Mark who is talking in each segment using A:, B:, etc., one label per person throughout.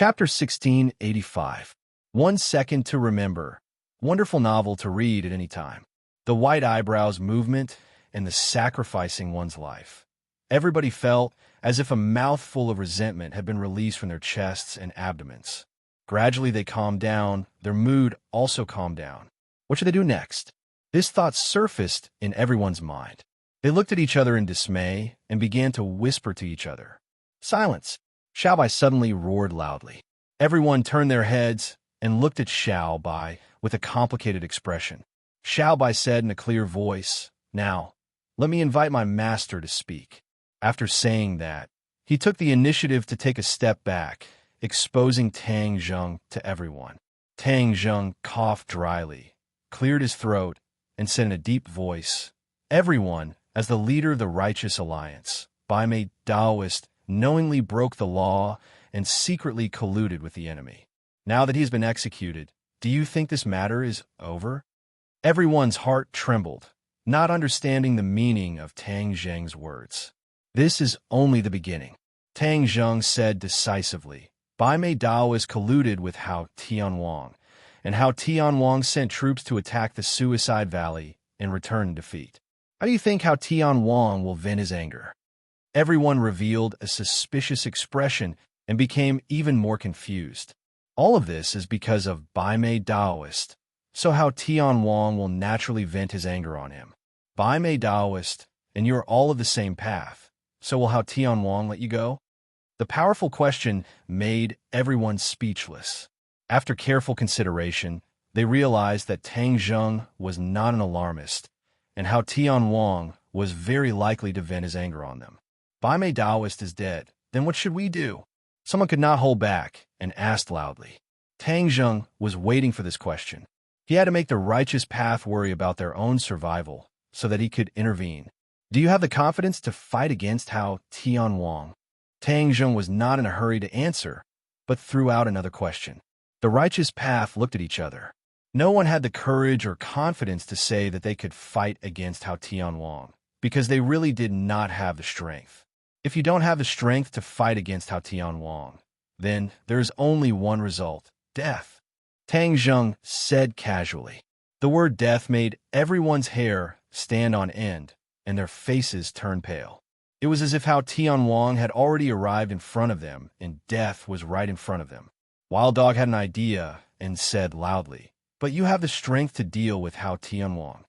A: Chapter 1685. 1 Second to Remember. Wonderful novel to read at any time. The white eyebrows movement and the sacrificing one's life. Everybody felt as if a mouthful of resentment had been released from their chests and abdomens. Gradually they calmed down, their mood also calmed down. What should they do next? This thought surfaced in everyone's mind. They looked at each other in dismay and began to whisper to each other. Silence! Xiao Bai suddenly roared loudly. Everyone turned their heads and looked at Xiao Bai with a complicated expression. Xiao Bai said in a clear voice, "Now, let me invite my master to speak." After saying that, he took the initiative to take a step back, exposing Tang Zheng to everyone. Tang Zheng coughed dryly, cleared his throat, and said in a deep voice, "Everyone, as the leader of the Righteous Alliance, Bai Daoist, knowingly broke the law and secretly colluded with the enemy. Now that he's been executed, do you think this matter is over?" Everyone's heart trembled, not understanding the meaning of Tang Zheng's words. "This is only the beginning," Tang Zheng said decisively. Bai Daoist colluded with Hao Tianwang, and Hao Tianwang sent troops to attack the Suicide Valley and return defeat. How do you think Hao Tianwang will vent his anger? Everyone revealed a suspicious expression and became even more confused. All of this is because of Bai Daoist, so Hao Tianwang will naturally vent his anger on him. Bai Daoist, and you're all of the same path, so will Hao Tianwang let you go? The powerful question made everyone speechless. After careful consideration, they realized that Tang Zheng was not an alarmist, and Hao Tianwang was very likely to vent his anger on them. Bai Daoist is dead. Then what should we do? Someone could not hold back and asked loudly. Tang Zheng was waiting for this question. He had to make the righteous path worry about their own survival so that he could intervene. Do you have the confidence to fight against Hao Tianwang? Tang Zheng was not in a hurry to answer, but threw out another question. The righteous path looked at each other. No one had the courage or confidence to say that they could fight against Hao Tianwang, because they really did not have the strength. If you don't have the strength to fight against Hao Tianwang, then there is only one result: death. Tang Zheng said casually. The word death made everyone's hair stand on end, and their faces turned pale. It was as if Hao Tianwang had already arrived in front of them, and death was right in front of them. Wild Dog had an idea and said loudly, "But you have the strength to deal with Hao Tianwang."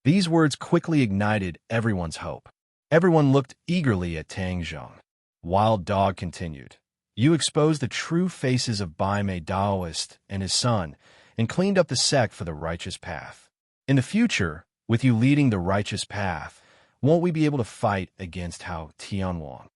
A: These words quickly ignited everyone's hope. Everyone looked eagerly at Tang Zheng. Wild Dog continued, "You exposed the true faces of Bai Daoist and his son, and cleaned up the sect for the righteous path. In the future, with you leading the righteous path, won't we be able to fight against Hao Tianwang?"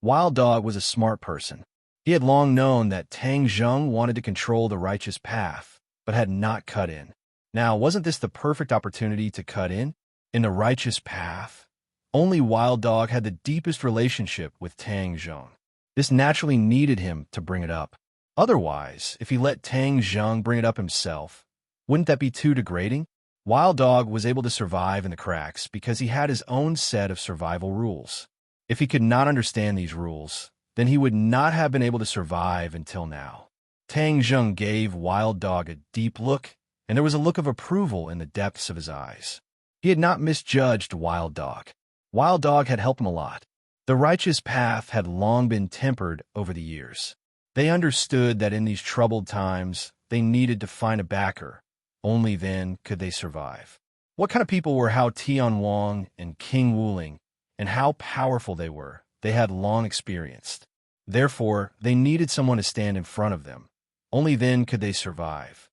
A: Wild Dog was a smart person. He had long known that Tang Zheng wanted to control the righteous path, but had not cut in. Now, wasn't this the perfect opportunity to cut in? In the righteous path, only Wild Dog had the deepest relationship with Tang Zheng. This naturally needed him to bring it up. Otherwise, if he let Tang Zheng bring it up himself, wouldn't that be too degrading? Wild Dog was able to survive in the cracks because he had his own set of survival rules. If he could not understand these rules, then he would not have been able to survive until now. Tang Zheng gave Wild Dog a deep look, and there was a look of approval in the depths of his eyes. He had not misjudged Wild Dog. Wild Dog had helped him a lot. The righteous path had long been tempered over the years. They understood that in these troubled times, they needed to find a backer. Only then could they survive. What kind of people were Hao Tianwang and King Wuling, and how powerful they were, they had long experienced. Therefore, they needed someone to stand in front of them. Only then could they survive.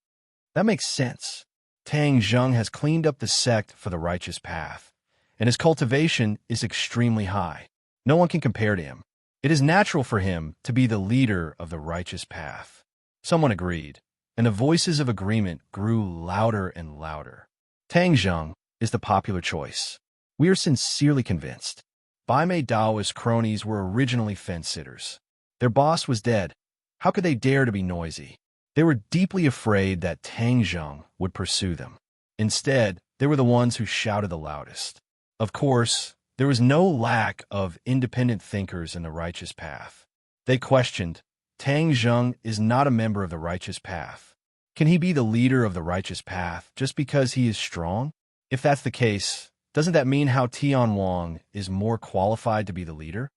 A: That makes sense. Tang Zheng has cleaned up the sect for the righteous path, and his cultivation is extremely high. No one can compare to him. It is natural for him to be the leader of the righteous path. Someone agreed, and the voices of agreement grew louder and louder. Tang Zheng is the popular choice. We are sincerely convinced. Bai Daoist cronies were originally fence-sitters. Their boss was dead. How could they dare to be noisy? They were deeply afraid that Tang Zheng would pursue them. Instead, they were the ones who shouted the loudest. Of course, there was no lack of independent thinkers in the righteous path. They questioned, Tang Zheng is not a member of the righteous path. Can he be the leader of the righteous path just because he is strong? If that's the case, doesn't that mean how Tian Wang is more qualified to be the leader?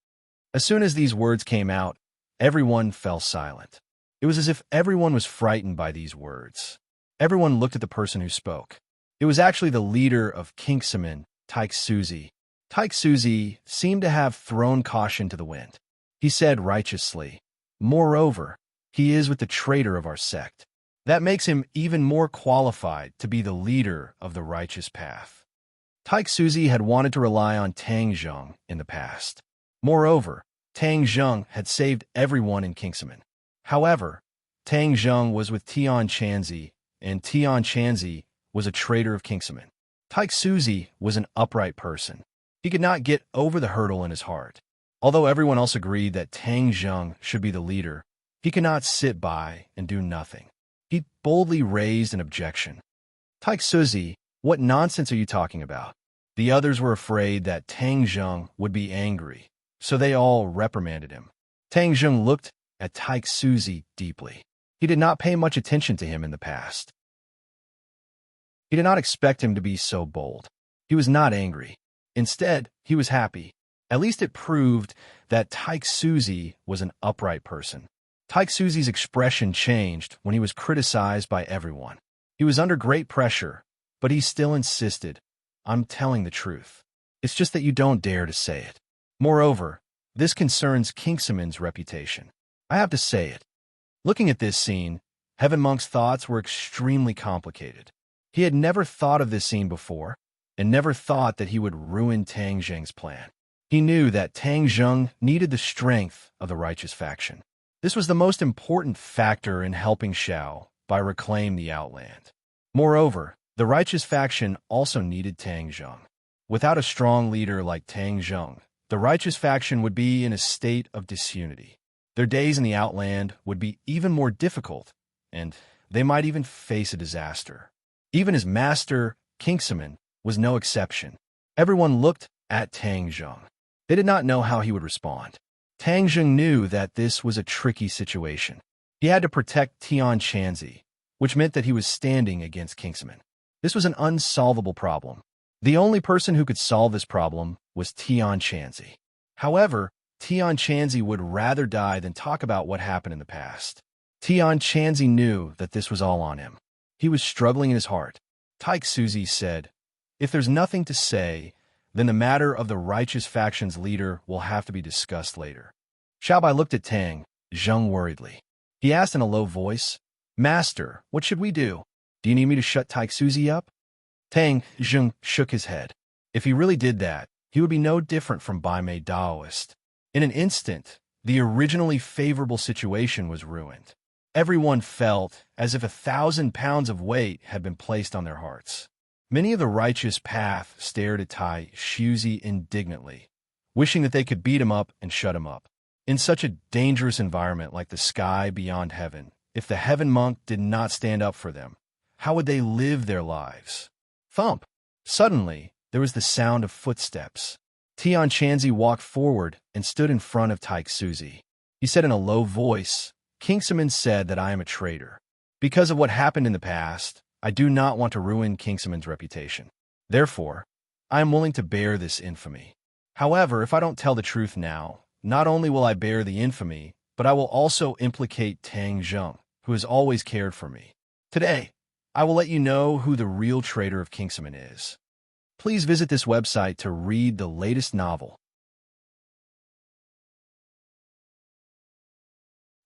A: As soon as these words came out, everyone fell silent. It was as if everyone was frightened by these words. Everyone looked at the person who spoke. It was actually the leader of Kingsman, Taik Suzi. Taik Suzi seemed to have thrown caution to the wind. He said righteously, "Moreover, he is with the traitor of our sect. That makes him even more qualified to be the leader of the righteous path." Taik Suzi had wanted to rely on Tang Zheng in the past. Moreover, Tang Zheng had saved everyone in Kingsman. However, Tang Zheng was with Tian Chanzi, and Tian Chanzi was a traitor of Kingsman. Taik Suzi was an upright person. He could not get over the hurdle in his heart. Although everyone else agreed that Tang Zheng should be the leader, he could not sit by and do nothing. He boldly raised an objection. "Taik Suzi, what nonsense are you talking about?" The others were afraid that Tang Zheng would be angry, so they all reprimanded him. Tang Zheng looked at Taik Suzi deeply. He did not pay much attention to him in the past. He did not expect him to be so bold. He was not angry. Instead, he was happy. At least it proved that Taik Suzi was an upright person. Taik Suzi's expression changed when he was criticized by everyone. He was under great pressure, but he still insisted, "I'm telling the truth. It's just that you don't dare to say it. Moreover, this concerns Kingsman's reputation. I have to say it." Looking at this scene, Heaven Monk's thoughts were extremely complicated. He had never thought of this scene before, and never thought that he would ruin Tang Zheng's plan. He knew that Tang Zheng needed the strength of the righteous faction. This was the most important factor in helping Xiao by reclaim the Outland. Moreover, the righteous faction also needed Tang Zheng. Without a strong leader like Tang Zheng, the righteous faction would be in a state of disunity. Their days in the Outland would be even more difficult, and they might even face a disaster. Even his master, Kingsman, was no exception. Everyone looked at Tang Zheng. They did not know how he would respond. Tang Zheng knew that this was a tricky situation. He had to protect Tian Chanzi, which meant that he was standing against Kingsman. This was an unsolvable problem. The only person who could solve this problem was Tian Chanzi. However, Tian Chanzi would rather die than talk about what happened in the past. Tian Chanzi knew that this was all on him. He was struggling in his heart. Taik Suzi said, "If there's nothing to say, then the matter of the righteous faction's leader will have to be discussed later." Xiaobai looked at Tang Zheng worriedly. He asked in a low voice, "Master, what should we do? Do you need me to shut Taik Suzi up?" Tang Zheng shook his head. If he really did that, he would be no different from Bai Mei Daoist. In an instant, the originally favorable situation was ruined. Everyone felt as if 1,000 pounds of weight had been placed on their hearts. Many of the righteous path stared at Tai Shuzi indignantly, wishing that they could beat him up and shut him up. In such a dangerous environment like the sky beyond heaven, if the Heaven Monk did not stand up for them, how would they live their lives? Thump! Suddenly, there was the sound of footsteps. Tian Chanzi walked forward and stood in front of Taik Suzi. He said in a low voice, "Kingsman said that I am a traitor. Because of what happened in the past, I do not want to ruin Kingsman's reputation. Therefore, I am willing to bear this infamy. However, if I don't tell the truth now, not only will I bear the infamy, but I will also implicate Tang Zheng, who has always cared for me. Today, I will let you know who the real traitor of Kingsman is." Please visit this website to read the latest novel.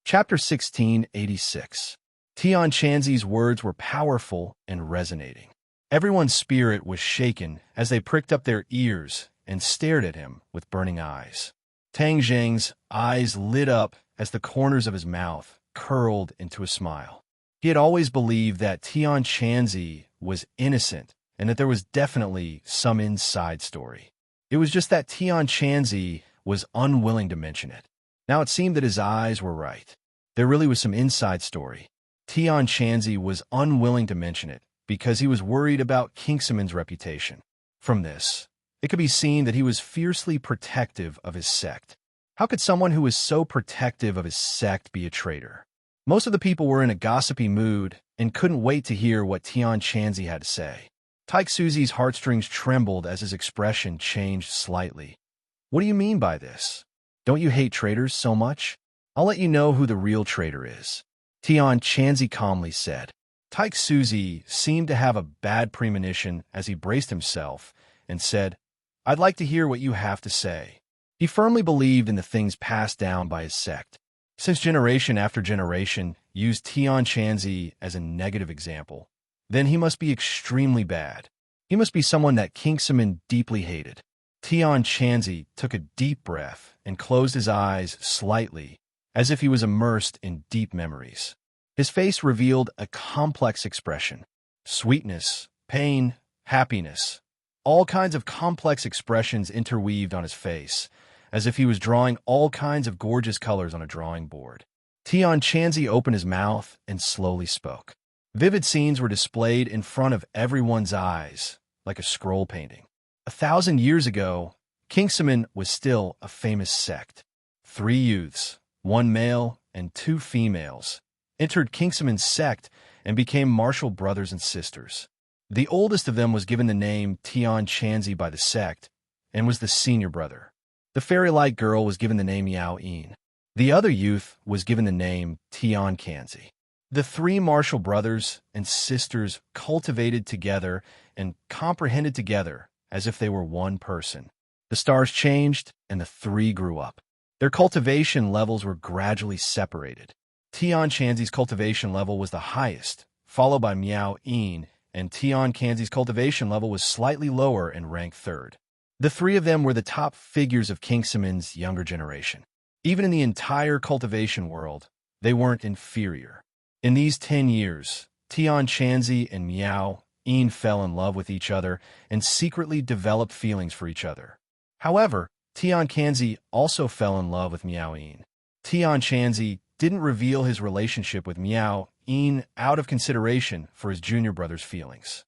A: Chapter 1686. Tian Chanzi's words were powerful and resonating. Everyone's spirit was shaken as they pricked up their ears and stared at him with burning eyes. Tang Zheng's eyes lit up as the corners of his mouth curled into a smile. He had always believed that Tian Chanzi was innocent and that there was definitely some inside story. It was just that Tian Chanzi was unwilling to mention it. Now it seemed that his eyes were right. There really was some inside story. Tian Chanzi was unwilling to mention it because he was worried about Kingsman's reputation. From this, it could be seen that he was fiercely protective of his sect. How could someone who was so protective of his sect be a traitor? Most of the people were in a gossipy mood and couldn't wait to hear what Tian Chanzi had to say. Taik Suzi's heartstrings trembled as his expression changed slightly. What do you mean by this? Don't you hate traitors so much? I'll let you know who the real traitor is. Tian Chanzi calmly said. Taik Suzi seemed to have a bad premonition as he braced himself and said, I'd like to hear what you have to say. He firmly believed in the things passed down by his sect. Since generation after generation used Tian Chanzi as a negative example, then he must be extremely bad. He must be someone that Kingsaman deeply hated. Tian Chanzi took a deep breath and closed his eyes slightly, as if he was immersed in deep memories. His face revealed a complex expression. Sweetness, pain, happiness. All kinds of complex expressions interweaved on his face, as if he was drawing all kinds of gorgeous colors on a drawing board. Tian Chanzi opened his mouth and slowly spoke. Vivid scenes were displayed in front of everyone's eyes, like a scroll painting. 1,000 years ago, Kingsaman was still a famous sect. 3 youths, 1 male and 2 females, entered Kingsaman's sect and became martial brothers and sisters. The oldest of them was given the name Tian Chanzi by the sect and was the senior brother. The fairy-like girl was given the name Yao Yin. The other youth was given the name Tian Kanzi. The 3 martial brothers and sisters cultivated together and comprehended together as if they were one person. The stars changed and the 3 grew up. Their cultivation levels were gradually separated. Tian Chanzi's cultivation level was the highest, followed by Miao Yin, and Tian Kanzi's cultivation level was slightly lower and ranked 3rd. The 3 of them were the top figures of Kingsaman's younger generation. Even in the entire cultivation world, they weren't inferior. In these 10 years, Tian Chanzi and Miao Yin fell in love with each other and secretly developed feelings for each other. However, Tian Kanzi also fell in love with Miao Yin. Tian Chanzi didn't reveal his relationship with Miao Yin out of consideration for his junior brother's feelings.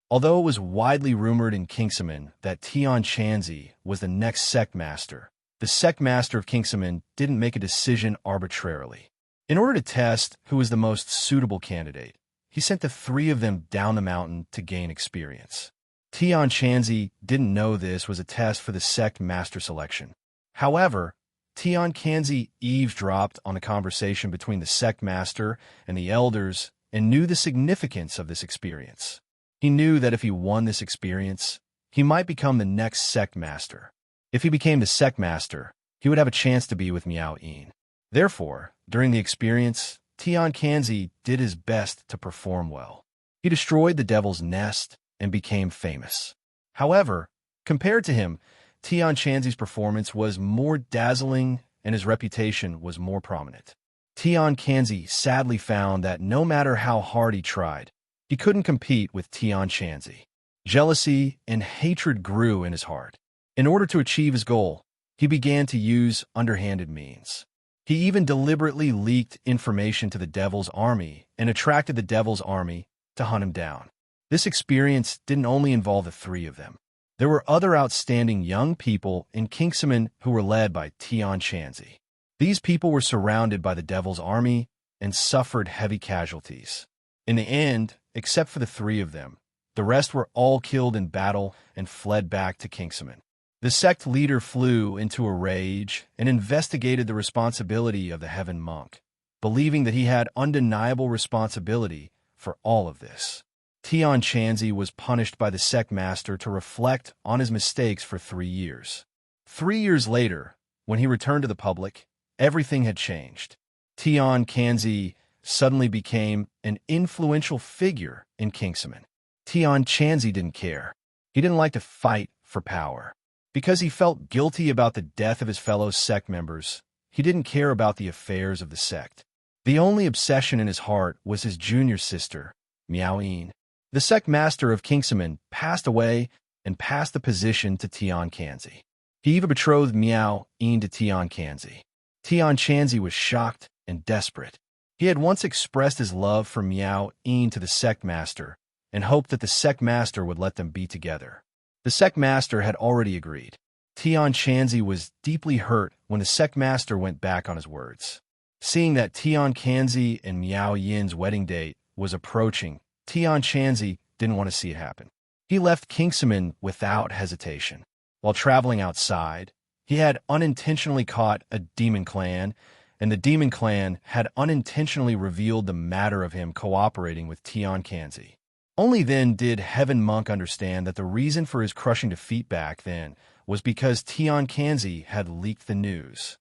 A: Although it was widely rumored in Kingsaman that Tian Chanzi was the next sect master, the sect master of Kingsaman didn't make a decision arbitrarily. In order to test who was the most suitable candidate, he sent the 3 of them down the mountain to gain experience. Tian Chanzi didn't know this was a test for the sect master selection. However, Tian Kanzi eavesdropped on a conversation between the sect master and the elders and knew the significance of this experience. He knew that if he won this experience, he might become the next sect master. If he became the sect master, he would have a chance to be with Miao Yin. Therefore, during the experience, Tian Kanzi did his best to perform well. He destroyed the devil's nest and became famous. However, compared to him, Tian Chanzi's performance was more dazzling and his reputation was more prominent. Tian Kanzi sadly found that no matter how hard he tried, he couldn't compete with Tian Chanzi. Jealousy and hatred grew in his heart. In order to achieve his goal, he began to use underhanded means. He even deliberately leaked information to the Devil's Army and attracted the Devil's Army to hunt him down. This experience didn't only involve the 3 of them. There were other outstanding young people in Kingsaman who were led by Tian Chanzi. These people were surrounded by the Devil's Army and suffered heavy casualties. In the end, except for the 3 of them, the rest were all killed in battle and fled back to Kingsaman. The sect leader flew into a rage and investigated the responsibility of the Heaven Monk, believing that he had undeniable responsibility for all of this. Tian Chanzi was punished by the sect master to reflect on his mistakes for 3 years. 3 years later, when he returned to the public, everything had changed. Tian Kanzi suddenly became an influential figure in Kingsaman. Tian Chanzi didn't care. He didn't like to fight for power. Because he felt guilty about the death of his fellow sect members, he didn't care about the affairs of the sect. The only obsession in his heart was his junior sister, Miao Yin. The sect master of Kingsaman passed away and passed the position to Tian Kanzi. He even betrothed Miao Yin to Tian Kanzi. Tian Chanzi was shocked and desperate. He had once expressed his love for Miao Yin to the sect master and hoped that the sect master would let them be together. The sect master had already agreed. Tian Chanzi was deeply hurt when the sect master went back on his words. Seeing that Tian Chanzi and Miao Yin's wedding date was approaching, Tian Chanzi didn't want to see it happen. He left Kingsaman without hesitation. While traveling outside, he had unintentionally caught a demon clan, and the demon clan had unintentionally revealed the matter of him cooperating with Tian Chanzi. Only then did Heaven Monk understand that the reason for his crushing defeat back then was because Tian Chanzi had leaked the news.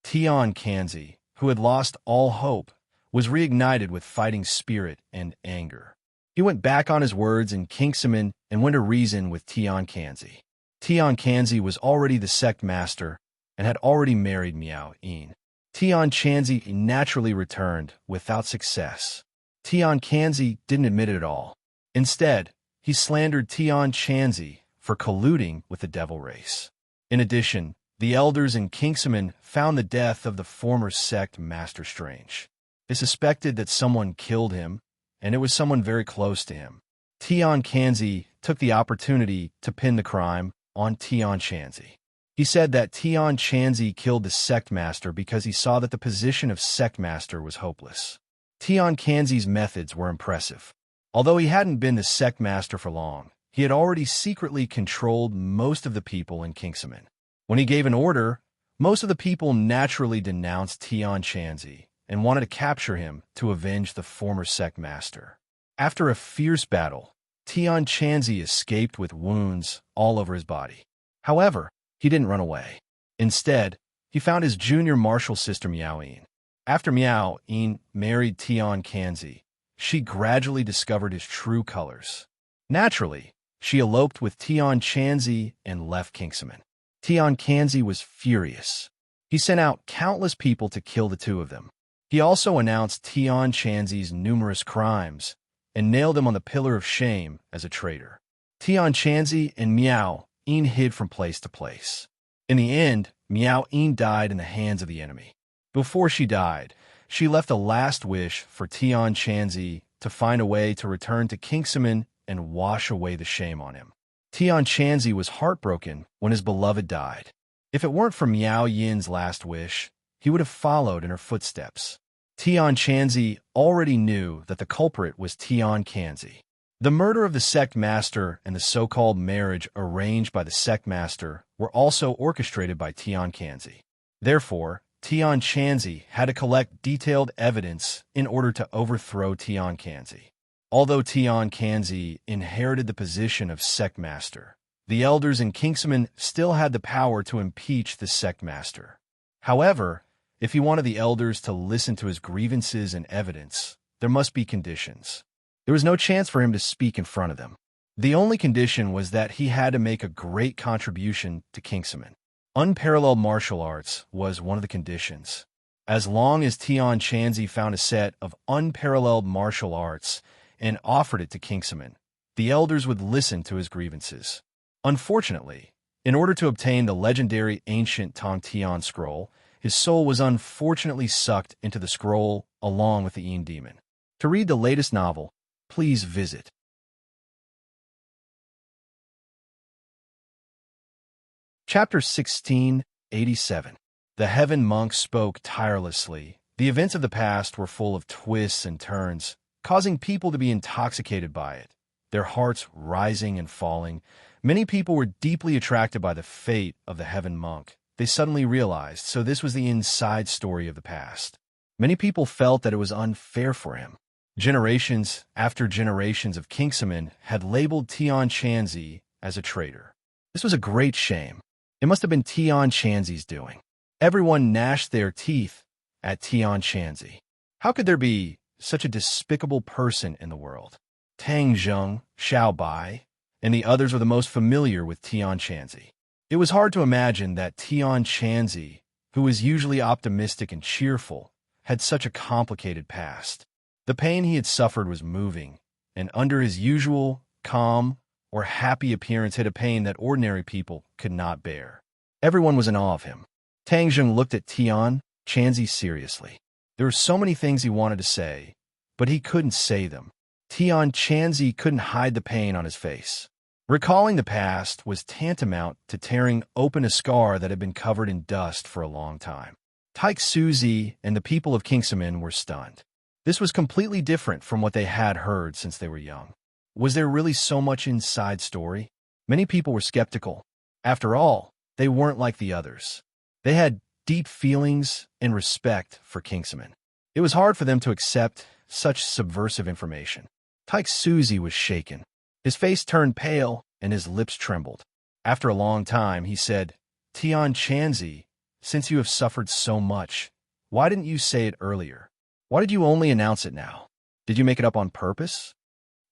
A: Tian Chanzi, who had lost all hope, was reignited with fighting spirit and anger. He went back on his words in Kingsaman and went to reason with Tian Chanzi. Tian Chanzi was already the sect master and had already married Miao Yin. Tian Chanzi naturally returned without success. Tian Chanzi didn't admit it at all. Instead, he slandered Tian Chanzi for colluding with the devil race. In addition, the elders in Kingsaman found the death of the former sect master strange. They suspected that someone killed him, and it was someone very close to him. Tian Chanzi took the opportunity to pin the crime on Tian Chanzi. He said that Tian Chanzi killed the sect master because he saw that the position of sect master was hopeless. Tian Chanzi's methods were impressive. Although he hadn't been the sect master for long, he had already secretly controlled most of the people in Kingsaman. When he gave an order, most of the people naturally denounced Tian Chanzi and wanted to capture him to avenge the former sect master. After a fierce battle, Tian Chanzi escaped with wounds all over his body. However, he didn't run away. Instead, he found his junior martial sister Miao Yin. After Miao Yin married Tian Chanzi, she gradually discovered his true colors. Naturally, she eloped with Tian Chanzi and left Kingsaman. Tian Chanzi was furious. He sent out countless people to kill the two of them. He also announced Tian Chanzi's numerous crimes and nailed him on the pillar of shame as a traitor. Tian Chanzi and Miao Yin hid from place to place. In the end, Miao Yin died in the hands of the enemy. Before she died, she left a last wish for Tian Chanzi to find a way to return to Kingsaman and wash away the shame on him. Tian Chanzi was heartbroken when his beloved died. If it weren't for Miao Yin's last wish, he would have followed in her footsteps. Tian Chanzi already knew that the culprit was Tian Chanzi. The murder of the sect master and the so-called marriage arranged by the sect master were also orchestrated by Tian Chanzi. Therefore, Tian Chanzi had to collect detailed evidence in order to overthrow Tian Chanzi. Although Tian Chanzi inherited the position of sect master, the elders in Kingsaman still had the power to impeach the sect master. However, if he wanted the elders to listen to his grievances and evidence, there must be conditions. There was no chance for him to speak in front of them. The only condition was that he had to make a great contribution to Kingsaman. Unparalleled martial arts was one of the conditions. As long as Tian Chanzi found a set of unparalleled martial arts and offered it to Kingsaman, the elders would listen to his grievances. Unfortunately, in order to obtain the legendary ancient Tong Tian scroll, his soul was unfortunately sucked into the scroll along with the Yin demon. To read the latest novel, please visit Chapter 1687. The Heaven Monk spoke tirelessly. The events of the past were full of twists and turns, causing people to be intoxicated by it, their hearts rising and falling. Many people were deeply attracted by the fate of the Heaven Monk. They suddenly realized, so this was the inside story of the past. Many people felt that it was unfair for him. Generations after generations of Kingsaman had labeled Tian Chanzi as a traitor. This was a great shame. It must have been Tian Chanzi's doing. Everyone gnashed their teeth at Tian Chanzi. How could there be such a despicable person in the world? Tang Zheng, Xiao Bai, and the others were the most familiar with Tian Chanzi. It was hard to imagine that Tian Chanzi, who was usually optimistic and cheerful, had such a complicated past. The pain he had suffered was moving, and under his usual, calm, or happy appearance hid a pain that ordinary people could not bear. Everyone was in awe of him. Tang Zheng looked at Tian Chanzi seriously. There were so many things he wanted to say, but he couldn't say them. Tian Chanzi couldn't hide the pain on his face. Recalling the past was tantamount to tearing open a scar that had been covered in dust for a long time. Tyke Suzy and the people of Kingsaman were stunned. This was completely different from what they had heard since they were young. Was there really so much inside story? Many people were skeptical. After all, they weren't like the others. They had deep feelings and respect for Kingsaman. It was hard for them to accept such subversive information. Tyke Suzy was shaken. His face turned pale and his lips trembled. After a long time, he said, "Tian Chanzi, since you have suffered so much, why didn't you say it earlier? Why did you only announce it now? Did you make it up on purpose?"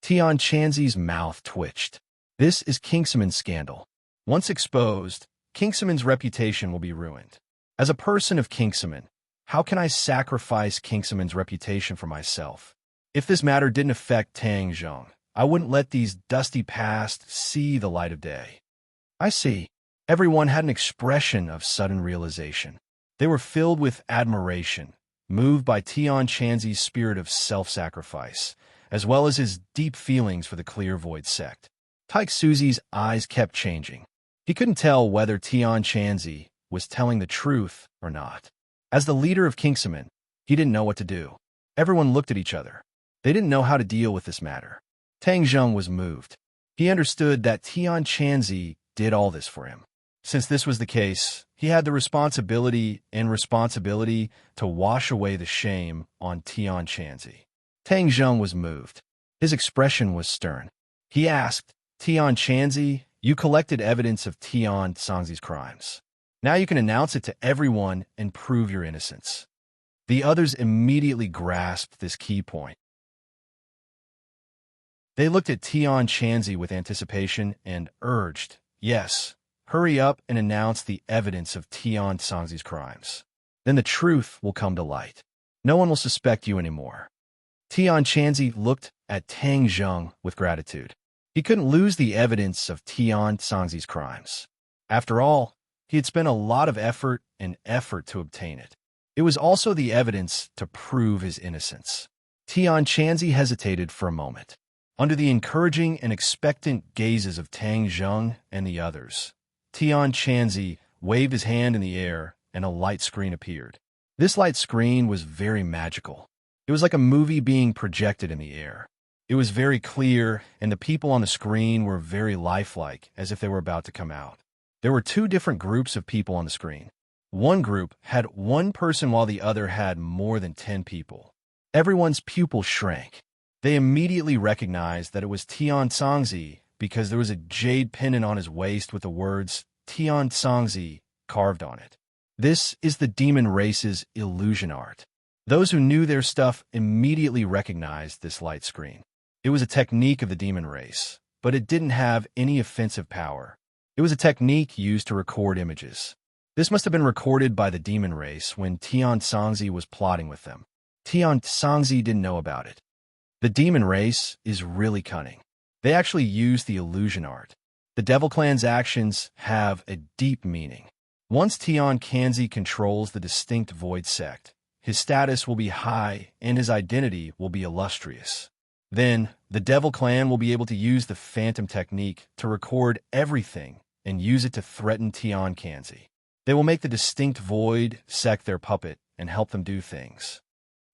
A: Tian Chanzi's mouth twitched. This is Kingsaman's scandal. Once exposed, Kingsaman's reputation will be ruined. As a person of Kingsaman, how can I sacrifice Kingsaman's reputation for myself? If this matter didn't affect Tang Zheng, I wouldn't let these dusty past see the light of day. I see. Everyone had an expression of sudden realization. They were filled with admiration, moved by Tian Chanzi's spirit of self-sacrifice, as well as his deep feelings for the Clear Void sect. Tyke Suzy's eyes kept changing. He couldn't tell whether Tian Chanzi was telling the truth or not. As the leader of Kingsaman, he didn't know what to do. Everyone looked at each other. They didn't know how to deal with this matter. Tang Zheng was moved. He understood that Tian Chanzi did all this for him. Since this was the case, he had the responsibility to wash away the shame on Tian Chanzi. Tang Zheng was moved. His expression was stern. He asked, "Tian Chanzi, you collected evidence of Tian Songzi's crimes. Now you can announce it to everyone and prove your innocence." The others immediately grasped this key point. They looked at Tian Chanzi with anticipation and urged, "Yes, hurry up and announce the evidence of Tian Songzi's crimes. Then the truth will come to light. No one will suspect you anymore." Tian Chanzi looked at Tang Zheng with gratitude. He couldn't lose the evidence of Tian Songzi's crimes. After all, he had spent a lot of effort to obtain it. It was also the evidence to prove his innocence. Tian Chanzi hesitated for a moment. Under the encouraging and expectant gazes of Tang Zheng and the others, Tian Chanzi waved his hand in the air and a light screen appeared. This light screen was very magical. It was like a movie being projected in the air. It was very clear, and the people on the screen were very lifelike, as if they were about to come out. There were two different groups of people on the screen. One group had one person while the other had more than 10 people. Everyone's pupils shrank. They immediately recognized that it was Tian Songzi because there was a jade pendant on his waist with the words Tian Songzi carved on it. This is the demon race's illusion art. Those who knew their stuff immediately recognized this light screen. It was a technique of the demon race, but it didn't have any offensive power. It was a technique used to record images. This must have been recorded by the demon race when Tian Songzi was plotting with them. Tian Songzi didn't know about it. The demon race is really cunning. They actually use the illusion art. The Devil Clan's actions have a deep meaning. Once Tian Chanzi controls the distinct Void sect, his status will be high and his identity will be illustrious. Then, the Devil Clan will be able to use the Phantom technique to record everything and use it to threaten Tian Chanzi. They will make the distinct Void sect their puppet and help them do things.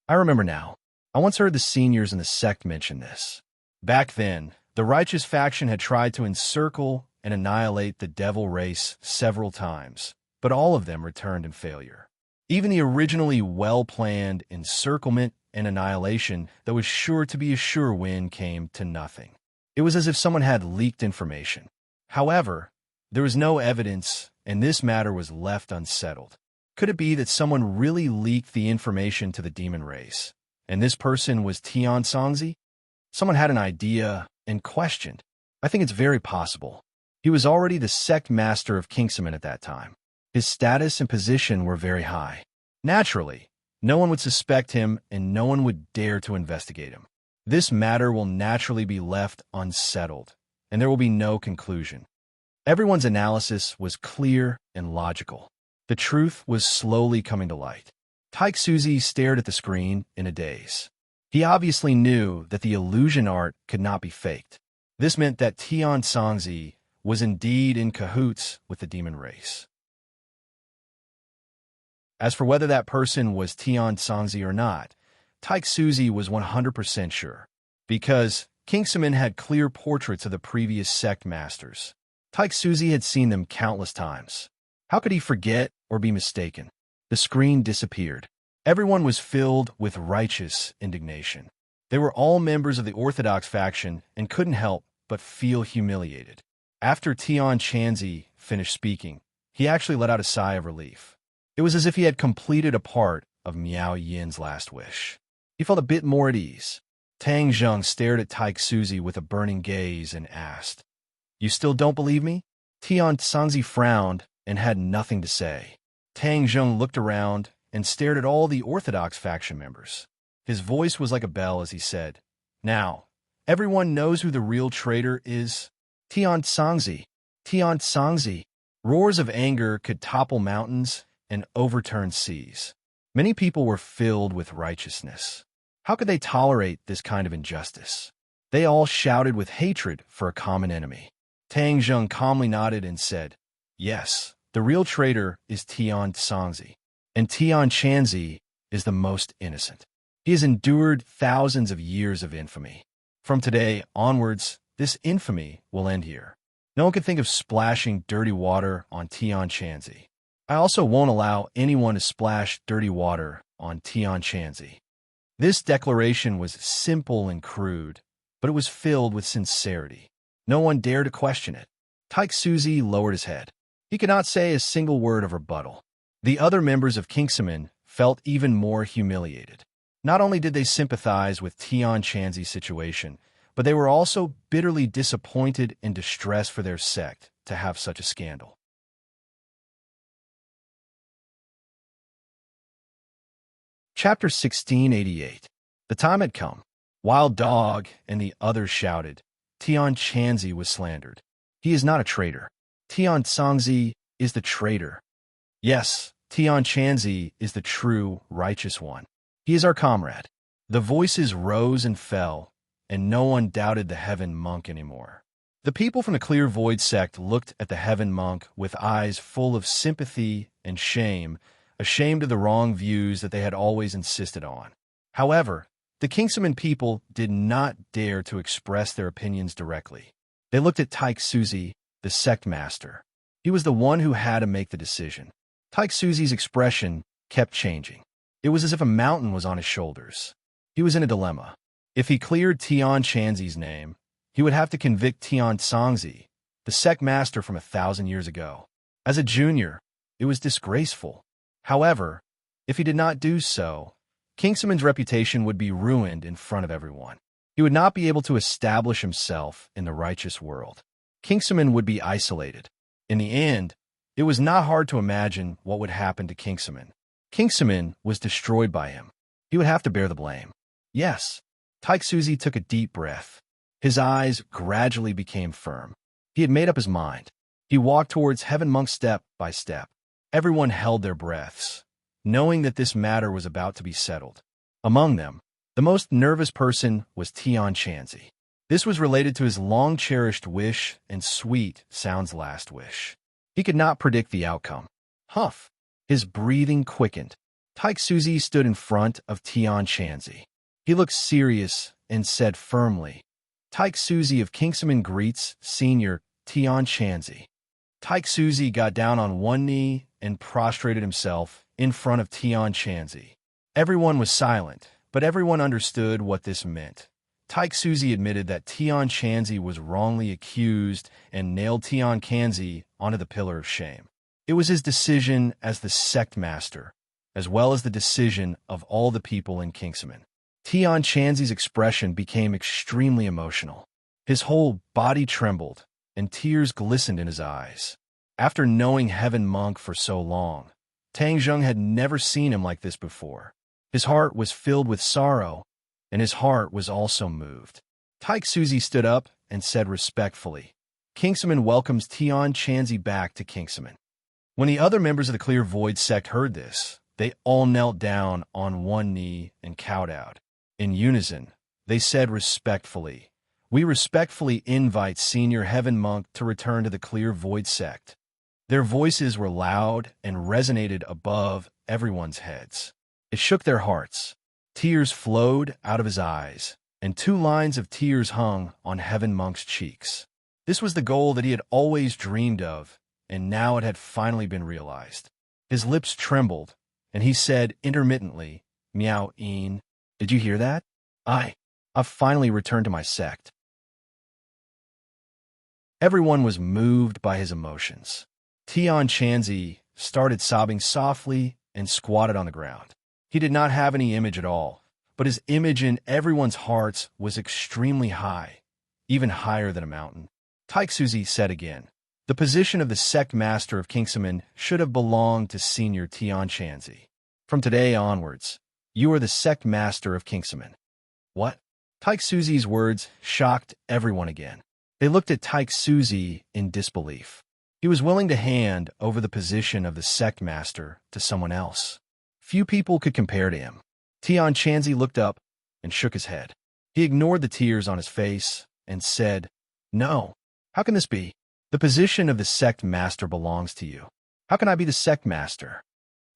A: I remember now. I once heard the seniors in the sect mention this. Back then, the righteous faction had tried to encircle and annihilate the devil race several times, but all of them returned in failure. Even the originally well-planned encirclement and annihilation that was sure to be a sure win came to nothing. It was as if someone had leaked information. However, there was no evidence, and this matter was left unsettled. Could it be that someone really leaked the information to the demon race? And this person was Tian Songzi? Someone had an idea and questioned. I think it's very possible. He was already the sect master of Kingsaman at that time. His status and position were very high. Naturally, no one would suspect him and no one would dare to investigate him. This matter will naturally be left unsettled, and there will be no conclusion. Everyone's analysis was clear and logical. The truth was slowly coming to light. Tyke Suzy stared at the screen in a daze. He obviously knew that the illusion art could not be faked. This meant that Tian Songzi was indeed in cahoots with the demon race. As for whether that person was Tian Songzi or not, Taik Suzi was 100% sure, because Kingsaman had clear portraits of the previous sect masters. Taik Suzi had seen them countless times. How could he forget or be mistaken? The screen disappeared. Everyone was filled with righteous indignation. They were all members of the Orthodox faction and couldn't help but feel humiliated. After Tian Chanzi finished speaking, he actually let out a sigh of relief. It was as if he had completed a part of Miao Yin's last wish. He felt a bit more at ease. Tang Zheng stared at Taik Suzi with a burning gaze and asked, "You still don't believe me?" Tian Songzi frowned and had nothing to say. Tang Zheng looked around and stared at all the Orthodox faction members. His voice was like a bell as he said, "Now, everyone knows who the real traitor is. Tian Songzi. Tian Songzi." Roars of anger could topple mountains and overturn seas. Many people were filled with righteousness. How could they tolerate this kind of injustice? They all shouted with hatred for a common enemy. Tang Zheng calmly nodded and said, "Yes, the real traitor is Tian Songzi, and Tian Chanzi is the most innocent. He has endured thousands of years of infamy. From today onwards, this infamy will end here. No one can think of splashing dirty water on Tian Chanzi. I also won't allow anyone to splash dirty water on Tian Chanzi." This declaration was simple and crude, but it was filled with sincerity. No one dared to question it. Taik Suzi lowered his head. He could not say a single word of rebuttal. The other members of Kingsaman felt even more humiliated. Not only did they sympathize with Tian Chanzi's situation, but they were also bitterly disappointed and distressed for their sect to have such a scandal. Chapter 1688. The time had come. Wild Dog and the others shouted, "Tian Chanzi was slandered. He is not a traitor. Tian Songzi is the traitor. Yes, Tian Chanzi is the true, righteous one. He is our comrade." The voices rose and fell, and no one doubted the Heaven Monk anymore. The people from the Clear Void sect looked at the Heaven Monk with eyes full of sympathy and shame, ashamed of the wrong views that they had always insisted on. However, the Kingsaman people did not dare to express their opinions directly. They looked at Taik Suzi, the sect master. He was the one who had to make the decision. Taik Suzi's expression kept changing. It was as if a mountain was on his shoulders. He was in a dilemma. If he cleared Tian Chanzi's name, he would have to convict Tian Songzi, the sect master from 1,000 years ago. As a junior, it was disgraceful. However, if he did not do so, Kingsaman's reputation would be ruined in front of everyone. He would not be able to establish himself in the righteous world. Kingsaman would be isolated. In the end, it was not hard to imagine what would happen to Kingsaman. Kingsaman was destroyed by him. He would have to bear the blame. Yes, Taik Suzi took a deep breath. His eyes gradually became firm. He had made up his mind. He walked towards Heaven Monk step by step. Everyone held their breaths, knowing that this matter was about to be settled. Among them, the most nervous person was Tian Chanzi. This was related to his long-cherished wish and sweet Sound's last wish. He could not predict the outcome. Huff! His breathing quickened. Taik Suzi stood in front of Tian Chanzi. He looked serious and said firmly, "Taik Suzi of Kingsaman greets Senior Tian Chanzi." Taik Suzi got down on one knee and prostrated himself in front of Tian Chanzi. Everyone was silent, but everyone understood what this meant. Taik Suzi admitted that Tian Chanzi was wrongly accused and nailed Tian Chanzi onto the pillar of shame. It was his decision as the sect master, as well as the decision of all the people in Kingsaman. Tian Chanzi's expression became extremely emotional. His whole body trembled, and tears glistened in his eyes. After knowing Heaven Monk for so long, Tang Zheng had never seen him like this before. His heart was filled with sorrow, and his heart was also moved. Taik Suzi stood up and said respectfully, "Kingsaman welcomes Tian Chanzi back to Kingsaman." When the other members of the Clear Void sect heard this, they all knelt down on one knee and kowtowed. In unison, they said respectfully, We respectfully invite Senior Heaven Monk to return to the Clear Void sect. Their voices were loud and resonated above everyone's heads. It shook their hearts. Tears flowed out of his eyes, and 2 lines of tears hung on Heaven Monk's cheeks. This was the goal that he had always dreamed of, and now it had finally been realized. His lips trembled, and he said intermittently, "Meow, Een, did you hear that? I've finally returned to my sect." Everyone was moved by his emotions. Tian Chanzi started sobbing softly and squatted on the ground. He did not have any image at all, but his image in everyone's hearts was extremely high, even higher than a mountain. Taixuzi said again, "The position of the sect master of Kingsaman should have belonged to Senior Tian Chanzi. From today onwards, you are the sect master of Kingsaman." What? Taixuzi's words shocked everyone again. They looked at Taixuzi in disbelief. He was willing to hand over the position of the sect master to someone else. Few people could compare to him. Tian Chanzi looked up and shook his head. He ignored the tears on his face and said, "No, how can this be? The position of the sect master belongs to you. How can I be the sect master?"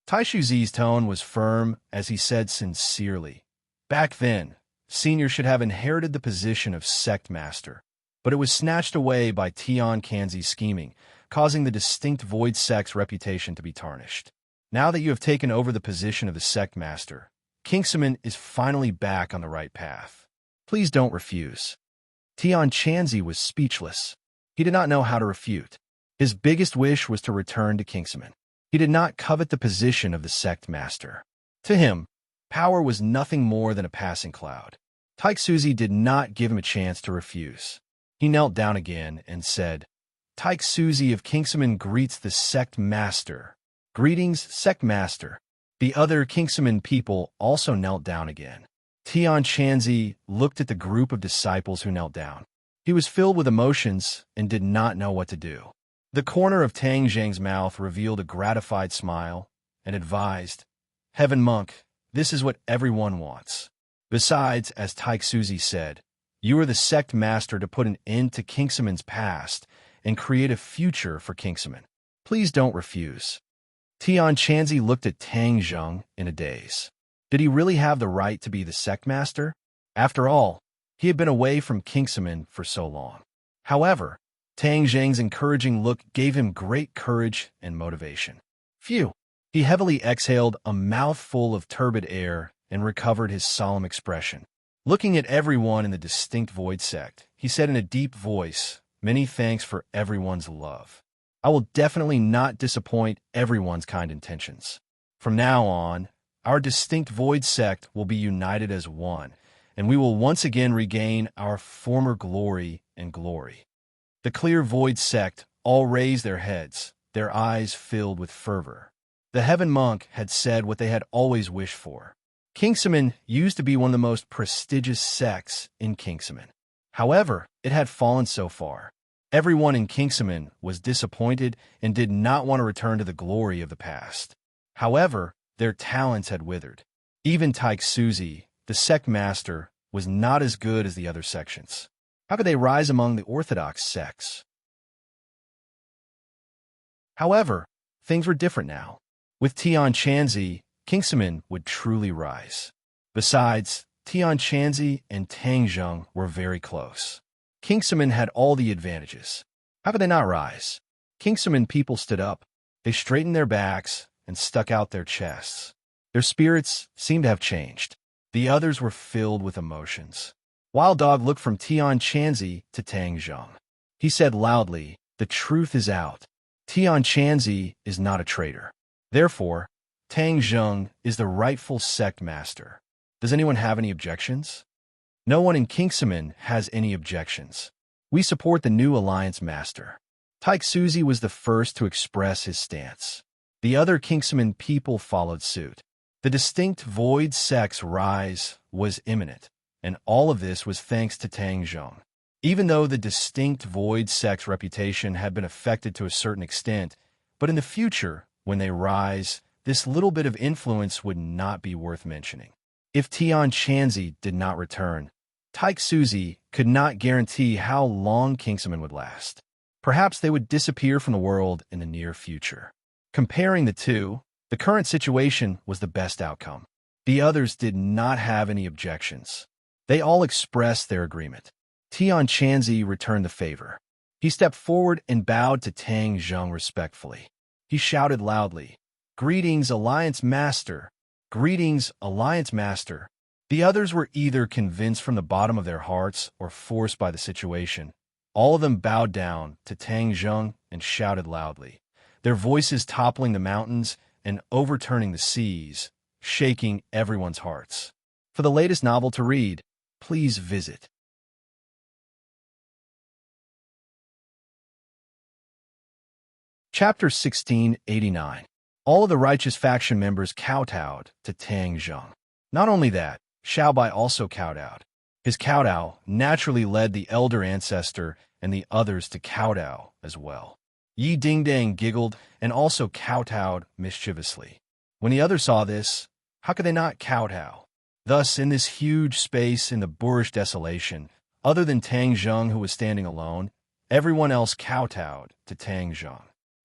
A: Taishuzi's tone was firm as he said sincerely, "Back then, Senior should have inherited the position of sect master, but it was snatched away by Tian Kanzi's scheming, causing the distinct Void sect's reputation to be tarnished. Now that you have taken over the position of the sect master, Kingsaman is finally back on the right path. Please don't refuse." Tian Chanzi was speechless. He did not know how to refute. His biggest wish was to return to Kingsaman. He did not covet the position of the sect master. To him, power was nothing more than a passing cloud. Taixuzi did not give him a chance to refuse. He knelt down again and said, "Taixuzi of Kingsaman greets the sect master." "Greetings, sect master." The other Kingsaman people also knelt down again. Tian Chanzi looked at the group of disciples who knelt down. He was filled with emotions and did not know what to do. The corner of Tang Zheng's mouth revealed a gratified smile and advised, "Heaven Monk, this is what everyone wants. Besides, as Taixuzi said, you are the sect master to put an end to Kingsaman's past and create a future for Kingsaman. Please don't refuse." Tian Chanzi looked at Tang Zheng in a daze. Did he really have the right to be the sect master? After all, he had been away from Kingsaman for so long. However, Tang Zheng's encouraging look gave him great courage and motivation. Phew! He heavily exhaled a mouthful of turbid air and recovered his solemn expression. Looking at everyone in the distinct Void sect, he said in a deep voice, "Many thanks for everyone's love. I will definitely not disappoint everyone's kind intentions. From now on, our distinct Void sect will be united as one, and we will once again regain our former glory and glory." The Clear Void sect all raised their heads, their eyes filled with fervor. The Heaven Monk had said what they had always wished for. Kingsaman used to be one of the most prestigious sects in Kingsaman. However, it had fallen so far. Everyone in Kingsaman was disappointed and did not want to return to the glory of the past. However, their talents had withered. Even Taixuzi, the sect master, was not as good as the other sections. How could they rise among the orthodox sects? However, things were different now. With Tian Chanzi, Kingsaman would truly rise. Besides, Tian Chanzi and Tang Zheng were very close. Kingsaman had all the advantages. How could they not rise? Kingsaman people stood up. They straightened their backs and stuck out their chests. Their spirits seemed to have changed. The others were filled with emotions. Wild Dog looked from Tian Chanzi to Tang Zheng. He said loudly, "The truth is out. Tian Chanzi is not a traitor. Therefore, Tang Zheng is the rightful sect master. Does anyone have any objections?" No one in Kingsaman has any objections. We support the new alliance master. Taixuzi was the first to express his stance. The other Kingsaman people followed suit. The distinct Void sect's rise was imminent, and all of this was thanks to Tang Zheng. Even though the distinct Void sect's reputation had been affected to a certain extent, but in the future, when they rise, this little bit of influence would not be worth mentioning. If Tian Chanzi did not return, Taik Suzy could not guarantee how long Kingsaman would last. Perhaps they would disappear from the world in the near future. Comparing the two, the current situation was the best outcome. The others did not have any objections. They all expressed their agreement. Tian Chanzi returned the favor. He stepped forward and bowed to Tang Zheng respectfully. He shouted loudly, "Greetings, Alliance Master! Greetings, Alliance Master!" The others were either convinced from the bottom of their hearts or forced by the situation. All of them bowed down to Tang Zheng and shouted loudly, their voices toppling the mountains and overturning the seas, shaking everyone's hearts. For the latest novel to read, please visit Chapter 1689. All of the righteous faction members kowtowed to Tang Zheng. Not only that, Xiaobai also kowtowed. His kowtow naturally led the elder ancestor and the others to kowtow as well. Yi Dingdang giggled and also kowtowed mischievously. When the others saw this, how could they not kowtow? Thus, in this huge space in the boorish desolation, other than Tang Zheng who was standing alone, everyone else kowtowed to Tang Zheng.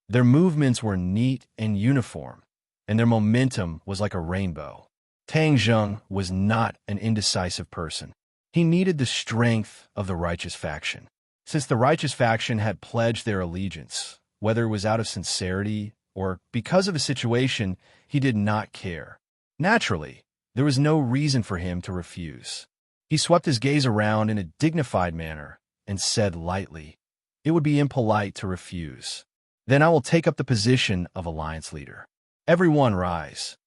A: Their movements were neat and uniform, and their momentum was like a rainbow. Tang Zheng was not an indecisive person. He needed the strength of the righteous faction. Since the righteous faction had pledged their allegiance, whether it was out of sincerity or because of a situation, he did not care. Naturally, there was no reason for him to refuse. He swept his gaze around in a dignified manner and said lightly, "It would be impolite to refuse. Then I will take up the position of alliance leader." Everyone rise.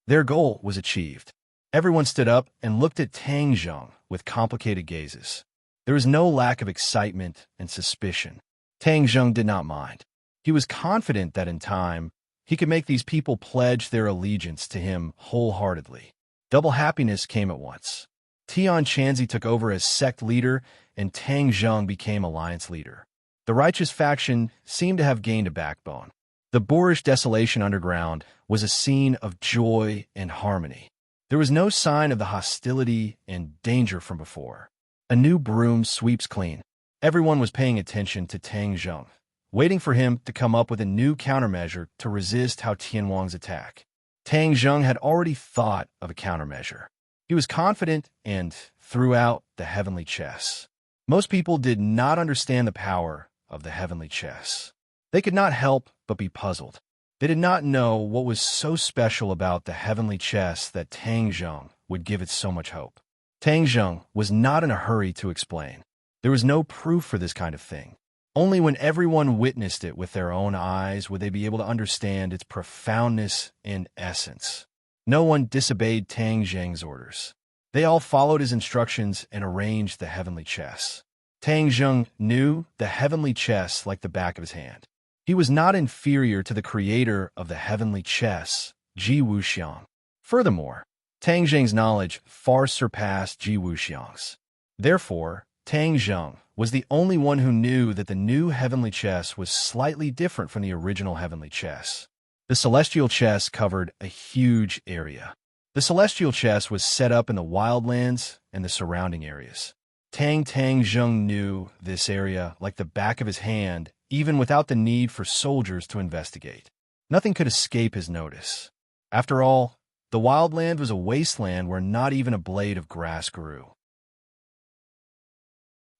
A: Their goal was achieved. Everyone stood up and looked at Tang Zheng with complicated gazes. There was no lack of excitement and suspicion. Tang Zheng did not mind. He was confident that in time, he could make these people pledge their allegiance to him wholeheartedly. Double happiness came at once. Tian Chanzi took over as sect leader, and Tang Zheng became alliance leader. The righteous faction seemed to have gained a backbone. The boorish desolation underground was a scene of joy and harmony. There was no sign of the hostility and danger from before. A new broom sweeps clean. Everyone was paying attention to Tang Zheng, waiting for him to come up with a new countermeasure to resist Hao Tianwang's attack. Tang Zheng had already thought of a countermeasure. He was confident and threw out the heavenly chess. Most people did not understand the power of the heavenly chess. They could not help but be puzzled. They did not know what was so special about the heavenly chess that Tang Zheng would give it so much hope. Tang Zheng was not in a hurry to explain. There was no proof for this kind of thing. Only when everyone witnessed it with their own eyes would they be able to understand its profoundness and essence. No one disobeyed Tang Zheng's orders. They all followed his instructions and arranged the heavenly chess. Tang Zheng knew the heavenly chess like the back of his hand. He was not inferior to the creator of the heavenly chess, Ji Wuxiang. Furthermore, Tang Zheng's knowledge far surpassed Ji Wuxiang's. Therefore, Tang Zheng was the only one who knew that the new heavenly chess was slightly different from the original heavenly chess. The celestial chess covered a huge area. The celestial chess was set up in the wildlands and the surrounding areas. Tang Zheng knew this area like the back of his hand, even without the need for soldiers to investigate. Nothing could escape his notice. After all, the wildland was a wasteland where not even a blade of grass grew.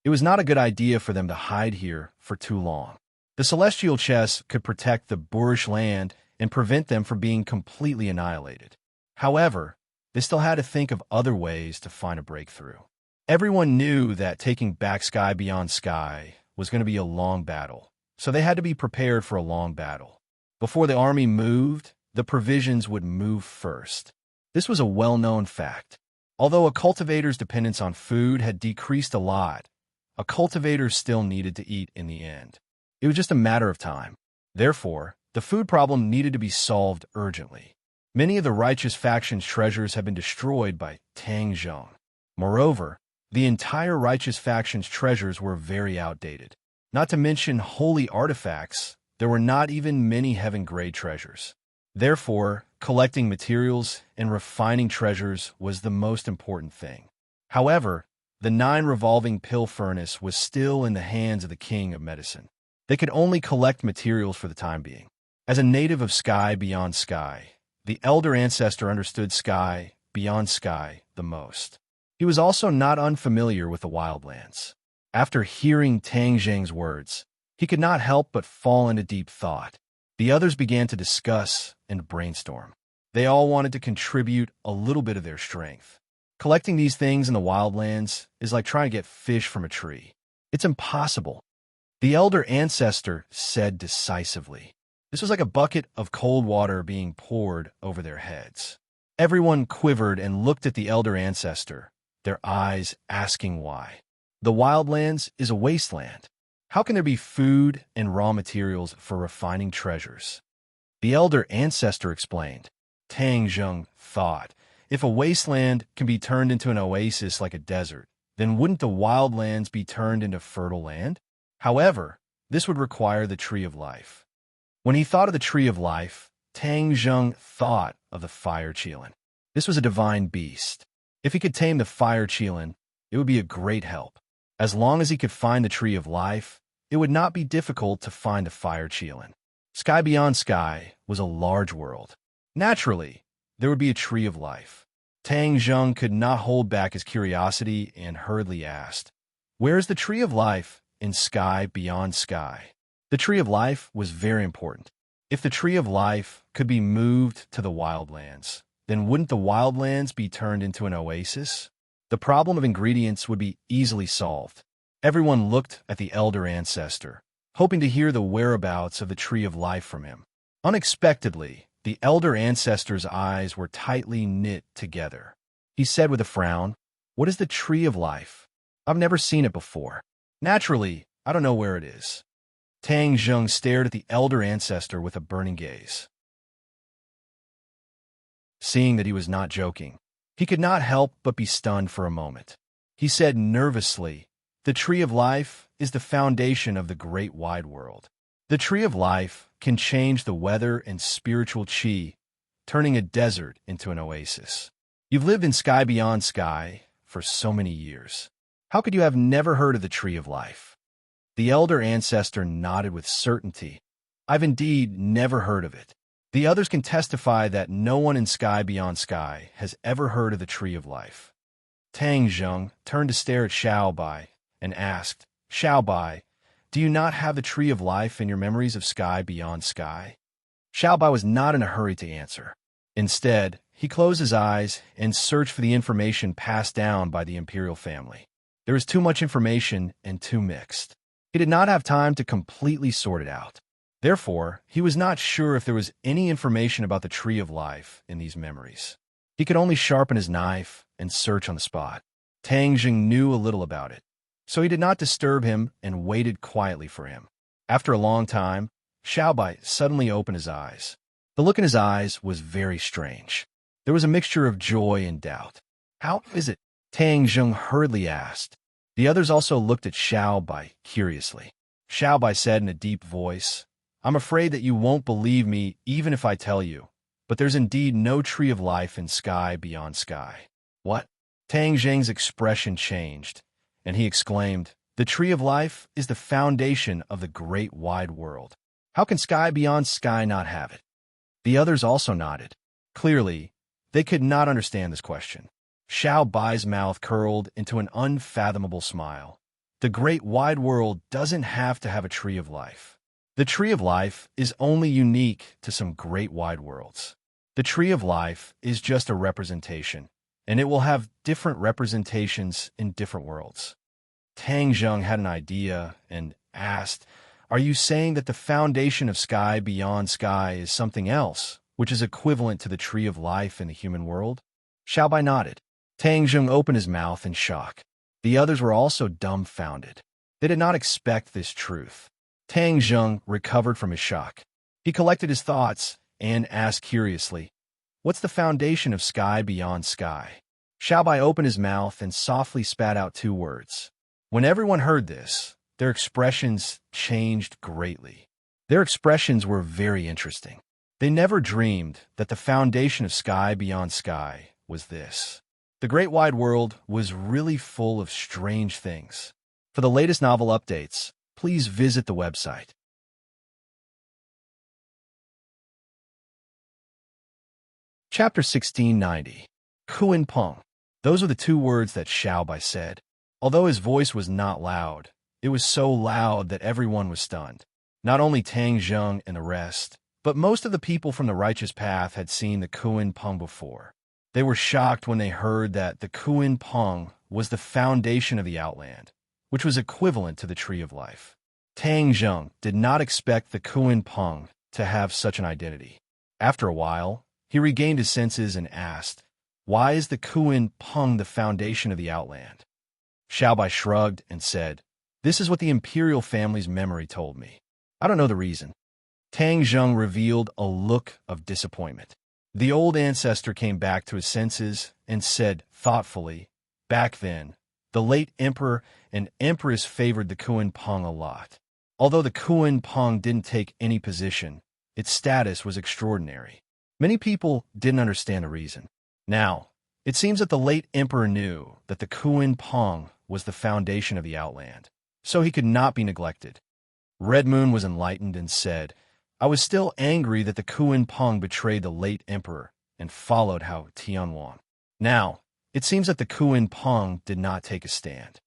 A: It was not a good idea for them to hide here for too long. The celestial chess could protect the boorish land and prevent them from being completely annihilated. However, they still had to think of other ways to find a breakthrough. Everyone knew that taking back Sky Beyond Sky was going to be a long battle, so they had to be prepared for a long battle. Before the army moved, the provisions would move first. This was a well-known fact. Although a cultivator's dependence on food had decreased a lot, a cultivator still needed to eat in the end. It was just a matter of time. Therefore, the food problem needed to be solved urgently. Many of the righteous faction's treasures had been destroyed by Tang Zheng. Moreover, the entire righteous faction's treasures were very outdated. Not to mention holy artifacts, there were not even many heaven-grade treasures. Therefore, collecting materials and refining treasures was the most important thing. However, The 9 revolving pill furnace was still in the hands of the king of medicine. They could only collect materials for the time being. As a native of Sky Beyond Sky, the elder ancestor understood Sky Beyond Sky the most. He was also not unfamiliar with the wildlands. After hearing Tang Zheng's words, he could not help but fall into deep thought. The others began to discuss and brainstorm. They all wanted to contribute a little bit of their strength. Collecting these things in the wildlands is like trying to get fish from a tree. It's impossible. The elder ancestor said decisively. This was like a bucket of cold water being poured over their heads. Everyone quivered and looked at the elder ancestor, their eyes asking why. The wildlands is a wasteland. How can there be food and raw materials for refining treasures? The elder ancestor explained. Tang Zheng thought, if a wasteland can be turned into an oasis like a desert, then wouldn't the wildlands be turned into fertile land? However, this would require the Tree of Life. When he thought of the Tree of Life, Tang Zheng thought of the fire Qilin. This was a divine beast. If he could tame the fire Qilin, it would be a great help. As long as he could find the Tree of Life, it would not be difficult to find the fire Qilin. Sky Beyond Sky was a large world. Naturally, there would be a Tree of Life. Tang Zheng could not hold back his curiosity and hurriedly asked, "Where is the Tree of Life in Sky Beyond Sky?" The Tree of Life was very important. If the Tree of Life could be moved to the wildlands, then wouldn't the wildlands be turned into an oasis? The problem of ingredients would be easily solved. Everyone looked at the elder ancestor, hoping to hear the whereabouts of the Tree of Life from him. Unexpectedly, the elder ancestor's eyes were tightly knit together. He said with a frown, "What is the Tree of Life? I've never seen it before. Naturally, I don't know where it is." Tang Zheng stared at the elder ancestor with a burning gaze. Seeing that he was not joking, he could not help but be stunned for a moment. He said nervously, "The Tree of Life is the foundation of the great wide world. The Tree of Life can change the weather and spiritual qi, turning a desert into an oasis. You've lived in Sky Beyond Sky for so many years. How could you have never heard of the Tree of Life?" The elder ancestor nodded with certainty. "I've indeed never heard of it. The others can testify that no one in Sky Beyond Sky has ever heard of the Tree of Life." Tang Zheng turned to stare at Xiao Bai and asked, "Xiao Bai, do you not have the Tree of Life in your memories of Sky Beyond Sky?" Xiao Bai was not in a hurry to answer. Instead, he closed his eyes and searched for the information passed down by the imperial family. There was too much information and too mixed. He did not have time to completely sort it out. Therefore, he was not sure if there was any information about the Tree of Life in these memories. He could only sharpen his knife and search on the spot. Tang Zheng knew a little about it, so he did not disturb him and waited quietly for him. After a long time, Xiao Bai suddenly opened his eyes. The look in his eyes was very strange. There was a mixture of joy and doubt. "How is it?" Tang Zheng hurriedly asked. The others also looked at Xiao Bai curiously. Xiao Bai said in a deep voice, "I'm afraid that you won't believe me even if I tell you, but there's indeed no Tree of Life in Sky Beyond Sky." "What?" Tang Zheng's expression changed, and he exclaimed, "The Tree of Life is the foundation of the great wide world. How can Sky Beyond Sky not have it?" The others also nodded. Clearly, they could not understand this question. Xiao Bai's mouth curled into an unfathomable smile. The great wide world doesn't have to have a Tree of Life. The Tree of Life is only unique to some great wide worlds. The Tree of Life is just a representation, and it will have different representations in different worlds. Tang Zheng had an idea and asked, "Are you saying that the foundation of Sky Beyond Sky is something else, which is equivalent to the Tree of Life in the human world?" Xiao Bai nodded. Tang Zheng opened his mouth in shock. The others were also dumbfounded. They did not expect this truth. Tang Zheng recovered from his shock. He collected his thoughts and asked curiously, "What's the foundation of Sky Beyond Sky?" Xiao Bai opened his mouth and softly spat out 2 words. When everyone heard this, their expressions changed greatly. Their expressions were very interesting. They never dreamed that the foundation of Sky Beyond Sky was this. The great wide world was really full of strange things. For the latest novel updates, please visit the website. Chapter 1690. Kuan Peng. Those are the two words that Xiao Bai said. Although his voice was not loud, it was so loud that everyone was stunned. Not only Tang Zheng and the rest, but most of the people from the righteous path had seen the Kuan Peng before. They were shocked when they heard that the Kuan Peng was the foundation of the Outland, which was equivalent to the Tree of Life. Tang Zheng did not expect the Kuan Peng to have such an identity. After a while, he regained his senses and asked, "Why is the Kuan Peng the foundation of the Outland?" Xiao Bai shrugged and said, "This is what the imperial family's memory told me. I don't know the reason." Tang Zheng revealed a look of disappointment. The old ancestor came back to his senses and said thoughtfully, "Back then, the late emperor and empress favored the Kuan Peng a lot. Although the Kuan Peng didn't take any position, its status was extraordinary. Many people didn't understand the reason. Now, it seems that the late emperor knew that the Kuan Peng was the foundation of the Outland, so he could not be neglected." Red Moon was enlightened and said, "I was still angry that the Kuan Peng betrayed the late emperor and followed Hao Tianwang. Now, it seems that the Kuan Peng did not take a stand."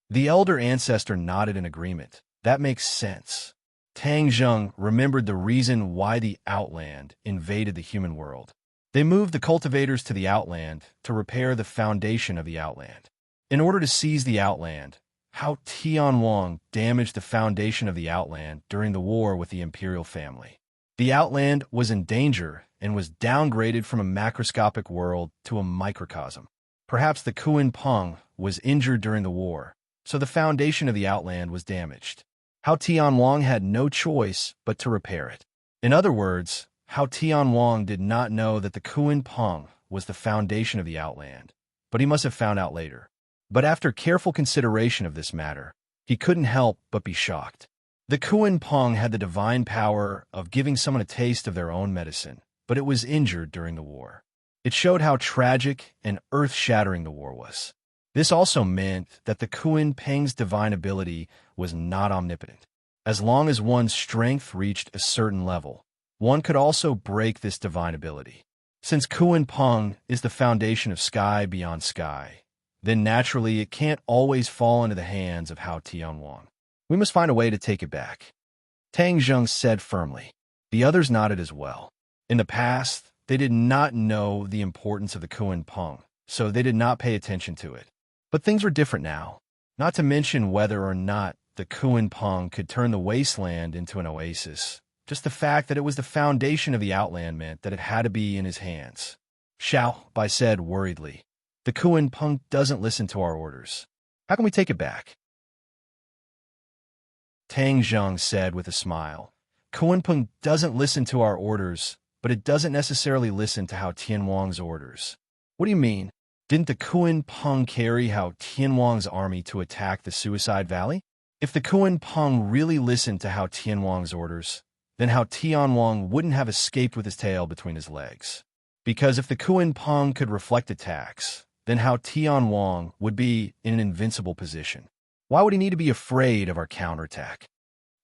A: The elder ancestor nodded in agreement. That makes sense. Tang Zheng remembered the reason why the Outland invaded the human world. They moved the cultivators to the Outland to repair the foundation of the Outland. In order to seize the Outland, Hao Tianwang damaged the foundation of the Outland during the war with the imperial family. The Outland was in danger and was downgraded from a macroscopic world to a microcosm. Perhaps the Kuan Peng was injured during the war, so the foundation of the Outland was damaged. Hao Tianwang had no choice but to repair it. In other words, Hao Tianwang did not know that the Kuan Peng was the foundation of the Outland, but he must have found out later. But after careful consideration of this matter, he couldn't help but be shocked. The Kuan Peng had the divine power of giving someone a taste of their own medicine, but it was injured during the war. It showed how tragic and earth-shattering the war was. This also meant that the Kuan Peng's divine ability was not omnipotent. As long as one's strength reached a certain level, one could also break this divine ability. Since Kuan Peng is the foundation of sky beyond sky, then naturally it can't always fall into the hands of Hao Tianwang. We must find a way to take it back. Tang Zheng said firmly. The others nodded as well. In the past, they did not know the importance of the Kuan Peng, so they did not pay attention to it. But things were different now, not to mention whether or not the Kuan Peng could turn the wasteland into an oasis. Just the fact that it was the foundation of the Outland meant that it had to be in his hands. Xiao Bai said worriedly, "The Kuan Peng doesn't listen to our orders. How can we take it back?" Tang Zheng said with a smile, "Kuan Peng doesn't listen to our orders, but it doesn't necessarily listen to Hao Tianwang's orders." "What do you mean? Didn't the Kuan Peng carry Hao Tianwang's army to attack the Suicide Valley? If the Kuan Peng really listened to Hao Tianwang's orders, then Hao Tianwang wouldn't have escaped with his tail between his legs. Because if the Kuan Peng could reflect attacks, then Hao Tianwang would be in an invincible position. Why would he need to be afraid of our counterattack?"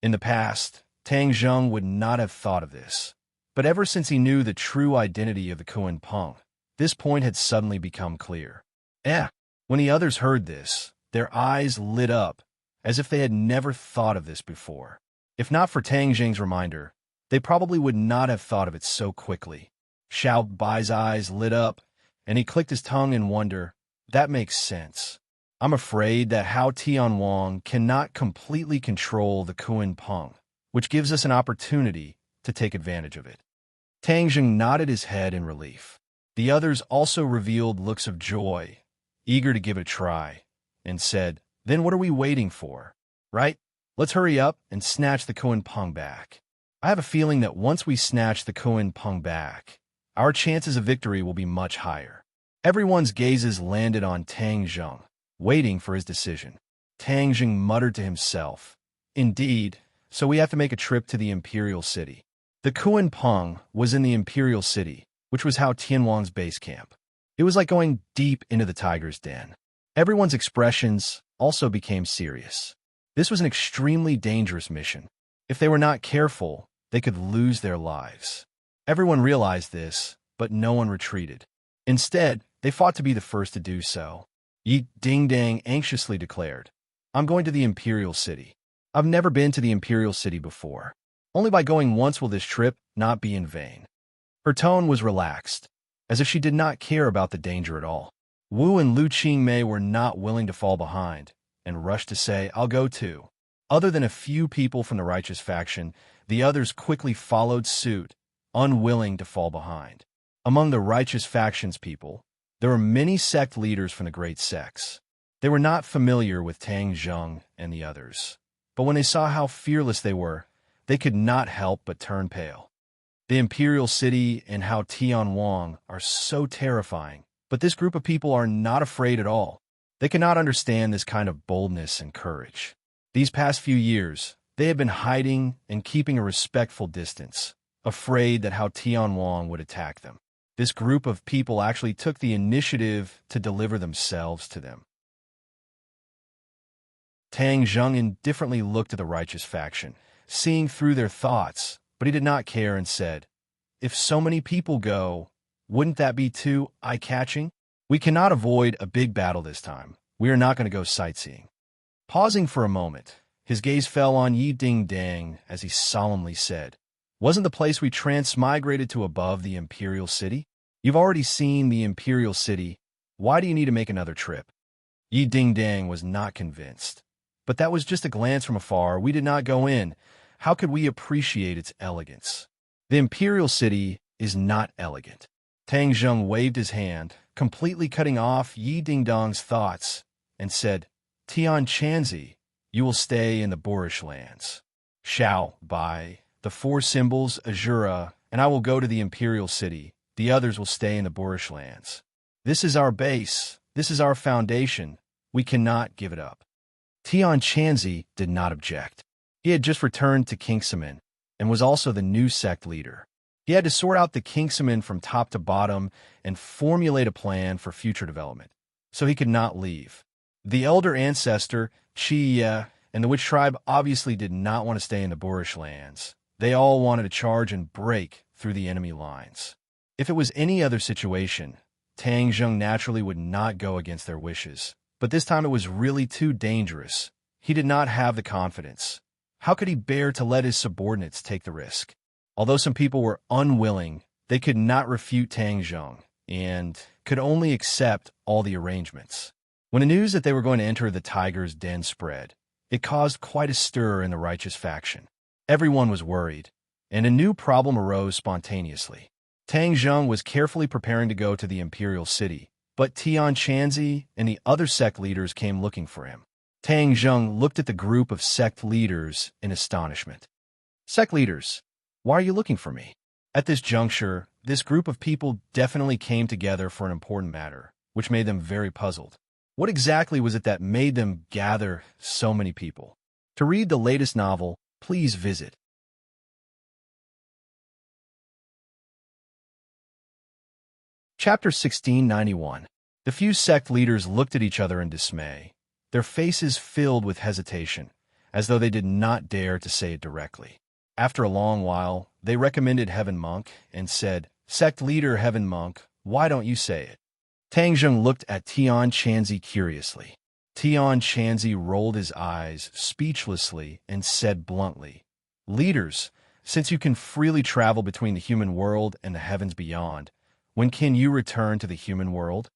A: In the past, Tang Zheng would not have thought of this. But ever since he knew the true identity of the Kuan Peng, this point had suddenly become clear. When the others heard this, their eyes lit up, as if they had never thought of this before. If not for Tang Zheng's reminder, they probably would not have thought of it so quickly. Xiao Bai's eyes lit up, and he clicked his tongue in wonder. That makes sense. I'm afraid that Hao Tianwang cannot completely control the Kuan Peng, which gives us an opportunity to take advantage of it. Tang Zheng nodded his head in relief. The others also revealed looks of joy, eager to give it a try, and said, "Then what are we waiting for? Right? Let's hurry up and snatch the Kuan Peng back." I have a feeling that once we snatch the Kuan Peng back, our chances of victory will be much higher. Everyone's gazes landed on Tang Zheng, waiting for his decision. Tang Zheng muttered to himself, "Indeed, so we have to make a trip to the Imperial City." The Kuan Peng was in the Imperial City, which was Hao Tianwang's base camp. It was like going deep into the tiger's den. Everyone's expressions also became serious. This was an extremely dangerous mission. If they were not careful, they could lose their lives. Everyone realized this, but no one retreated. Instead, they fought to be the first to do so. Yi Ding Dang anxiously declared, "I'm going to the Imperial City. I've never been to the Imperial City before. Only by going once will this trip not be in vain." Her tone was relaxed, as if she did not care about the danger at all. Wu and Lu Qingmei were not willing to fall behind, and rushed to say, "I'll go too." Other than a few people from the righteous faction, the others quickly followed suit, unwilling to fall behind. Among the righteous faction's people, there were many sect leaders from the great sects. They were not familiar with Tang Zheng and the others, but when they saw how fearless they were, they could not help but turn pale. The Imperial City and how Tian Wang are so terrifying, but this group of people are not afraid at all. They cannot understand this kind of boldness and courage. These past few years, they have been hiding and keeping a respectful distance, afraid that how Tian Wang would attack them. This group of people actually took the initiative to deliver themselves to them. Tang Zheng indifferently looked at the righteous faction, seeing through their thoughts, but he did not care and said, "If so many people go, wouldn't that be too eye-catching? We cannot avoid a big battle this time. We are not going to go sightseeing." Pausing for a moment, his gaze fell on Yi Ding Dang as he solemnly said, "Wasn't the place we transmigrated to above the Imperial City? You've already seen the Imperial City. Why do you need to make another trip?" Yi Ding Dang was not convinced. "But that was just a glance from afar. We did not go in. How could we appreciate its elegance? The Imperial City is not elegant." Tang Zheng waved his hand, completely cutting off Yi Ding Dong's thoughts, and said, "Tian Chanzi, you will stay in the Boorish lands. Shao, Bai, the four symbols, Azura, and I will go to the Imperial City. The others will stay in the Boorish lands. This is our base. This is our foundation. We cannot give it up." Tian Chanzi did not object. He had just returned to Kingsaman and was also the new sect leader. He had to sort out the Kingsaman from top to bottom and formulate a plan for future development, so he could not leave. The elder ancestor, Qi and the witch tribe obviously did not want to stay in the Boorish lands. They all wanted to charge and break through the enemy lines. If it was any other situation, Tang Zheng naturally would not go against their wishes. But this time it was really too dangerous. He did not have the confidence. How could he bear to let his subordinates take the risk? Although some people were unwilling, they could not refute Tang Zheng and could only accept all the arrangements. When the news that they were going to enter the tiger's den spread, it caused quite a stir in the righteous faction. Everyone was worried, and a new problem arose spontaneously. Tang Zheng was carefully preparing to go to the Imperial City, but Tian Chanzi and the other sect leaders came looking for him. Tang Zheng looked at the group of sect leaders in astonishment. "Sect leaders, why are you looking for me?" At this juncture, this group of people definitely came together for an important matter, which made them very puzzled. What exactly was it that made them gather so many people? To read the latest novel, please visit Chapter 1691. The few sect leaders looked at each other in dismay, their faces filled with hesitation, as though they did not dare to say it directly. After a long while, they recommended Heaven Monk and said, "Sect leader Heaven Monk, why don't you say it?" Tang Zheng looked at Tian Chanzi curiously. Tian Chanzi rolled his eyes speechlessly and said bluntly, "Leaders, since you can freely travel between the human world and the heavens beyond, when can you return to the human world?"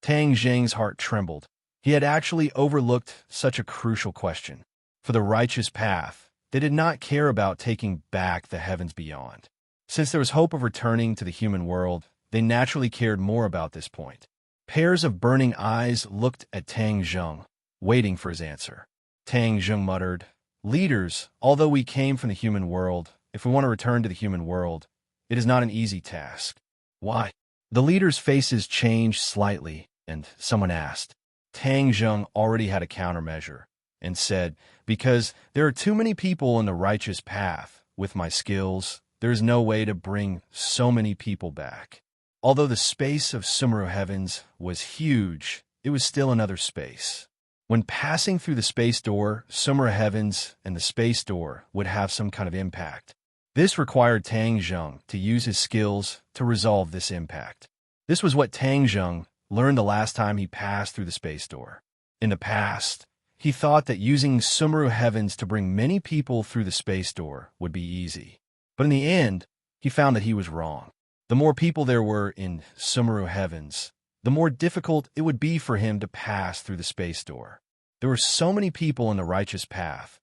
A: Tang Zheng's heart trembled. He had actually overlooked such a crucial question. For the righteous path, they did not care about taking back the heavens beyond. Since there was hope of returning to the human world, they naturally cared more about this point. Pairs of burning eyes looked at Tang Zheng, waiting for his answer. Tang Zheng muttered, "Leaders, although we came from the human world, if we want to return to the human world, it is not an easy task." "Why?" The leaders' faces changed slightly, and someone asked. Tang Zheng already had a countermeasure, and said, "Because there are too many people in the righteous path. With my skills, there is no way to bring so many people back." Although the space of Sumeru heavens was huge, it was still another space. When passing through the space door, Sumeru heavens and the space door would have some kind of impact. This required Tang Zheng to use his skills to resolve this impact. This was what Tang Zheng learned the last time he passed through the space door. In the past, he thought that using Sumeru heavens to bring many people through the space door would be easy. But in the end, he found that he was wrong. The more people there were in Sumeru heavens, the more difficult it would be for him to pass through the space door. There were so many people in the righteous path.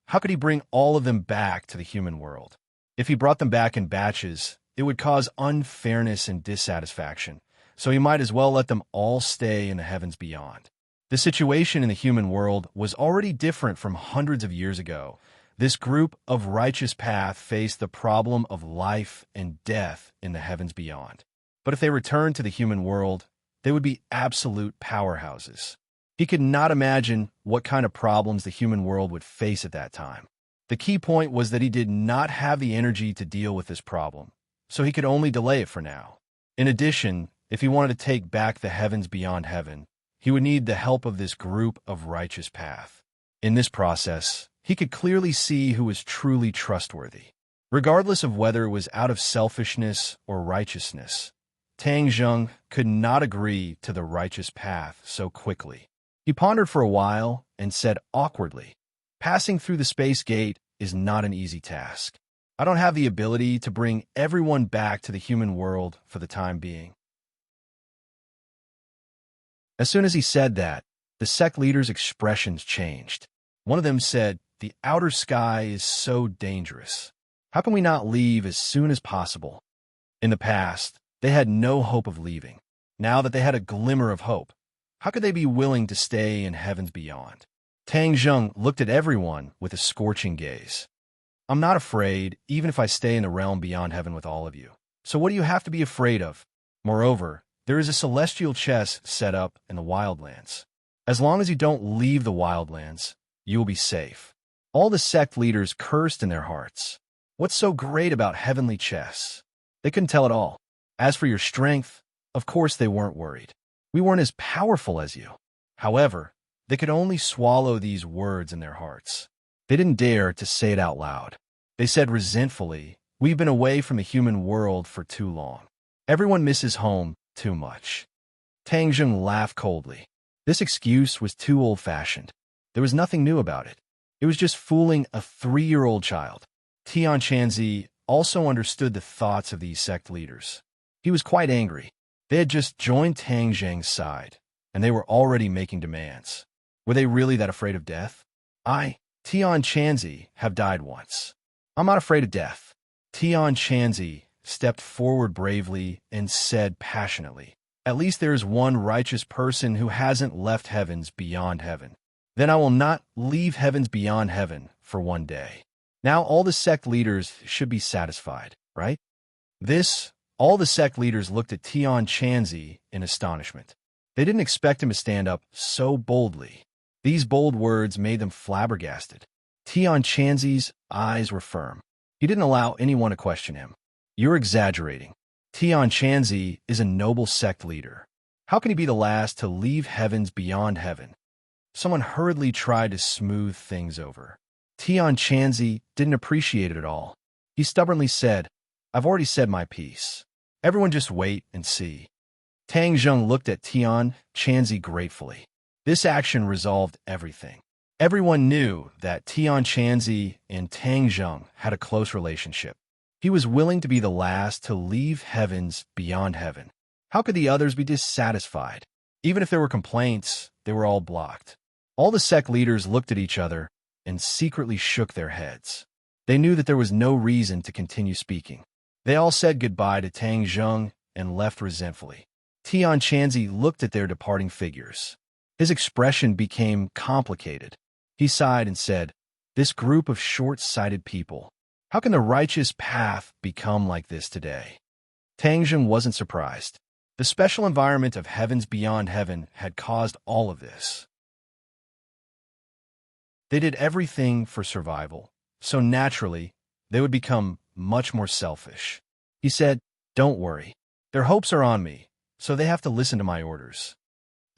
A: How could he bring all of them back to the human world? If he brought them back in batches, it would cause unfairness and dissatisfaction, so he might as well let them all stay in the heavens beyond. The situation in the human world was already different from hundreds of years ago. This group of righteous path faced the problem of life and death in the heavens beyond. But if they returned to the human world, they would be absolute powerhouses. He could not imagine what kind of problems the human world would face at that time. The key point was that he did not have the energy to deal with this problem, so he could only delay it for now. In addition, if he wanted to take back the heavens beyond heaven, he would need the help of this group of righteous path. In this process, he could clearly see who was truly trustworthy. Regardless of whether it was out of selfishness or righteousness, Tang Zheng could not agree to the righteous path so quickly. He pondered for a while and said awkwardly, "Passing through the space gate is not an easy task. I don't have the ability to bring everyone back to the human world for the time being." As soon as he said that, the sect leaders' expressions changed. One of them said, "The outer sky is so dangerous. How can we not leave as soon as possible?" In the past, they had no hope of leaving. Now that they had a glimmer of hope, how could they be willing to stay in heavens beyond? Tang Zheng looked at everyone with a scorching gaze. "I'm not afraid, even if I stay in the realm beyond heaven with all of you. So what do you have to be afraid of? Moreover, there is a celestial chest set up in the wildlands. As long as you don't leave the wildlands, you will be safe." All the sect leaders cursed in their hearts. What's so great about heavenly chests? They couldn't tell at all. As for your strength, of course they weren't worried. We weren't as powerful as you. However, they could only swallow these words in their hearts. They didn't dare to say it out loud. They said resentfully, "We've been away from the human world for too long. Everyone misses home too much." Tang Zheng laughed coldly. This excuse was too old-fashioned. There was nothing new about it. It was just fooling a 3-year-old child. Tian Chanzi also understood the thoughts of these sect leaders. He was quite angry. They had just joined Tang Zheng's side, and they were already making demands. Were they really that afraid of death? I, Tian Chanzi, have died once. I'm not afraid of death. Tian Chanzi stepped forward bravely and said passionately, "At least there is one righteous person who hasn't left heavens beyond heaven. Then I will not leave heavens beyond heaven for one day." Now all the sect leaders should be satisfied, right? All the sect leaders looked at Tian Chanzi in astonishment. They didn't expect him to stand up so boldly. These bold words made them flabbergasted. Tian Chanzi's eyes were firm. He didn't allow anyone to question him. "You're exaggerating. Tian Chanzi is a noble sect leader. How can he be the last to leave heavens beyond heaven?" Someone hurriedly tried to smooth things over. Tian Chanzi didn't appreciate it at all. He stubbornly said, "I've already said my piece. Everyone just wait and see." Tang Zheng looked at Tian Chanzi gratefully. This action resolved everything. Everyone knew that Tian Chanzi and Tang Zheng had a close relationship. He was willing to be the last to leave heavens beyond heaven. How could the others be dissatisfied? Even if there were complaints, they were all blocked. All the sect leaders looked at each other and secretly shook their heads. They knew that there was no reason to continue speaking. They all said goodbye to Tang Zheng and left resentfully. Tian Chanzi looked at their departing figures. His expression became complicated. He sighed and said, "This group of short-sighted people. How can the righteous path become like this today?" Tang Zheng wasn't surprised. The special environment of heavens beyond heaven had caused all of this. They did everything for survival, so naturally, they would become much more selfish. He said, "Don't worry. Their hopes are on me, so they have to listen to my orders.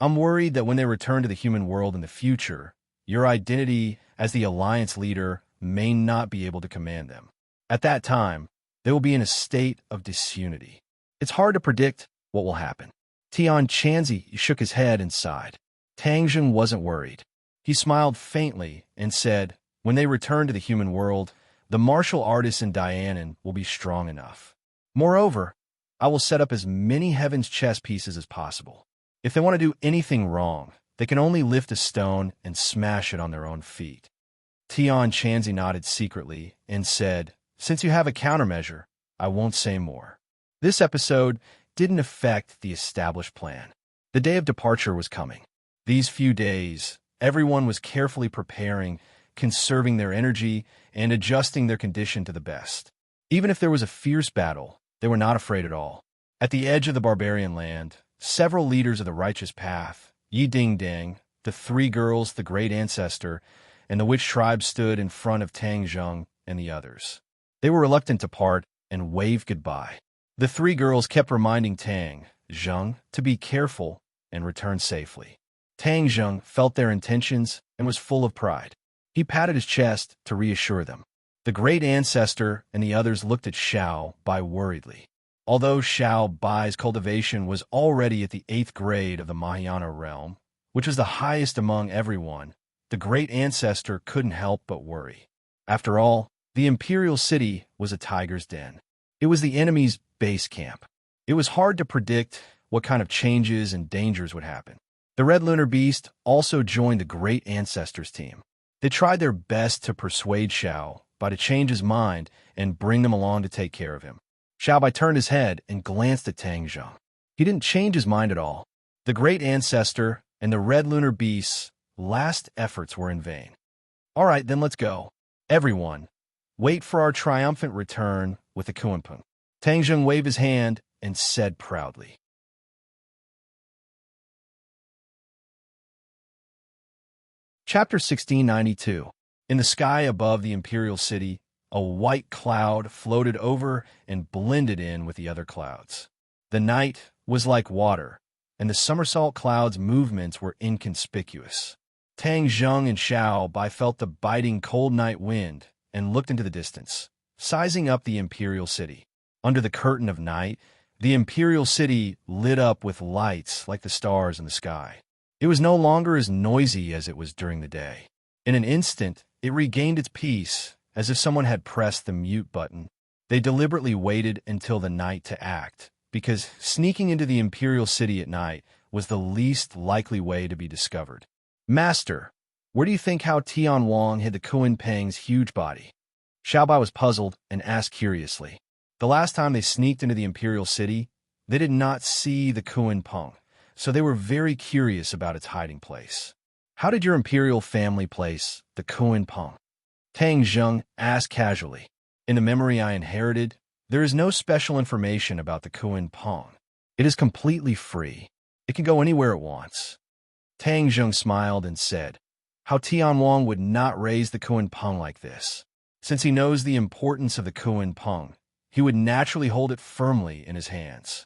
A: I'm worried that when they return to the human world in the future, your identity as the Alliance leader may not be able to command them. At that time, they will be in a state of disunity. It's hard to predict what will happen. Tian Chanzi shook his head and sighed. Tang Zheng wasn't worried. He smiled faintly and said, when they return to the human world, the martial artists in Dianan will be strong enough. Moreover, I will set up as many heaven's chess pieces as possible. If they want to do anything wrong, they can only lift a stone and smash it on their own feet. Tian Chanzi nodded secretly and said, since you have a countermeasure, I won't say more. This episode didn't affect the established plan. The day of departure was coming. These few days, everyone was carefully preparing, conserving their energy, and adjusting their condition to the best. Even if there was a fierce battle, they were not afraid at all. At the edge of the barbarian land, several leaders of the righteous path, Yi Ding Ding, the three girls, the great ancestor, and the witch tribe stood in front of Tang Zheng and the others. They were reluctant to part and waved goodbye. The three girls kept reminding Tang Zheng to be careful and return safely. Tang Zheng felt their intentions and was full of pride. He patted his chest to reassure them. The great ancestor and the others looked at Xiao Bai worriedly. Although Xiao Bai's cultivation was already at the 8th grade of the Mahayana realm, which was the highest among everyone, the great ancestor couldn't help but worry. After all, the imperial city was a tiger's den. It was the enemy's base camp. It was hard to predict what kind of changes and dangers would happen. The Red Lunar Beast also joined the great ancestors team. They tried their best to persuade Xiao Bai to change his mind and bring them along to take care of him. Xiao Bai turned his head and glanced at Tang Zheng. He didn't change his mind at all. The great ancestor and the Red Lunar Beast's last efforts were in vain. All right, then let's go. Everyone, wait for our triumphant return with the Kuanpeng. Tang Zheng waved his hand and said proudly. Chapter 1692. In the sky above the imperial city, a white cloud floated over and blended in with the other clouds. The night was like water, and the somersault cloud's movements were inconspicuous. Tang Zheng and Xiao Bai felt the biting cold night wind and looked into the distance, sizing up the imperial city. Under the curtain of night, the imperial city lit up with lights like the stars in the sky. It was no longer as noisy as it was during the day. In an instant, it regained its peace, as if someone had pressed the mute button. They deliberately waited until the night to act, because sneaking into the imperial city at night was the least likely way to be discovered. Master, where do you think Hao Tian Wang hid the Kuanpeng's huge body? Xiao Bai was puzzled and asked curiously. The last time they sneaked into the imperial city, they did not see the Kuanpeng, so they were very curious about its hiding place. How did your imperial family place the Kuanpeng? Tang Zheng asked casually. In the memory I inherited, there is no special information about the Kuanpeng. It is completely free. It can go anywhere it wants. Tang Zheng smiled and said, Hao Tian Wang would not raise the Kuanpeng like this. Since he knows the importance of the Kuanpeng, he would naturally hold it firmly in his hands.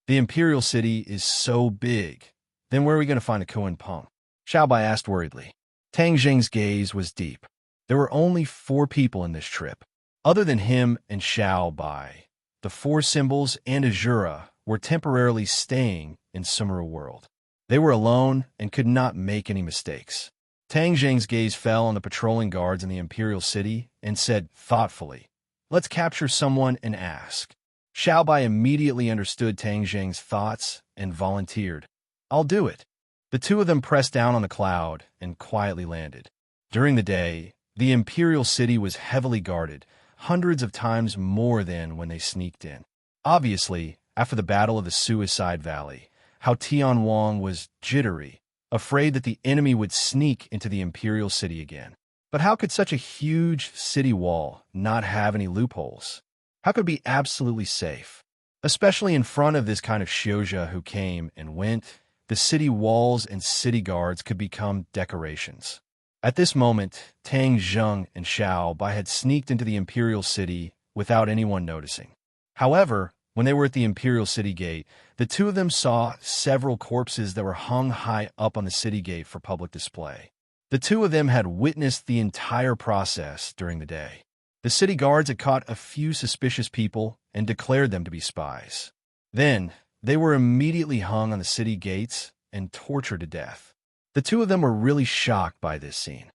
A: The imperial city is so big. Then where are we going to find the Kuanpeng? Xiao Bai asked worriedly. Tang Zheng's gaze was deep. There were only 4 people in this trip. Other than him and Xiao Bai, the 4 symbols and Azura were temporarily staying in Sumeru World. They were alone and could not make any mistakes. Tang Zheng's gaze fell on the patrolling guards in the imperial city and said thoughtfully, let's capture someone and ask. Xiao Bai immediately understood Tang Zheng's thoughts and volunteered. I'll do it. The 2 of them pressed down on the cloud and quietly landed. During the day, the imperial city was heavily guarded, hundreds of times more than when they sneaked in. Obviously, after the Battle of the Suicide Valley, Hao Tian Wang was jittery, afraid that the enemy would sneak into the imperial city again. But how could such a huge city wall not have any loopholes? How could it be absolutely safe? Especially in front of this kind of Xiozha who came and went, the city walls and city guards could become decorations. At this moment, Tang Zheng and Xiao Bai had sneaked into the imperial city without anyone noticing. However, When they were at the imperial city gate, the two of them saw several corpses that were hung high up on the city gate for public display. The two of them had witnessed the entire process during the day. The city guards had caught a few suspicious people and declared them to be spies. Then, they were immediately hung on the city gates and tortured to death. The two of them were really shocked by this scene.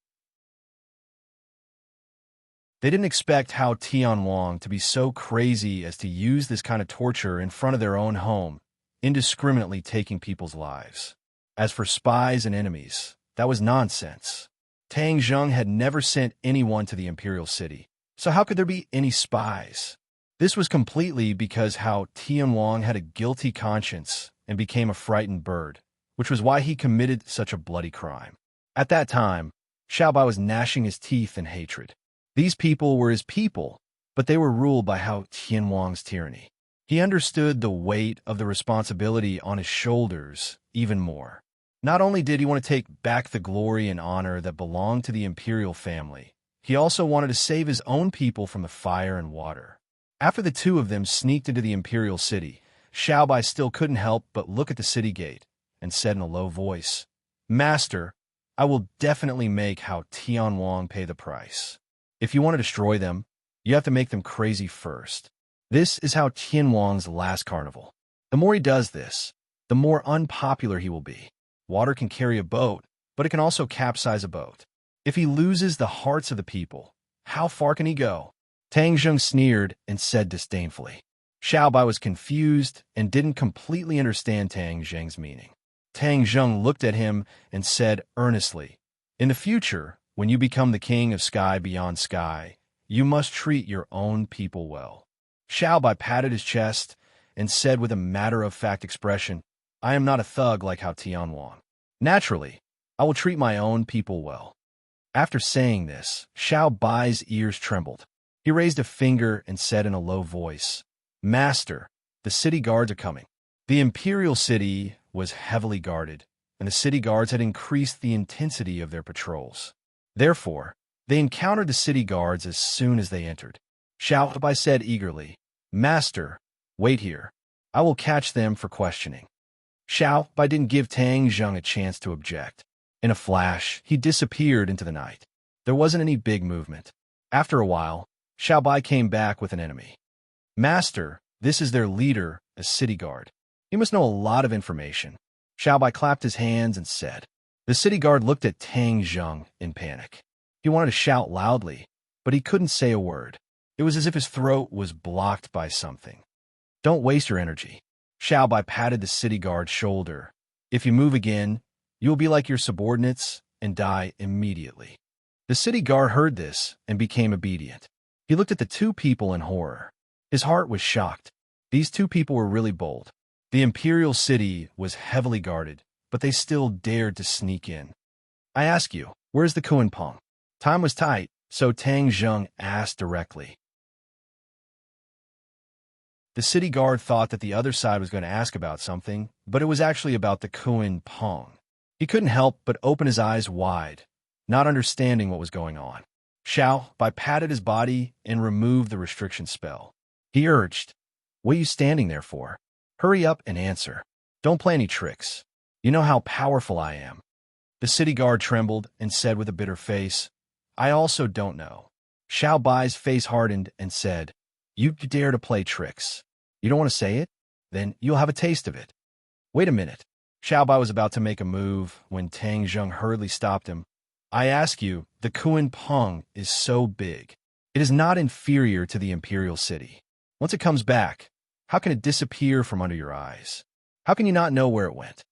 A: They didn't expect Hao Tianwang to be so crazy as to use this kind of torture in front of their own home, indiscriminately taking people's lives. As for spies and enemies, that was nonsense. Tang Zheng had never sent anyone to the imperial city, so how could there be any spies? This was completely because Hao Tianwang had a guilty conscience and became a frightened bird, which was why he committed such a bloody crime. At that time, Xiaobai was gnashing his teeth in hatred. These people were his people, but they were ruled by Hao Tianwang's tyranny. He understood the weight of the responsibility on his shoulders even more. Not only did he want to take back the glory and honor that belonged to the imperial family, he also wanted to save his own people from the fire and water. After the two of them sneaked into the imperial city, Xiaobai still couldn't help but look at the city gate and said in a low voice, "Master, I will definitely make Hao Tianwang pay the price. If you want to destroy them, you have to make them crazy first." This is Hao Tianwang's last carnival. The more he does this, the more unpopular he will be. Water can carry a boat, but it can also capsize a boat. If he loses the hearts of the people, how far can he go? Tang Zheng sneered and said disdainfully. Xiaobai was confused and didn't completely understand Tang Zheng's meaning. Tang Zheng looked at him and said earnestly, "In the future, when you become the king of sky beyond sky, you must treat your own people well." Xiaobai patted his chest and said with a matter-of-fact expression, "I am not a thug like Hao Tianwang. Naturally, I will treat my own people well." After saying this, Xiaobai's ears trembled. He raised a finger and said in a low voice, "Master, the city guards are coming." The imperial city was heavily guarded, and the city guards had increased the intensity of their patrols. Therefore, they encountered the city guards as soon as they entered. Xiaobai said eagerly, "Master, wait here. I will catch them for questioning." Xiaobai didn't give Tang Zheng a chance to object. In a flash, he disappeared into the night. There wasn't any big movement. After a while, Xiaobai came back with an enemy. "Master, this is their leader, a city guard. He must know a lot of information." Xiaobai clapped his hands and said. The city guard looked at Tang Zheng in panic. He wanted to shout loudly, but he couldn't say a word. It was as if his throat was blocked by something. "Don't waste your energy." Xiaobai patted the city guard's shoulder. "If you move again, you will be like your subordinates and die immediately." The city guard heard this and became obedient. He looked at the two people in horror. His heart was shocked. These two people were really bold. The imperial city was heavily guarded, but they still dared to sneak in. "I ask you, where's the Kunpeng?" Time was tight, so Tang Zheng asked directly. The city guard thought that the other side was going to ask about something, but it was actually about the Kunpeng. He couldn't help but open his eyes wide, not understanding what was going on. Xiaobai patted his body and removed the restriction spell. He urged, "What are you standing there for? Hurry up and answer. Don't play any tricks. You know how powerful I am." The city guard trembled and said with a bitter face, "I also don't know." Xiaobai's face hardened and said, "You dare to play tricks. You don't want to say it? Then you'll have a taste of it." "Wait a minute." Xiaobai was about to make a move when Tang Zheng hurriedly stopped him. "I ask you, the Kunpeng is so big. It is not inferior to the imperial city. Once it comes back, how can it disappear from under your eyes? How can you not know where it went?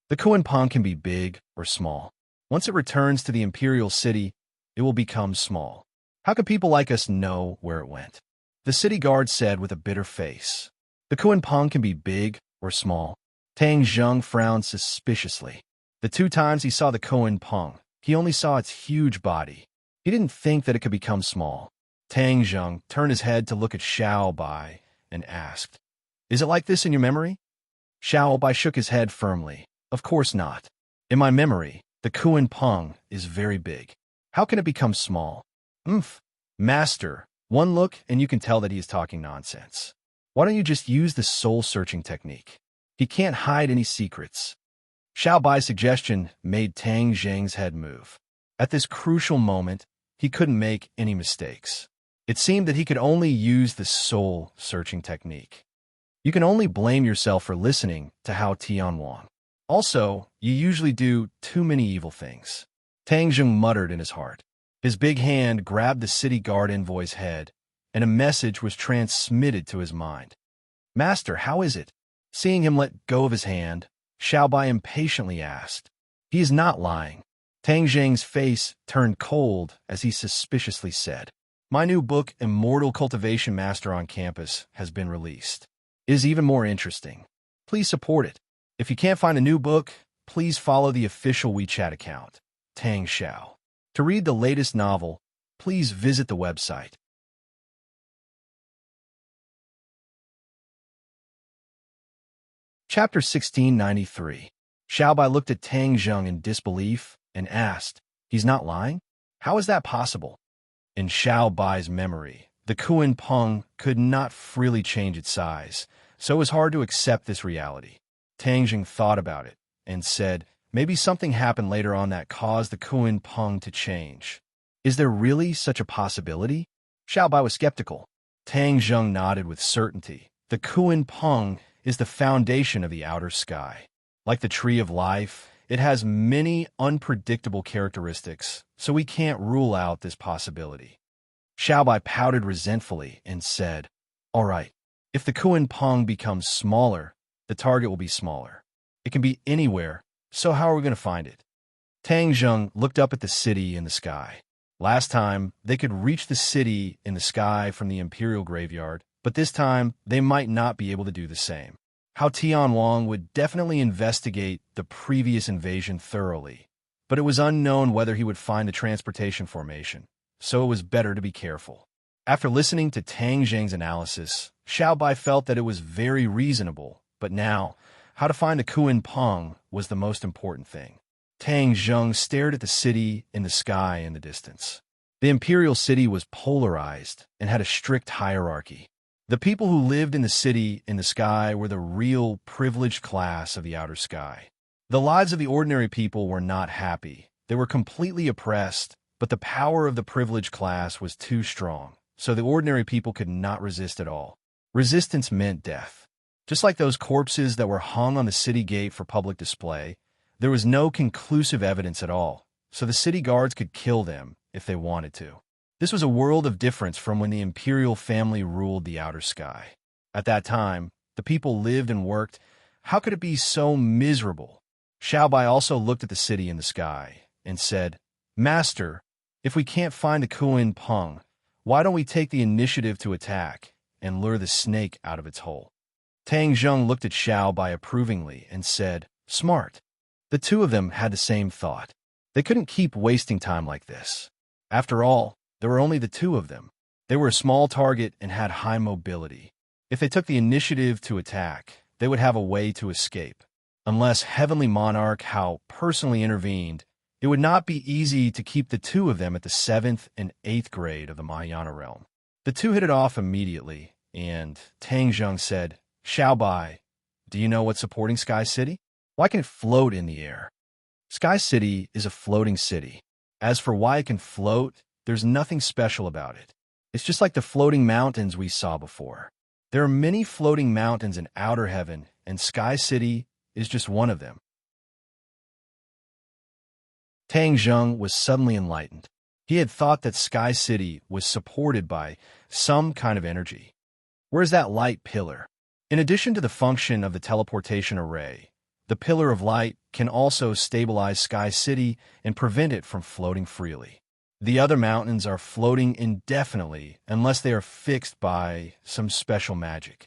A: The Kunpeng can be big or small. Once it returns to the imperial city, it will become small. How can people like us know where it went?" The city guard said with a bitter face. "The Kunpeng can be big or small." Tang Zheng frowned suspiciously. The two times he saw the Kunpeng, he only saw its huge body. He didn't think that it could become small. Tang Zheng turned his head to look at Xiaobai and asked, "Is it like this in your memory?" Xiaobai shook his head firmly. "Of course not. In my memory, the Kunpeng is very big. How can it become small?" "Master, one look and you can tell that he is talking nonsense." Why don't you just use the soul-searching technique? He can't hide any secrets. Xiao Bai's suggestion made Tang Zheng's head move. At this crucial moment, he couldn't make any mistakes. It seemed that he could only use the soul-searching technique. You can only blame yourself for listening to Hao Tianwang. Also, you usually do too many evil things. Tang Zheng muttered in his heart. His big hand grabbed the city guard envoy's head, and a message was transmitted to his mind. "Master, how is it?" Seeing him let go of his hand, Xiao Bai impatiently asked. "He is not lying." Tang Zheng's face turned cold as he suspiciously said, "My new book, Immortal Cultivation Master on Campus, has been released. It is even more interesting. Please support it. If you can't find a new book, please follow the official WeChat account, Tang Xiao. To read the latest novel, please visit the website." Chapter 1693. Xiao Bai looked at Tang Zheng in disbelief and asked, "He's not lying? How is that possible?" In Xiao Bai's memory, the Kuan Peng could not freely change its size, so it was hard to accept this reality. Tang Zheng thought about it and said, "Maybe something happened later on that caused the Kuan Peng to change. Is there really such a possibility?" Xiao Bai was skeptical. Tang Zheng nodded with certainty. The Kuan Peng is the foundation of the outer sky. Like the tree of life, it has many unpredictable characteristics, so we can't rule out this possibility. Xiao Bai pouted resentfully and said, "All right, if the Kuan Peng becomes smaller, the target will be smaller. It can be anywhere, so how are we going to find it?" Tang Zheng looked up at the city in the sky. Last time, they could reach the city in the sky from the Imperial Graveyard, but this time, they might not be able to do the same. Hao Tianwang would definitely investigate the previous invasion thoroughly, but it was unknown whether he would find the transportation formation, so it was better to be careful. After listening to Tang Zheng's analysis, Xiao Bai felt that it was very reasonable, but now, how to find the Kuan Peng was the most important thing. Tang Zheng stared at the city in the sky in the distance. The imperial city was polarized and had a strict hierarchy. The people who lived in the city in the sky were the real privileged class of the outer sky. The lives of the ordinary people were not happy. They were completely oppressed, but the power of the privileged class was too strong, so the ordinary people could not resist at all. Resistance meant death. Just like those corpses that were hung on the city gate for public display, there was no conclusive evidence at all, so the city guards could kill them if they wanted to. This was a world of difference from when the imperial family ruled the outer sky. At that time, the people lived and worked. How could it be so miserable? Xiao Bai also looked at the city in the sky and said, "Master, if we can't find the Kuan Peng, why don't we take the initiative to attack and lure the snake out of its hole?" Tang Zheng looked at Xiao Bai approvingly and said, "Smart." The two of them had the same thought. They couldn't keep wasting time like this. After all, there were only the two of them. They were a small target and had high mobility. If they took the initiative to attack, they would have a way to escape. Unless Heavenly Monarch Hao personally intervened, it would not be easy to keep the two of them at the 7th and 8th grade of the Mahayana realm. The two hit it off immediately, and Tang Zheng said, "Xiao Bai, do you know what's supporting Sky City? Why can it float in the air?" Sky City is a floating city. As for why it can float, there's nothing special about it. It's just like the floating mountains we saw before. There are many floating mountains in outer heaven, and Sky City is just one of them. Tang Zheng was suddenly enlightened. He had thought that Sky City was supported by some kind of energy. Where's that light pillar? In addition to the function of the teleportation array, the pillar of light can also stabilize Sky City and prevent it from floating freely. The other mountains are floating indefinitely unless they are fixed by some special magic.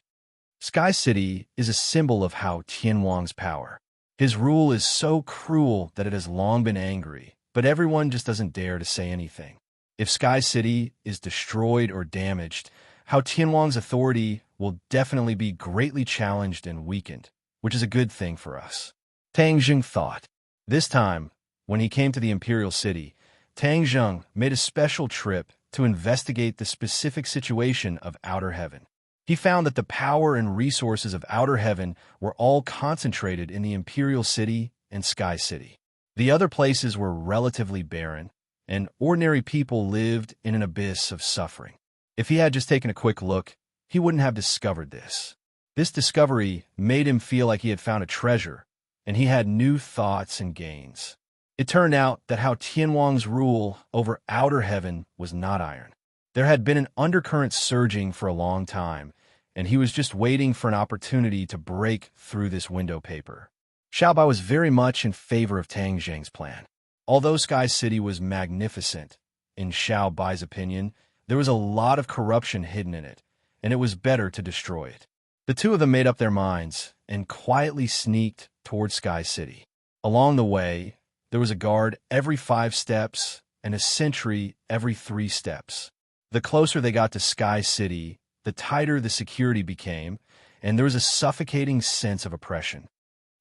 A: Sky City is a symbol of Hao Tianwang's power. His rule is so cruel that it has long been angry, but everyone just doesn't dare to say anything. If Sky City is destroyed or damaged, Hao Tianwang's authority will definitely be greatly challenged and weakened, which is a good thing for us. Tang Zheng thought. This time, when he came to the Imperial City, Tang Zheng made a special trip to investigate the specific situation of outer heaven. He found that the power and resources of outer heaven were all concentrated in the Imperial City and Sky City. The other places were relatively barren, and ordinary people lived in an abyss of suffering. If he had just taken a quick look, he wouldn't have discovered this. This discovery made him feel like he had found a treasure, and he had new thoughts and gains. It turned out that how Tianwang's rule over outer heaven was not iron. There had been an undercurrent surging for a long time, and he was just waiting for an opportunity to break through this window paper. Xiaobai was very much in favor of Tang Zheng's plan. Although Sky City was magnificent, in Xiaobai's opinion, there was a lot of corruption hidden in it, and it was better to destroy it. The two of them made up their minds and quietly sneaked toward Sky City. Along the way, there was a guard every 5 steps and a sentry every 3 steps. The closer they got to Sky City, the tighter the security became, and there was a suffocating sense of oppression.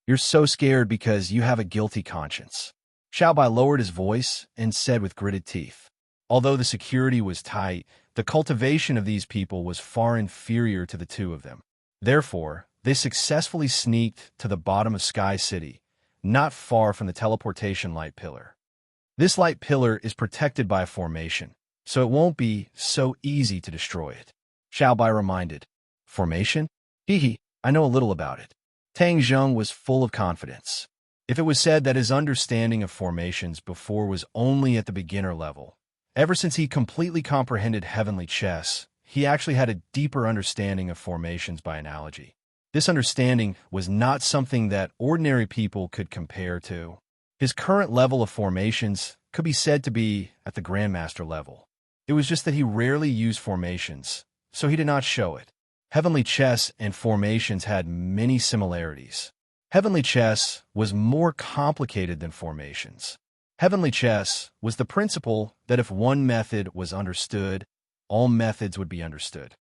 A: You're so scared because you have a guilty conscience. Xiaobai lowered his voice and said with gritted teeth. Although the security was tight, the cultivation of these people was far inferior to the two of them. Therefore, they successfully sneaked to the bottom of Sky City, not far from the teleportation light pillar. This light pillar is protected by a formation, so it won't be so easy to destroy it. Xiaobai reminded. Formation? Hee, I know a little about it. Tang Zheng was full of confidence. If it was said that his understanding of formations before was only at the beginner level, ever since he completely comprehended heavenly chess, he actually had a deeper understanding of formations by analogy. This understanding was not something that ordinary people could compare to. His current level of formations could be said to be at the Grandmaster level. It was just that he rarely used formations, so he did not show it. Heavenly chess and formations had many similarities. Heavenly chess was more complicated than formations. Heavenly chess was the principle that if one method was understood, all methods would be understood.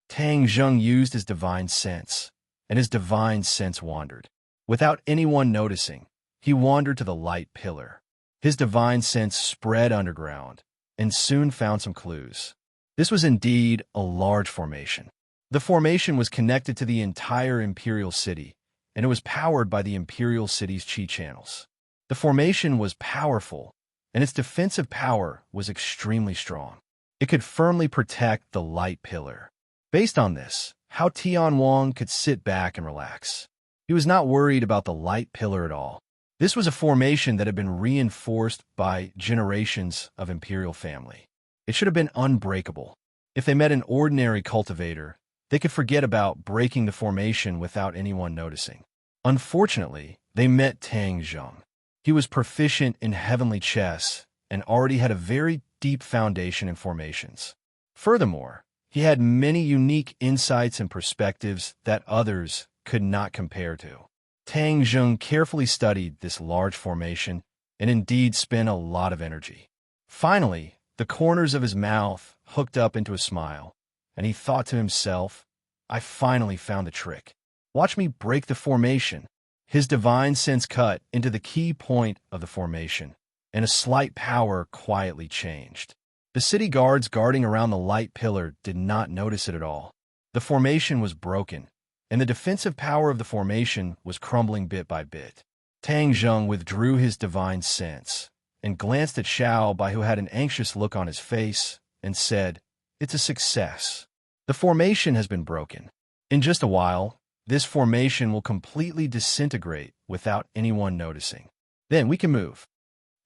A: Tang Zheng used his divine sense, and his divine sense wandered. Without anyone noticing, he wandered to the light pillar. His divine sense spread underground, and soon found some clues. This was indeed a large formation. The formation was connected to the entire Imperial City, and it was powered by the Imperial City's chi channels. The formation was powerful, and its defensive power was extremely strong. It could firmly protect the light pillar. Based on this, Hao Tianwang could sit back and relax. He was not worried about the light pillar at all. This was a formation that had been reinforced by generations of Imperial family. It should have been unbreakable. If they met an ordinary cultivator, they could forget about breaking the formation without anyone noticing. Unfortunately, they met Tang Zheng. He was proficient in heavenly chess and already had a very deep foundation in formations. Furthermore, he had many unique insights and perspectives that others could not compare to. Tang Zheng carefully studied this large formation and indeed spent a lot of energy. Finally, the corners of his mouth hooked up into a smile, and he thought to himself, I finally found the trick. Watch me break the formation. His divine sense cut into the key point of the formation, and a slight power quietly changed. The city guards guarding around the light pillar did not notice it at all. The formation was broken, and the defensive power of the formation was crumbling bit by bit. Tang Zheng withdrew his divine sense and glanced at Xiaobai, who had an anxious look on his face, and said, It's a success. The formation has been broken. In just a while, this formation will completely disintegrate without anyone noticing. Then we can move.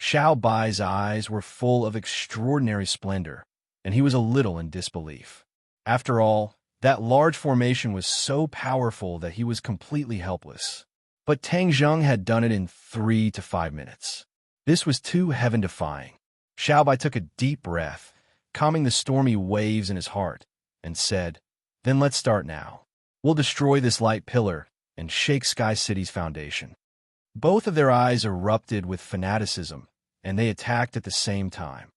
A: Xiaobai's eyes were full of extraordinary splendor, and he was a little in disbelief. After all, that large formation was so powerful that he was completely helpless. But Tang Zheng had done it in 3 to 5 minutes. This was too heaven-defying. Xiaobai took a deep breath, calming the stormy waves in his heart, and said, Then let's start now. We'll destroy this light pillar and shake Sky City's foundation. Both of their eyes erupted with fanaticism, and they attacked at the same time.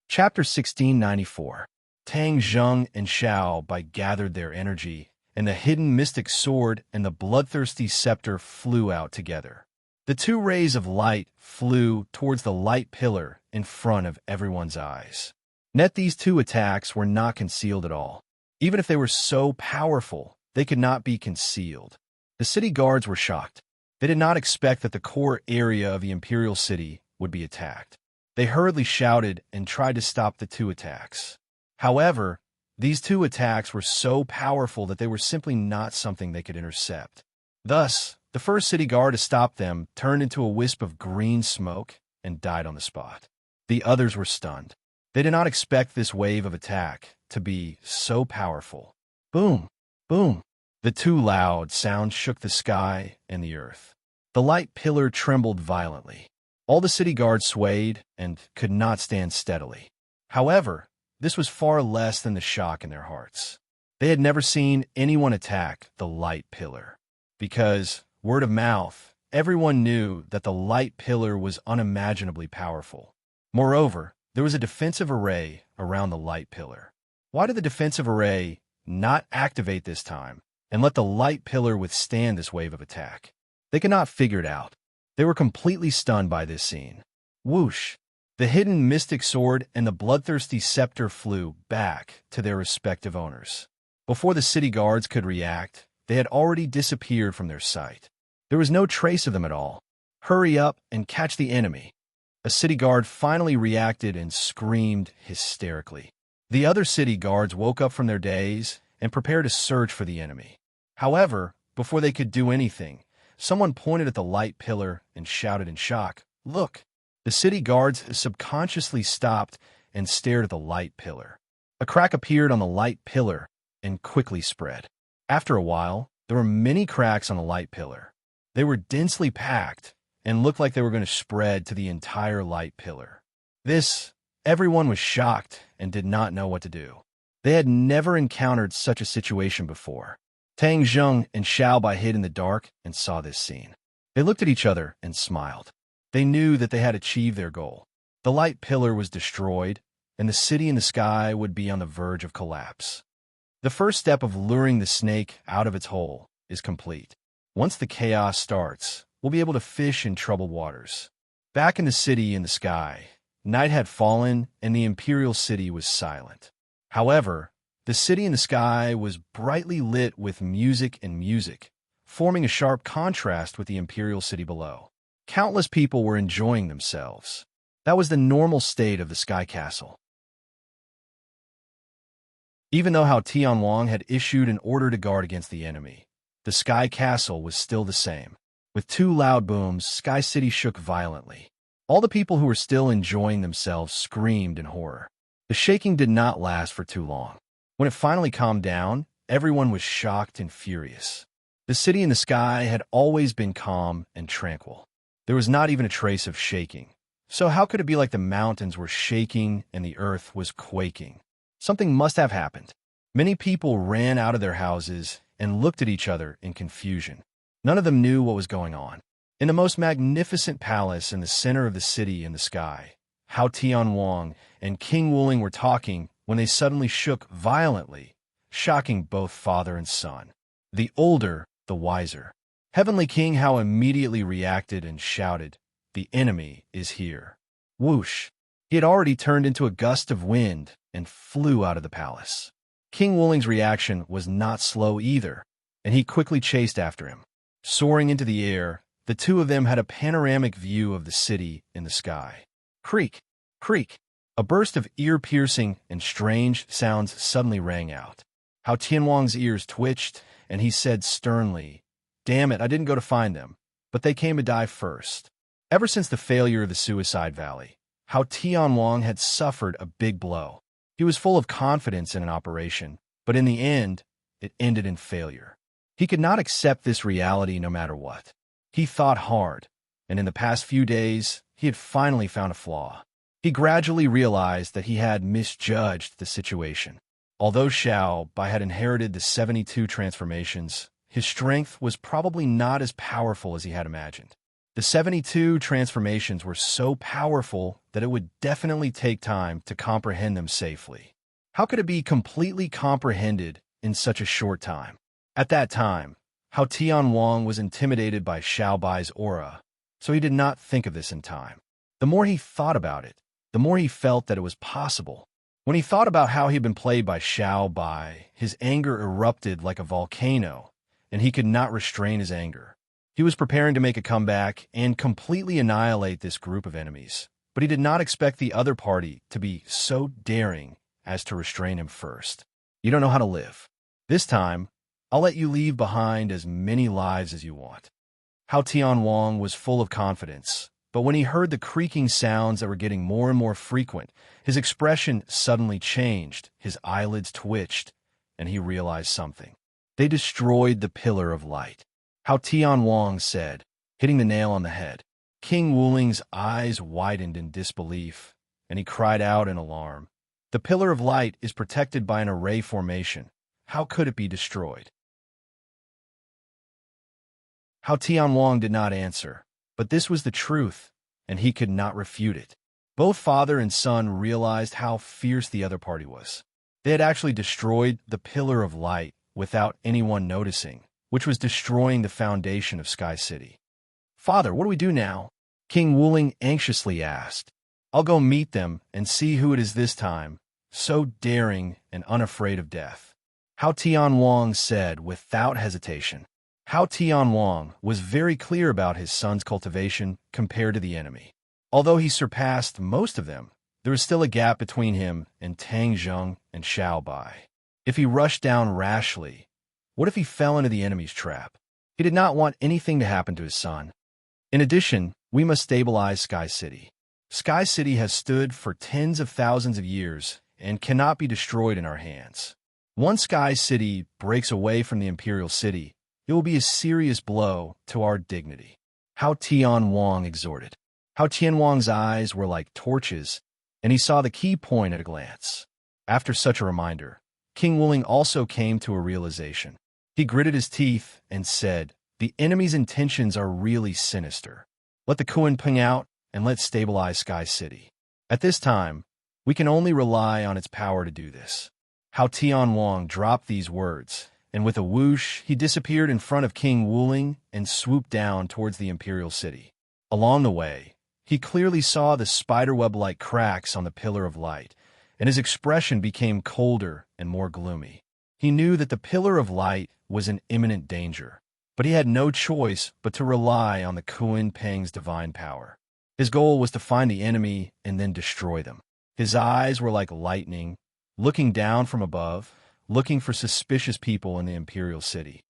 A: Chapter 1694. Tang Zheng and Xiaobai gathered their energy, and the hidden mystic sword and the bloodthirsty scepter flew out together. The two rays of light flew towards the light pillar in front of everyone's eyes. Yet these two attacks were not concealed at all. Even if they were so powerful, they could not be concealed. The city guards were shocked. They did not expect that the core area of the imperial city would be attacked. They hurriedly shouted and tried to stop the two attacks. However, these two attacks were so powerful that they were simply not something they could intercept. Thus, the first city guard to stop them turned into a wisp of green smoke and died on the spot. The others were stunned. They did not expect this wave of attack to be so powerful. Boom! Boom! The two loud sounds shook the sky and the earth. The light pillar trembled violently. All the city guards swayed and could not stand steadily. However, this was far less than the shock in their hearts. They had never seen anyone attack the light pillar. Because, word of mouth, everyone knew that the light pillar was unimaginably powerful. Moreover, there was a defensive array around the light pillar. Why did the defensive array not activate this time and let the light pillar withstand this wave of attack? They could not figure it out. They were completely stunned by this scene. Whoosh! The hidden mystic sword and the bloodthirsty scepter flew back to their respective owners. Before the city guards could react, they had already disappeared from their sight. There was no trace of them at all. Hurry up and catch the enemy. A city guard finally reacted and screamed hysterically. The other city guards woke up from their daze and prepared to search for the enemy. However, before they could do anything, someone pointed at the light pillar and shouted in shock, "Look!" The city guards subconsciously stopped and stared at the light pillar. A crack appeared on the light pillar and quickly spread. After a while, there were many cracks on the light pillar. They were densely packed and looked like they were going to spread to the entire light pillar. Everyone was shocked and did not know what to do. They had never encountered such a situation before. Tang Zheng and Xiao Bai hid in the dark and saw this scene. They looked at each other and smiled. They knew that they had achieved their goal. The light pillar was destroyed, and the city in the sky would be on the verge of collapse. The first step of luring the snake out of its hole is complete. Once the chaos starts, we'll be able to fish in troubled waters. Back in the city in the sky, night had fallen and the imperial city was silent. However, the city in the sky was brightly lit with music, forming a sharp contrast with the imperial city below. Countless people were enjoying themselves. That was the normal state of the Sky Castle. Even though Hao Tianwang had issued an order to guard against the enemy, the Sky Castle was still the same. With two loud booms, Sky City shook violently. All the people who were still enjoying themselves screamed in horror. The shaking did not last for too long. When it finally calmed down, everyone was shocked and furious. The city in the sky had always been calm and tranquil. There was not even a trace of shaking. So how could it be like the mountains were shaking and the earth was quaking? Something must have happened. Many people ran out of their houses and looked at each other in confusion. None of them knew what was going on. In the most magnificent palace in the center of the city in the sky, Hao Tianwang and King Wuling were talking when they suddenly shook violently, shocking both father and son. The older, the wiser. Heavenly King Hao immediately reacted and shouted, "The enemy is here." Whoosh! He had already turned into a gust of wind and flew out of the palace. King Wuling's reaction was not slow either, and he quickly chased after him. Soaring into the air, the two of them had a panoramic view of the city in the sky. Creak! Creak! A burst of ear-piercing and strange sounds suddenly rang out. Hao Tianwang's ears twitched, and he said sternly, "Damn it, I didn't go to find them, but they came to die first." Ever since the failure of the Suicide Valley, Hao Tianwang had suffered a big blow. He was full of confidence in an operation, but in the end, it ended in failure. He could not accept this reality no matter what. He thought hard, and in the past few days, he had finally found a flaw. He gradually realized that he had misjudged the situation. Although Xiao Bai had inherited the 72 transformations, his strength was probably not as powerful as he had imagined. The 72 transformations were so powerful that it would definitely take time to comprehend them safely. How could it be completely comprehended in such a short time? At that time, Hao Tianwang was intimidated by Xiao Bai's aura, so he did not think of this in time. The more he thought about it, the more he felt that it was possible. When he thought about how he had been played by Xiao Bai, his anger erupted like a volcano, and he could not restrain his anger. He was preparing to make a comeback and completely annihilate this group of enemies, but he did not expect the other party to be so daring as to restrain him first. You don't know how to live. This time, I'll let you leave behind as many lives as you want. Hao Tianwang was full of confidence, but when he heard the creaking sounds that were getting more and more frequent, his expression suddenly changed, his eyelids twitched, and he realized something. They destroyed the pillar of light. Hao Tianwang said, hitting the nail on the head. King Wuling's eyes widened in disbelief, and he cried out in alarm. The pillar of light is protected by an array formation. How could it be destroyed? Hao Tianwang did not answer, but this was the truth, and he could not refute it. Both father and son realized how fierce the other party was. They had actually destroyed the pillar of light without anyone noticing, which was destroying the foundation of Sky City. "Father, what do we do now?" King Wuling anxiously asked. "I'll go meet them and see who it is this time, so daring and unafraid of death," Hao Tianwang said without hesitation. Hao Tianwang was very clear about his son's cultivation compared to the enemy. Although he surpassed most of them, there was still a gap between him and Tang Zheng and Xiao Bai. If he rushed down rashly, what if he fell into the enemy's trap? He did not want anything to happen to his son. In addition, we must stabilize Sky City. Sky City has stood for tens of thousands of years and cannot be destroyed in our hands. Once Sky City breaks away from the Imperial City, it will be a serious blow to our dignity, Hao Tianwang exhorted. Hao Tianwang's eyes were like torches, and he saw the key point at a glance. After such a reminder, King Wuling also came to a realization. He gritted his teeth and said, "The enemy's intentions are really sinister. Let the Kuan ping out and let's stabilize Sky City. At this time, we can only rely on its power to do this." Hao Tianwang dropped these words, and with a whoosh, he disappeared in front of King Wuling and swooped down towards the Imperial City. Along the way, he clearly saw the spiderweb-like cracks on the pillar of light, and his expression became colder and more gloomy. He knew that the pillar of light was in imminent danger, but he had no choice but to rely on the Kuan Peng's divine power. His goal was to find the enemy and then destroy them. His eyes were like lightning, looking down from above, looking for suspicious people in the Imperial City.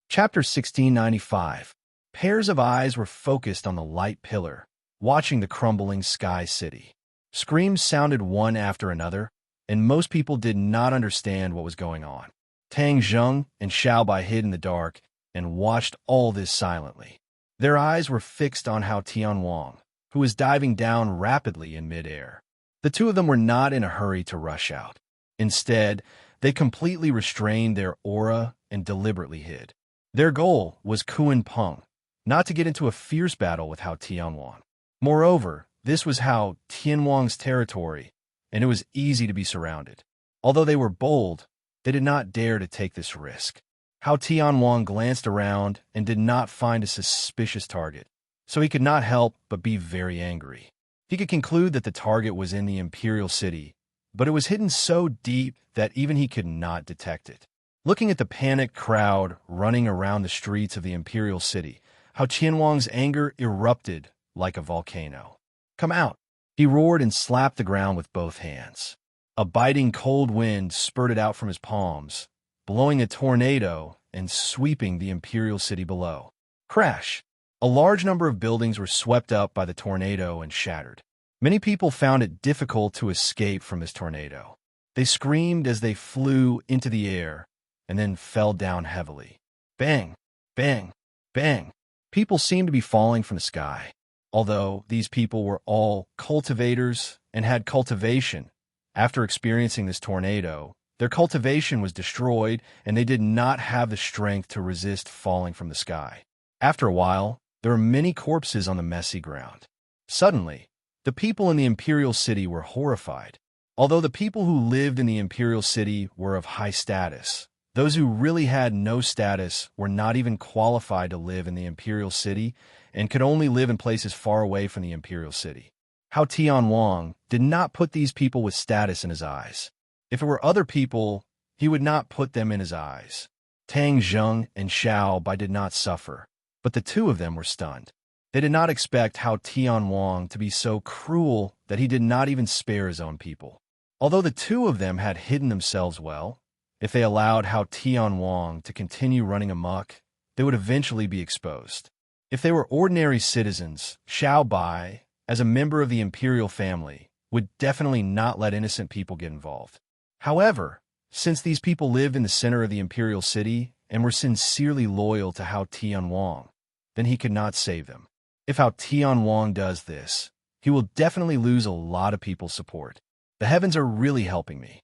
A: Chapter 1695. Pairs of eyes were focused on the light pillar, watching the crumbling Sky City. Screams sounded one after another, and most people did not understand what was going on. Tang Zheng and Xiao Bai hid in the dark and watched all this silently. Their eyes were fixed on Hao Tianwang, who was diving down rapidly in midair. The two of them were not in a hurry to rush out. Instead, they completely restrained their aura and deliberately hid. Their goal was Kuan Peng, not to get into a fierce battle with Hao Tianwang. Moreover, this was Hao Tianwang's territory, and it was easy to be surrounded. Although they were bold, they did not dare to take this risk. Hao Tianwang glanced around and did not find a suspicious target, so he could not help but be very angry. He could conclude that the target was in the Imperial City, but it was hidden so deep that even he could not detect it. Looking at the panicked crowd running around the streets of the Imperial City, Hao Tianwang's anger erupted like a volcano. "Come out!" He roared and slapped the ground with both hands. A biting cold wind spurted out from his palms, blowing a tornado and sweeping the Imperial City below. Crash! A large number of buildings were swept up by the tornado and shattered. Many people found it difficult to escape from this tornado. They screamed as they flew into the air and then fell down heavily. Bang! Bang! Bang! People seemed to be falling from the sky. Although these people were all cultivators and had cultivation, after experiencing this tornado, their cultivation was destroyed and they did not have the strength to resist falling from the sky. After a while, there were many corpses on the messy ground. Suddenly, the people in the Imperial City were horrified. Although the people who lived in the Imperial City were of high status, Those who really had no status were not even qualified to live in the imperial city and could only live in places far away from the imperial city. Hao Tianwang did not put these people with status in his eyes. If it were other people, he would not put them in his eyes. Tang Zheng and Xiao Bai did not suffer, but the two of them were stunned. They did not expect Hao Tianwang to be so cruel that he did not even spare his own people. Although the two of them had hidden themselves well, if they allowed Hao Tianwang to continue running amok, they would eventually be exposed. If they were ordinary citizens, Xiao Bai, as a member of the imperial family, would definitely not let innocent people get involved. However, since these people lived in the center of the imperial city and were sincerely loyal to Hao Tianwang, then he could not save them. If Hao Tianwang does this, he will definitely lose a lot of people's support. The heavens are really helping me.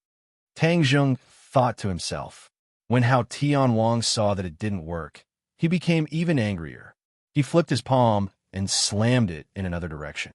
A: Tang Zheng thought to himself. When Hao Tianwang saw that it didn't work, he became even angrier. He flipped his palm and slammed it in another direction.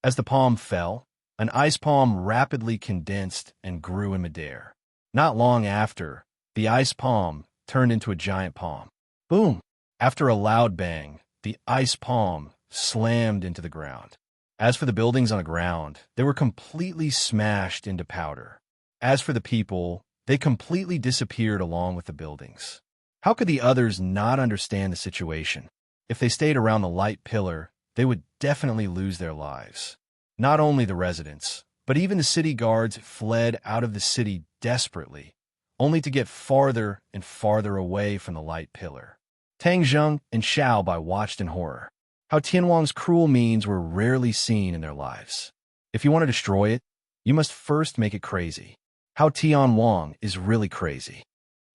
A: As the palm fell, an ice palm rapidly condensed and grew in midair. Not long after, the ice palm turned into a giant palm. Boom! After a loud bang, the ice palm slammed into the ground. As for the buildings on the ground, they were completely smashed into powder. As for the people, they completely disappeared along with the buildings. How could the others not understand the situation? If they stayed around the light pillar, they would definitely lose their lives. Not only the residents, but even the city guards fled out of the city desperately, only to get farther and farther away from the light pillar. Tang Zheng and Xiao Bai watched in horror. Hao Tianwang's cruel means were rarely seen in their lives. If you want to destroy it, you must first make it crazy. Hao Tianwang is really crazy.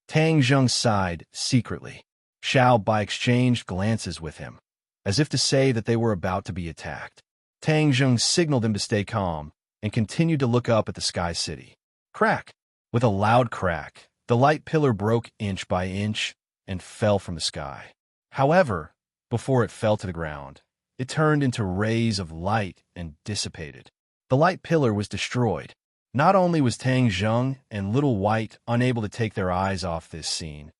A: Tang Zheng sighed secretly. Xiao Bai exchanged glances with him, as if to say that they were about to be attacked. Tang Zheng signaled them to stay calm and continued to look up at the sky city. Crack! With a loud crack, the light pillar broke inch by inch and fell from the sky. However, before it fell to the ground, it turned into rays of light and dissipated. The light pillar was destroyed. Not only was Tang Zheng and Little White unable to take their eyes off this scene,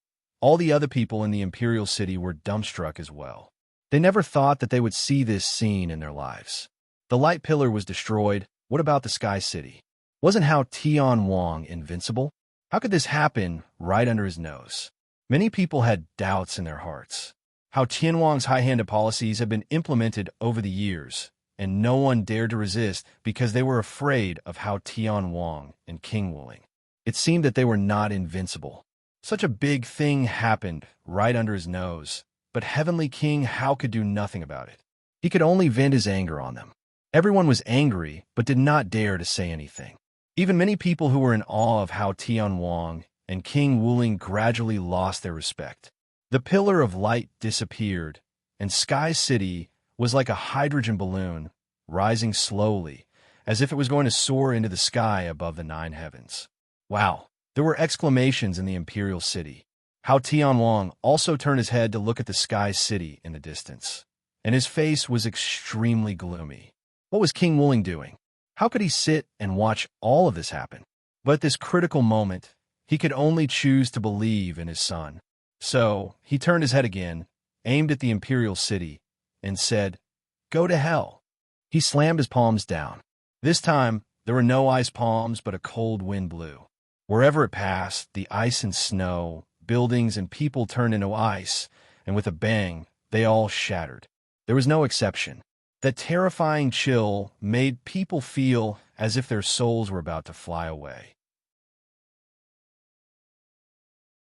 A: all the other people in the imperial city were dumbstruck as well. They never thought that they would see this scene in their lives. The light pillar was destroyed. What about the sky city? Wasn't Hao Tianwang invincible? How could this happen right under his nose? Many people had doubts in their hearts. Hao Tianwang's high-handed policies had been implemented over the years, and no one dared to resist because they were afraid of Hao Tianwang and King Wuling. It seemed that they were not invincible. Such a big thing happened right under his nose, but Heavenly King Hao could do nothing about it. He could only vent his anger on them. Everyone was angry, but did not dare to say anything. Even many people who were in awe of Hao Tianwang and King Wuling gradually lost their respect. The pillar of light disappeared, and Sky City was like a hydrogen balloon, rising slowly, as if it was going to soar into the sky above the 9 heavens. Wow! There were exclamations in the imperial city. Hao Tianwang also turned his head to look at the Sky City in the distance, and his face was extremely gloomy. What was King Wuling doing? How could he sit and watch all of this happen? But at this critical moment, he could only choose to believe in his son. So, he turned his head again, aimed at the imperial city, and said, "Go to hell." He slammed his palms down. This time, there were no ice palms, but a cold wind blew. Wherever it passed, the ice and snow, buildings and people turned into ice, and with a bang, they all shattered. There was no exception. That terrifying chill made people feel as if their souls were about to fly away.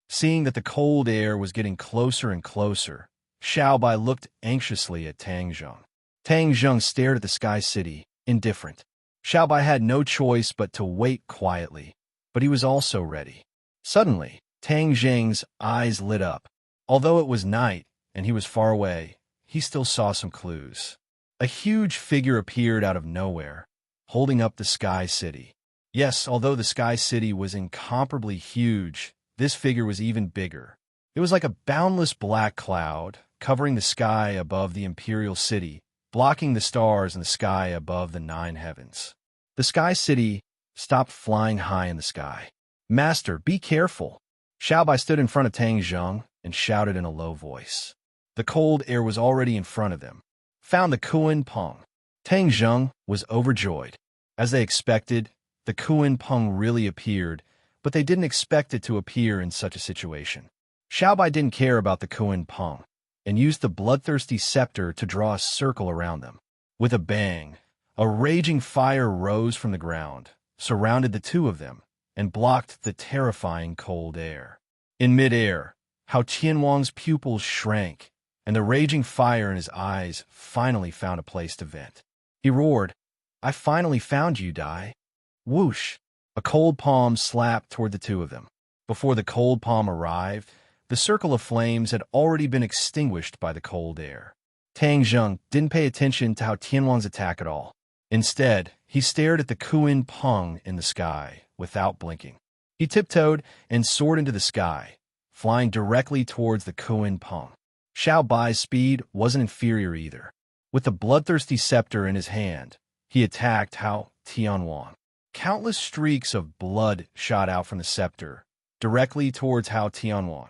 A: Seeing that the cold air was getting closer and closer, Xiao Bai looked anxiously at Tang Zheng. Tang Zheng stared at the Sky City, indifferent. Xiao Bai had no choice but to wait quietly, but he was also ready. Suddenly, Tang Zheng's eyes lit up. Although it was night and he was far away, he still saw some clues. A huge figure appeared out of nowhere, holding up the Sky City. Yes, although the Sky City was incomparably huge, this figure was even bigger. It was like a boundless black cloud, covering the sky above the imperial city, blocking the stars in the sky above the 9 heavens. The Sky City stopped flying high in the sky. "Master, be careful." Xiaobai stood in front of Tang Zheng and shouted in a low voice. The cold air was already in front of them. "Found the Kuan Peng." Tang Zheng was overjoyed. As they expected, the Kuan Peng really appeared, but they didn't expect it to appear in such a situation. Xiaobai didn't care about the Kuan Peng and used the bloodthirsty scepter to draw a circle around them. With a bang, a raging fire rose from the ground, surrounded the two of them, and blocked the terrifying cold air. In midair, Hao Tianwang's pupils shrank, and the raging fire in his eyes finally found a place to vent. He roared, "I finally found you, Dai." Whoosh! A cold palm slapped toward the two of them. Before the cold palm arrived, the circle of flames had already been extinguished by the cold air. Tang Zheng didn't pay attention to Hao Tianwang's attack at all. Instead, he stared at the Kuan Peng in the sky without blinking. He tiptoed and soared into the sky, flying directly towards the Kuan Peng. Xiao Bai's speed wasn't inferior either. With the bloodthirsty scepter in his hand, he attacked Hao Tianwang. Countless streaks of blood shot out from the scepter, directly towards Hao Tianwang.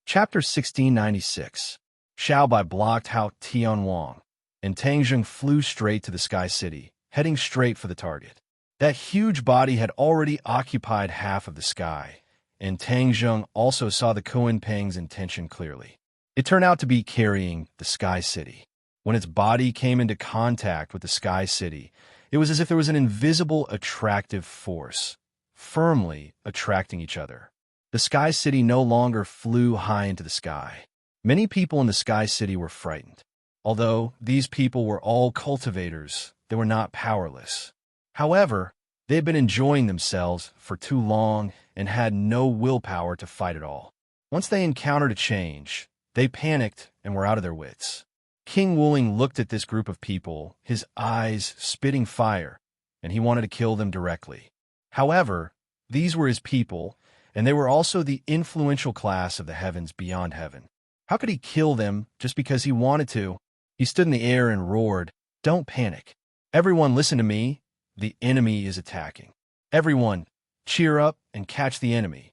A: Chapter 1696. Xiao Bai blocked Hao Tianwang, and Tang Zheng flew straight to the Sky City, heading straight for the target. That huge body had already occupied half of the sky, and Tang Zheng also saw the Kuan Peng's intention clearly. It turned out to be carrying the Sky City. When its body came into contact with the Sky City, it was as if there was an invisible attractive force, firmly attracting each other. The Sky City no longer flew high into the sky. Many people in the Sky City were frightened. Although these people were all cultivators, they were not powerless. However, they had been enjoying themselves for too long and had no willpower to fight at all. Once they encountered a change, they panicked and were out of their wits. King Wuling looked at this group of people, his eyes spitting fire, and he wanted to kill them directly. However, these were his people, and they were also the influential class of the heavens beyond heaven. How could he kill them just because he wanted to? He stood in the air and roared, "Don't panic. Everyone listen to me. The enemy is attacking. Everyone, cheer up and catch the enemy."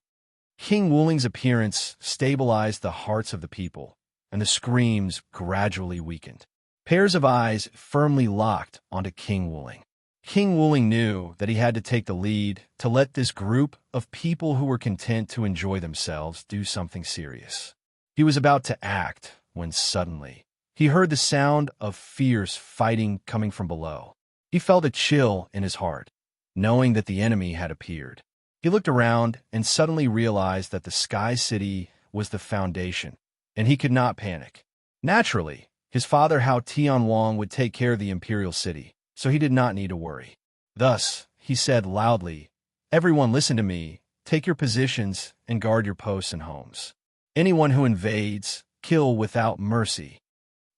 A: King Wuling's appearance stabilized the hearts of the people, and the screams gradually weakened. Pairs of eyes firmly locked onto King Wuling. King Wuling knew that he had to take the lead to let this group of people who were content to enjoy themselves do something serious. He was about to act when suddenly he heard the sound of fierce fighting coming from below. He felt a chill in his heart, knowing that the enemy had appeared. He looked around and suddenly realized that the Sky City was the foundation, and he could not panic. Naturally, his father Hao Tianwang would take care of the Imperial City, so he did not need to worry. Thus, he said loudly, "Everyone listen to me. Take your positions and guard your posts and homes. Anyone who invades, kill without mercy."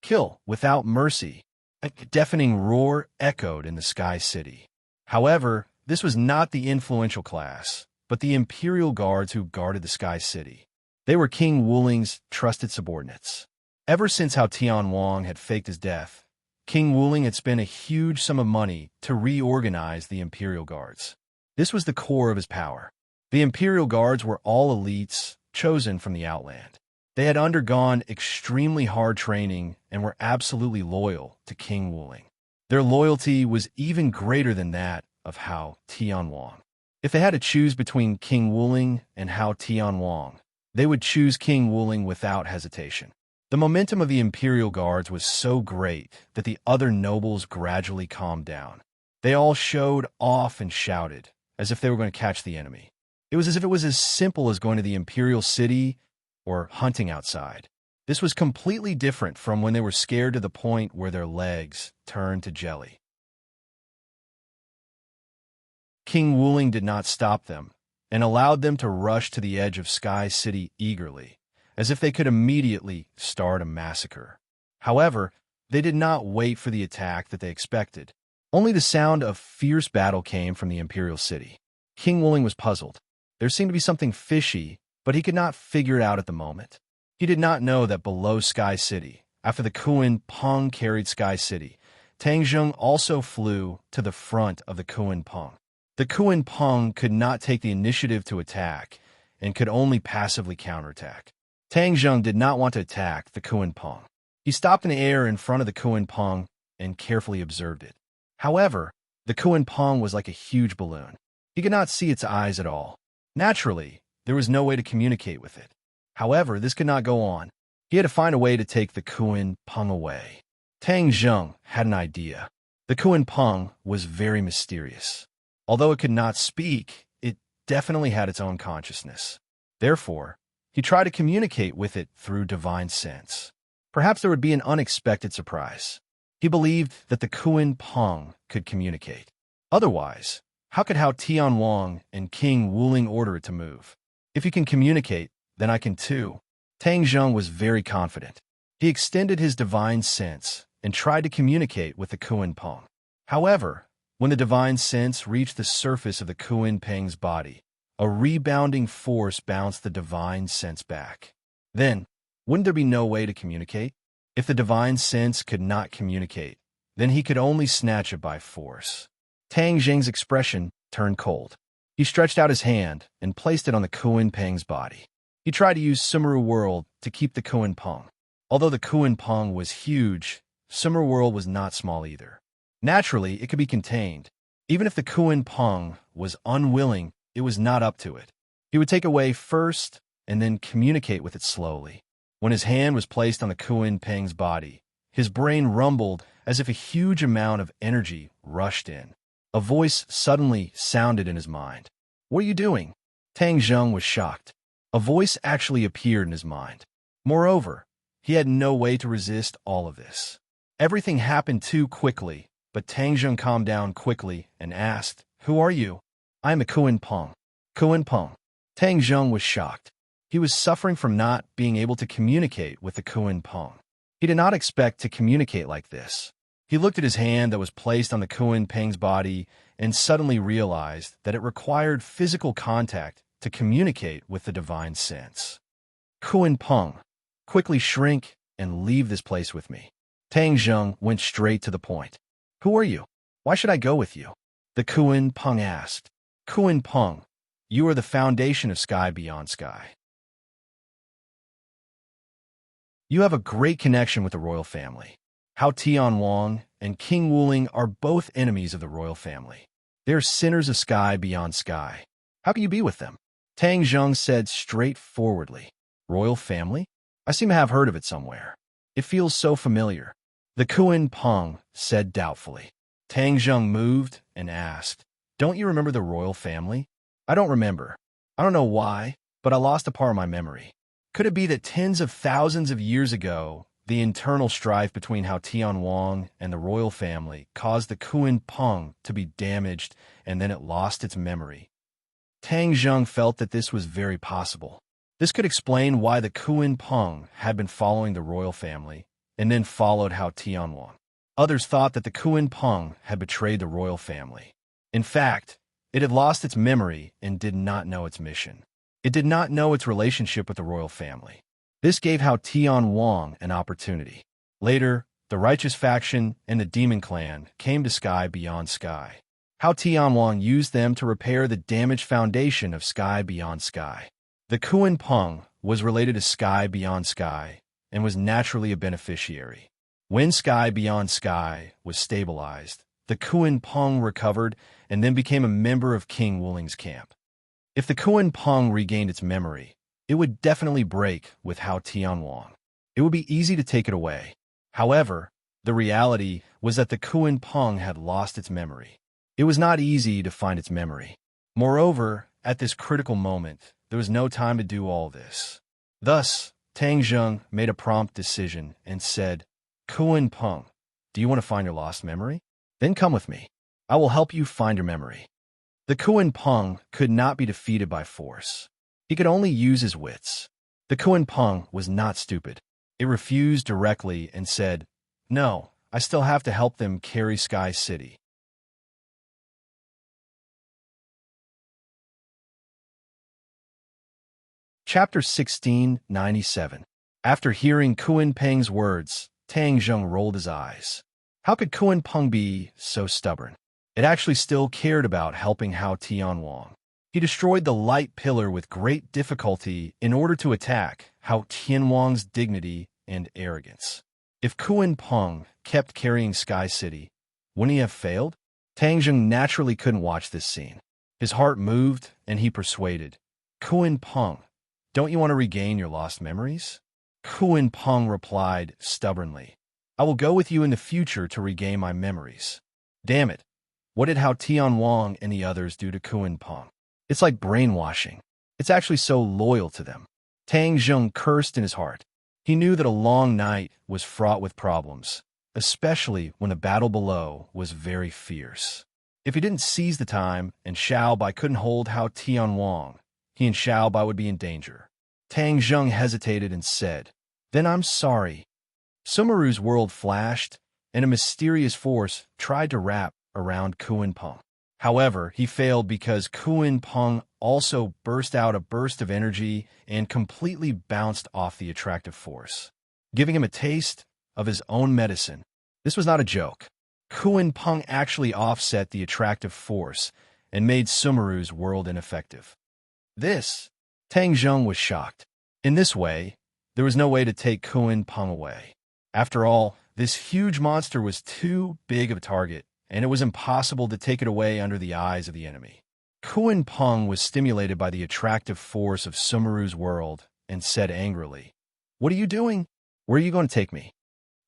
A: Kill without mercy. A deafening roar echoed in the Sky City. However, this was not the influential class, but the Imperial Guards who guarded the Sky City. They were King Wuling's trusted subordinates. Ever since Hao Tianwang had faked his death, King Wuling had spent a huge sum of money to reorganize the Imperial Guards. This was the core of his power. The Imperial Guards were all elites chosen from the Outland. They had undergone extremely hard training and were absolutely loyal to King Wuling. Their loyalty was even greater than that of Hao Tianwang. If they had to choose between King Wuling and Hao Tianwang, they would choose King Wuling without hesitation. The momentum of the Imperial Guards was so great that the other nobles gradually calmed down. They all showed off and shouted, as if they were going to catch the enemy. It was as if it was as simple as going to the Imperial City or hunting outside. This was completely different from when they were scared to the point where their legs turned to jelly. King Wuling did not stop them and allowed them to rush to the edge of Sky City eagerly, as if they could immediately start a massacre. However, they did not wait for the attack that they expected. Only the sound of fierce battle came from the Imperial City. King Wuling was puzzled. There seemed to be something fishy, but he could not figure it out at the moment. He did not know that below Sky City, after the Kuan Peng carried Sky City, Tang Zheng also flew to the front of the Kuan Peng. The Kuan Peng could not take the initiative to attack and could only passively counterattack. Tang Zheng did not want to attack the Kuan Peng. He stopped in the air in front of the Kuan Peng and carefully observed it. However, the Kuan Peng was like a huge balloon. He could not see its eyes at all. Naturally, there was no way to communicate with it. However, this could not go on. He had to find a way to take the Kuan Peng away. Tang Zheng had an idea. The Kuan Peng was very mysterious. Although it could not speak, it definitely had its own consciousness. Therefore, he tried to communicate with it through divine sense. Perhaps there would be an unexpected surprise. He believed that the Kuan Peng could communicate. Otherwise, how could Hao Tianwang and King Wuling order it to move? If he can communicate, then I can too. Tang Zheng was very confident. He extended his divine sense and tried to communicate with the Kuan Peng. However, when the divine sense reached the surface of the Kuan Peng's body, a rebounding force bounced the divine sense back. Then, wouldn't there be no way to communicate? If the divine sense could not communicate, then he could only snatch it by force. Tang Zheng's expression turned cold. He stretched out his hand and placed it on the Kuan Peng's body. He tried to use Sumeru World to keep the Kuan Peng. Although the Kuan Peng was huge, Sumeru World was not small either. Naturally, it could be contained. Even if the Kuan Peng was unwilling, it was not up to it. He would take away first and then communicate with it slowly. When his hand was placed on the Kuan Peng's body, his brain rumbled as if a huge amount of energy rushed in. A voice suddenly sounded in his mind. "What are you doing?" Tang Zheng was shocked. A voice actually appeared in his mind. Moreover, he had no way to resist all of this. Everything happened too quickly, but Tang Zheng calmed down quickly and asked, "Who are you?" "I am a Kuan Peng." Kuan Peng. Tang Zheng was shocked. He was suffering from not being able to communicate with the Kuan Peng. He did not expect to communicate like this. He looked at his hand that was placed on the Kuan Peng's body and suddenly realized that it required physical contact to communicate with the divine sense. "Kuan Peng, quickly shrink and leave this place with me." Tang Zheng went straight to the point. "Who are you? Why should I go with you?" The Kuan Peng asked. "Kuan Peng, you are the foundation of Sky Beyond Sky. You have a great connection with the royal family. Hao Tianwang and King Wuling are both enemies of the royal family. They are sinners of Sky Beyond Sky. How can you be with them?" Tang Zheng said straightforwardly. "Royal family? I seem to have heard of it somewhere. It feels so familiar." The Kuan Peng said doubtfully. Tang Zheng moved and asked, "Don't you remember the royal family?" "I don't remember. I don't know why, but I lost a part of my memory." Could it be that tens of thousands of years ago, the internal strife between Hao Tianwang and the royal family caused the Kuan Peng to be damaged and then it lost its memory? Tang Zheng felt that this was very possible. This could explain why the Kuan Peng had been following the royal family and then followed Hao Tianwang. Others thought that the Kuan Peng had betrayed the royal family. In fact, it had lost its memory and did not know its mission. It did not know its relationship with the royal family. This gave Hao Tianwang an opportunity. Later, the righteous faction and the demon clan came to Sky Beyond Sky. Hao Tianwang used them to repair the damaged foundation of Sky Beyond Sky. The Kuan Peng was related to Sky Beyond Sky and was naturally a beneficiary. When Sky Beyond Sky was stabilized, the Kuan Peng recovered and then became a member of King Wuling's camp. If the Kuan Peng regained its memory, it would definitely break with Hao Tianwang. It would be easy to take it away. However, the reality was that the Kuan Peng had lost its memory. It was not easy to find its memory. Moreover, at this critical moment, there was no time to do all this. Thus, Tang Zheng made a prompt decision and said, "Kuan Peng, do you want to find your lost memory? Then come with me. I will help you find your memory." The Kuan Peng could not be defeated by force. He could only use his wits. The Kuan Peng was not stupid. It refused directly and said, "No, I still have to help them carry Sky City." Chapter 1697. After hearing Kuan Peng's words, Tang Zheng rolled his eyes. How could Kuan Peng be so stubborn? It actually still cared about helping Hao Tianwang. He destroyed the light pillar with great difficulty in order to attack Hao Tianwang's dignity and arrogance. If Kuan Peng kept carrying Sky City, wouldn't he have failed? Tang Zheng naturally couldn't watch this scene. His heart moved, and he persuaded. Kuan Peng, don't you want to regain your lost memories? Kuan Peng replied stubbornly. I will go with you in the future to regain my memories. Damn it. What did Hao Tianwang and the others do to Kuan Peng? It's like brainwashing. It's actually so loyal to them. Tang Zheng cursed in his heart. He knew that a long night was fraught with problems, especially when the battle below was very fierce. If he didn't seize the time and Xiaobai couldn't hold Hao Tianwang, he and Xiaobai would be in danger. Tang Zheng hesitated and said, Then I'm sorry. Sumeru's world flashed, and a mysterious force tried to wrap around Kuan Peng. However, he failed because Kuan Peng also burst out a burst of energy and completely bounced off the attractive force, giving him a taste of his own medicine. This was not a joke. Kuan Peng actually offset the attractive force and made Sumeru's world ineffective. Tang Zheng was shocked. In this way, there was no way to take Kuan Peng away. After all, this huge monster was too big of a target, and it was impossible to take it away under the eyes of the enemy. Kuan Peng was stimulated by the attractive force of Sumeru's world and said angrily, What are you doing? Where are you going to take me?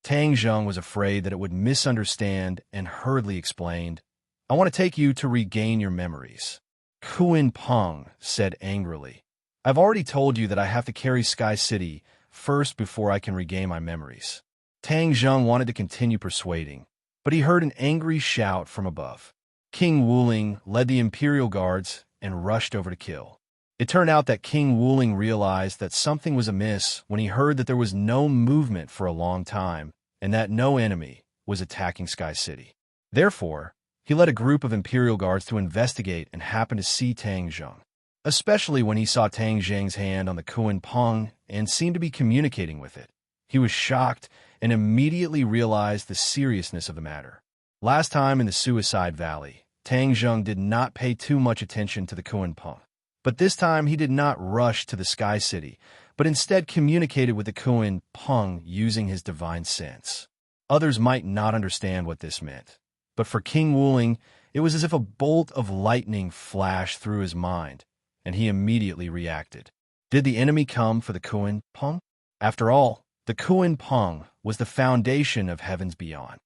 A: Tang Zheng was afraid that it would misunderstand and hurriedly explained, I want to take you to regain your memories. Kuan Peng said angrily, I've already told you that I have to carry Sky City first before I can regain my memories. Tang Zheng wanted to continue persuading, but he heard an angry shout from above. King Wuling led the Imperial Guards and rushed over to kill. It turned out that King Wuling realized that something was amiss when he heard that there was no movement for a long time and that no enemy was attacking Sky City. Therefore, he led a group of Imperial Guards to investigate and happened to see Tang Zheng, especially when he saw Tang Zheng's hand on the Kuan Peng and seemed to be communicating with it. He was shocked and immediately realized the seriousness of the matter. Last time in the Suicide Valley, Tang Zheng did not pay too much attention to the Kuan Peng. But this time he did not rush to the Sky City, but instead communicated with the Kuan Peng using his divine sense. Others might not understand what this meant, but for King Wuling, it was as if a bolt of lightning flashed through his mind, and he immediately reacted. Did the enemy come for the Kuan Peng? After all, the Kuan Peng was the foundation of heavens beyond.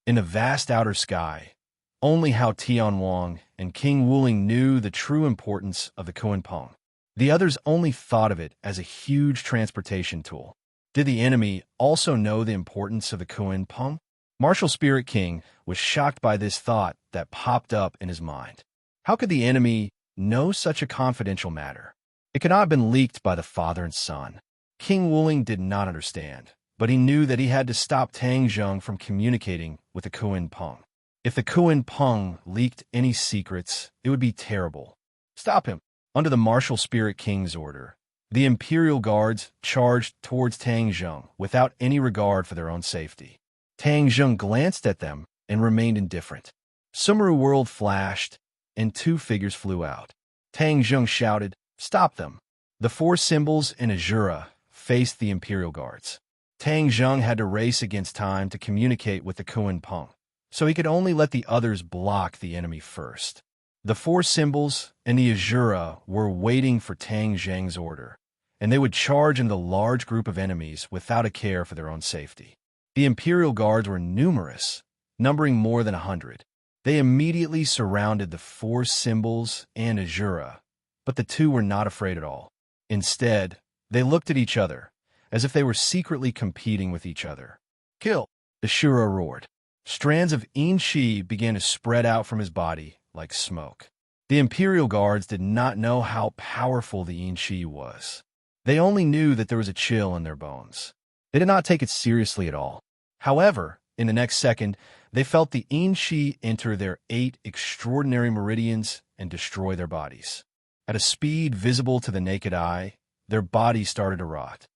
A: In the vast outer sky, only Hao Tianwang and King Wuling knew the true importance of the Kuan Peng. The others only thought of it as a huge transportation tool. Did the enemy also know the importance of the Kuan Peng? Martial Spirit King was shocked by this thought that popped up in his mind. How could the enemy know such a confidential matter? It could not have been leaked by the father and son. King Wuling did not understand, but he knew that he had to stop Tang Zheng from communicating with the Kuan Peng. If the Kuan Peng leaked any secrets, it would be terrible. Stop him! Under the Martial Spirit King's order, the Imperial Guards charged towards Tang Zheng without any regard for their own safety. Tang Zheng glanced at them and remained indifferent. Sumeru world flashed, and two figures flew out. Tang Zheng shouted, Stop them! The four symbols in Azura faced the Imperial Guards. Tang Zheng had to race against time to communicate with the Kuan Peng, so he could only let the others block the enemy first. The four symbols and the Azura were waiting for Tang Zheng's order, and they would charge into the large group of enemies without a care for their own safety. The Imperial Guards were numerous, numbering more than 100. They immediately surrounded the four symbols and Azura, but the two were not afraid at all. Instead, they looked at each other, as if they were secretly competing with each other. Kill! Ashura roared. Strands of Enchi began to spread out from his body like smoke. The Imperial Guards did not know how powerful the Enchi was. They only knew that there was a chill in their bones. They did not take it seriously at all. However, in the next second, they felt the Enchi enter their 8 extraordinary meridians and destroy their bodies. At a speed visible to the naked eye, their bodies started to rot.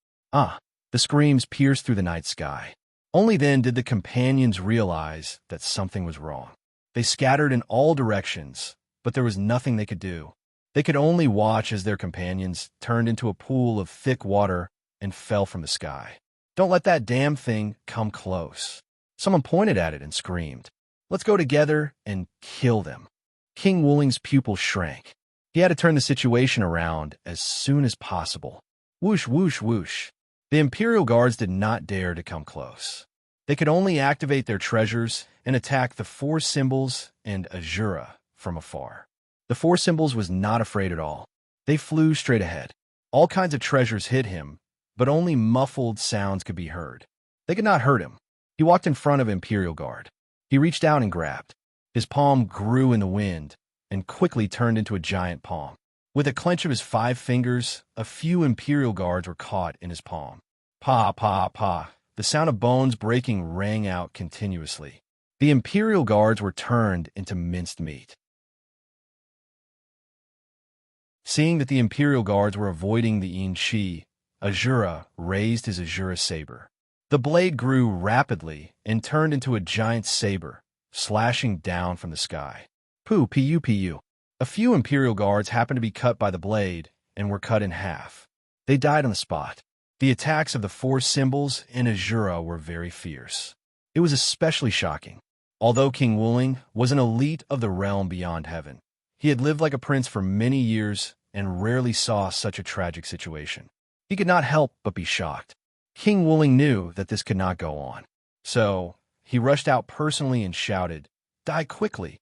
A: The screams pierced through the night sky. Only then did the companions realize that something was wrong. They scattered in all directions, but there was nothing they could do. They could only watch as their companions turned into a pool of thick water and fell from the sky. "Don't let that damn thing come close." Someone pointed at it and screamed, "Let's go together and kill them." King Wooling's pupils shrank. He had to turn the situation around as soon as possible. Whoosh, whoosh, whoosh. The Imperial Guards did not dare to come close. They could only activate their treasures and attack the four symbols and Azura from afar. The four symbols was not afraid at all. They flew straight ahead. All kinds of treasures hit him, but only muffled sounds could be heard. They could not hurt him. He walked in front of Imperial Guard. He reached out and grabbed. His palm grew in the wind and quickly turned into a giant palm. With a clench of his 5 fingers, a few Imperial Guards were caught in his palm. Pa, pa, pa. The sound of bones breaking rang out continuously. The Imperial Guards were turned into minced meat. Seeing that the Imperial Guards were avoiding the Inchi, Azura raised his Azura saber. The blade grew rapidly and turned into a giant saber, slashing down from the sky. Pu. A few Imperial Guards happened to be cut by the blade and were cut in half. They died on the spot. The attacks of the four symbols in Azura were very fierce. It was especially shocking. Although King Wooling was an elite of the realm beyond heaven, he had lived like a prince for many years and rarely saw such a tragic situation. He could not help but be shocked. King Wooling knew that this could not go on. So, he rushed out personally and shouted, "Die quickly!"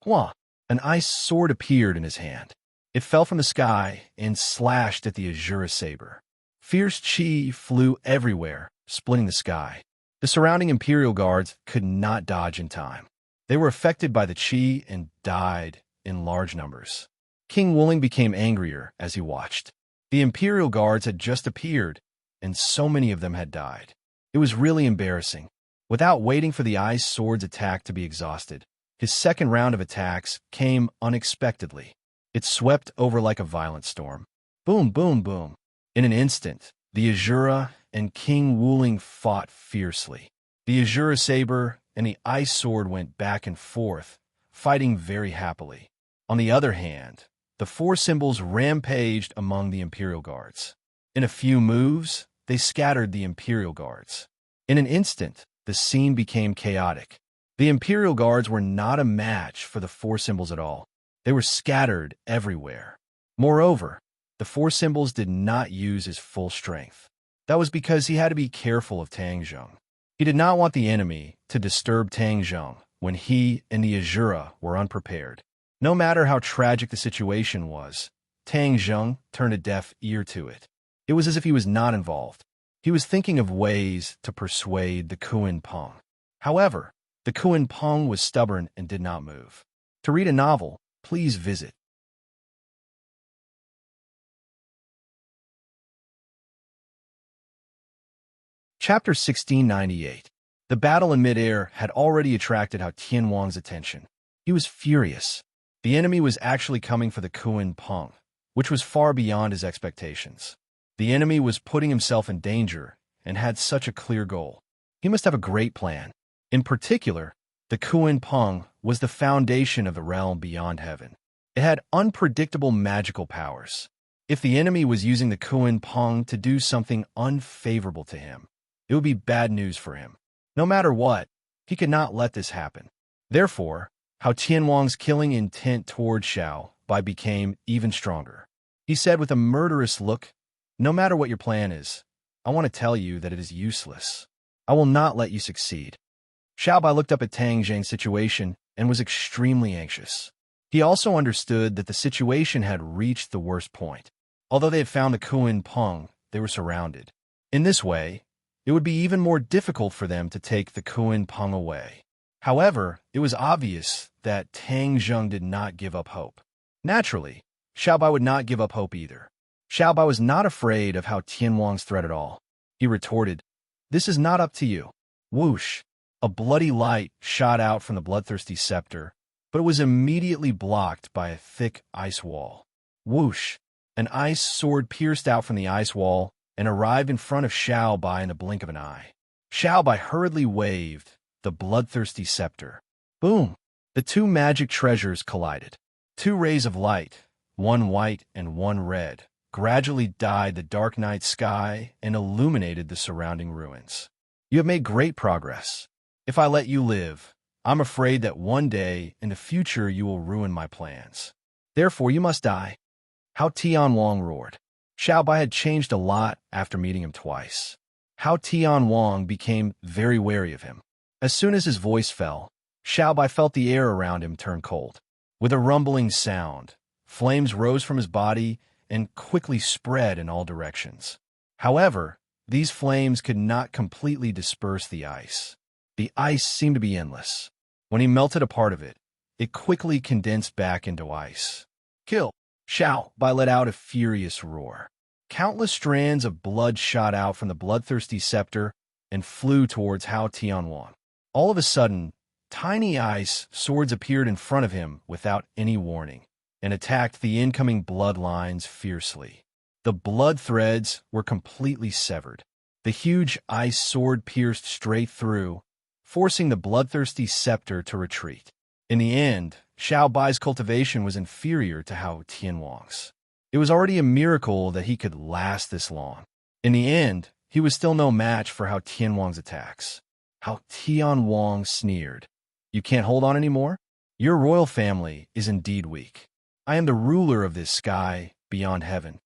A: Hua! An ice sword appeared in his hand. It fell from the sky and slashed at the Azura saber. Fierce chi flew everywhere, splitting the sky. The surrounding Imperial Guards could not dodge in time. They were affected by the chi and died in large numbers. King Wooling became angrier as he watched. The Imperial Guards had just appeared, and so many of them had died. It was really embarrassing. Without waiting for the ice sword's attack to be exhausted, his second round of attacks came unexpectedly. It swept over like a violent storm. Boom, boom, boom. In an instant, the Azura and King Wooling fought fiercely. The Azura saber and the ice sword went back and forth, fighting very happily. On the other hand, the four symbols rampaged among the Imperial Guards. In a few moves, they scattered the Imperial Guards. In an instant, the scene became chaotic. The Imperial Guards were not a match for the four symbols at all. They were scattered everywhere. Moreover, the four symbols did not use his full strength. That was because he had to be careful of Tang Zheng. He did not want the enemy to disturb Tang Zheng when he and the Azura were unprepared. No matter how tragic the situation was, Tang Zheng turned a deaf ear to it. It was as if he was not involved. He was thinking of ways to persuade the Kuan Peng. However, the Kuan Peng was stubborn and did not move. To read a novel, please visit Chapter 1698. The battle in midair had already attracted Hao Tianwang's attention. He was furious. The enemy was actually coming for the Kuan Peng, which was far beyond his expectations. The enemy was putting himself in danger and had such a clear goal. He must have a great plan. In particular, the Kuan Peng was the foundation of the realm beyond heaven. It had unpredictable magical powers. If the enemy was using the Kuan Peng to do something unfavorable to him, it would be bad news for him. No matter what, he could not let this happen. Therefore, Hao Tianwang's killing intent toward Xiao Bai became even stronger. He said with a murderous look, "No matter what your plan is, I want to tell you that it is useless. I will not let you succeed." Xiao Bai looked up at Tang Zheng's situation and was extremely anxious. He also understood that the situation had reached the worst point. Although they had found the Kuan Peng, they were surrounded. In this way, it would be even more difficult for them to take the Kuan Peng away. However, it was obvious that Tang Zheng did not give up hope. Naturally, Xiao Bai would not give up hope either. Xiao Bai was not afraid of Hao Tianwang's threat at all. He retorted, "This is not up to you." Whoosh! A bloody light shot out from the bloodthirsty scepter, but it was immediately blocked by a thick ice wall. Whoosh! An ice sword pierced out from the ice wall and arrived in front of Xiao Bai in the blink of an eye. Xiao Bai hurriedly waved the bloodthirsty scepter. Boom! The two magic treasures collided. Two rays of light, one white and one red, gradually dyed the dark night sky and illuminated the surrounding ruins. You have made great progress. If I let you live, I'm afraid that one day in the future you will ruin my plans. Therefore you must die. Hao Tianwang roared. Xiao Bai had changed a lot after meeting him twice. Hao Tianwang became very wary of him. As soon as his voice fell, Xiao Bai felt the air around him turn cold. With a rumbling sound, flames rose from his body and quickly spread in all directions. However, these flames could not completely disperse the ice. The ice seemed to be endless. When he melted a part of it, it quickly condensed back into ice. Kill! Xiao Bai let out a furious roar. Countless strands of blood shot out from the bloodthirsty scepter and flew towards Hao Tianwang. All of a sudden, tiny ice swords appeared in front of him without any warning and attacked the incoming bloodlines fiercely. The blood threads were completely severed. The huge ice sword pierced straight through, forcing the bloodthirsty scepter to retreat. In the end, Xiao Bai's cultivation was inferior to Hao Tianwang's. It was already a miracle that he could last this long. In the end, he was still no match for Hao Tianwang's attacks. Hao Tianwang sneered. You can't hold on anymore? Your royal family is indeed weak. I am the ruler of this sky beyond heaven.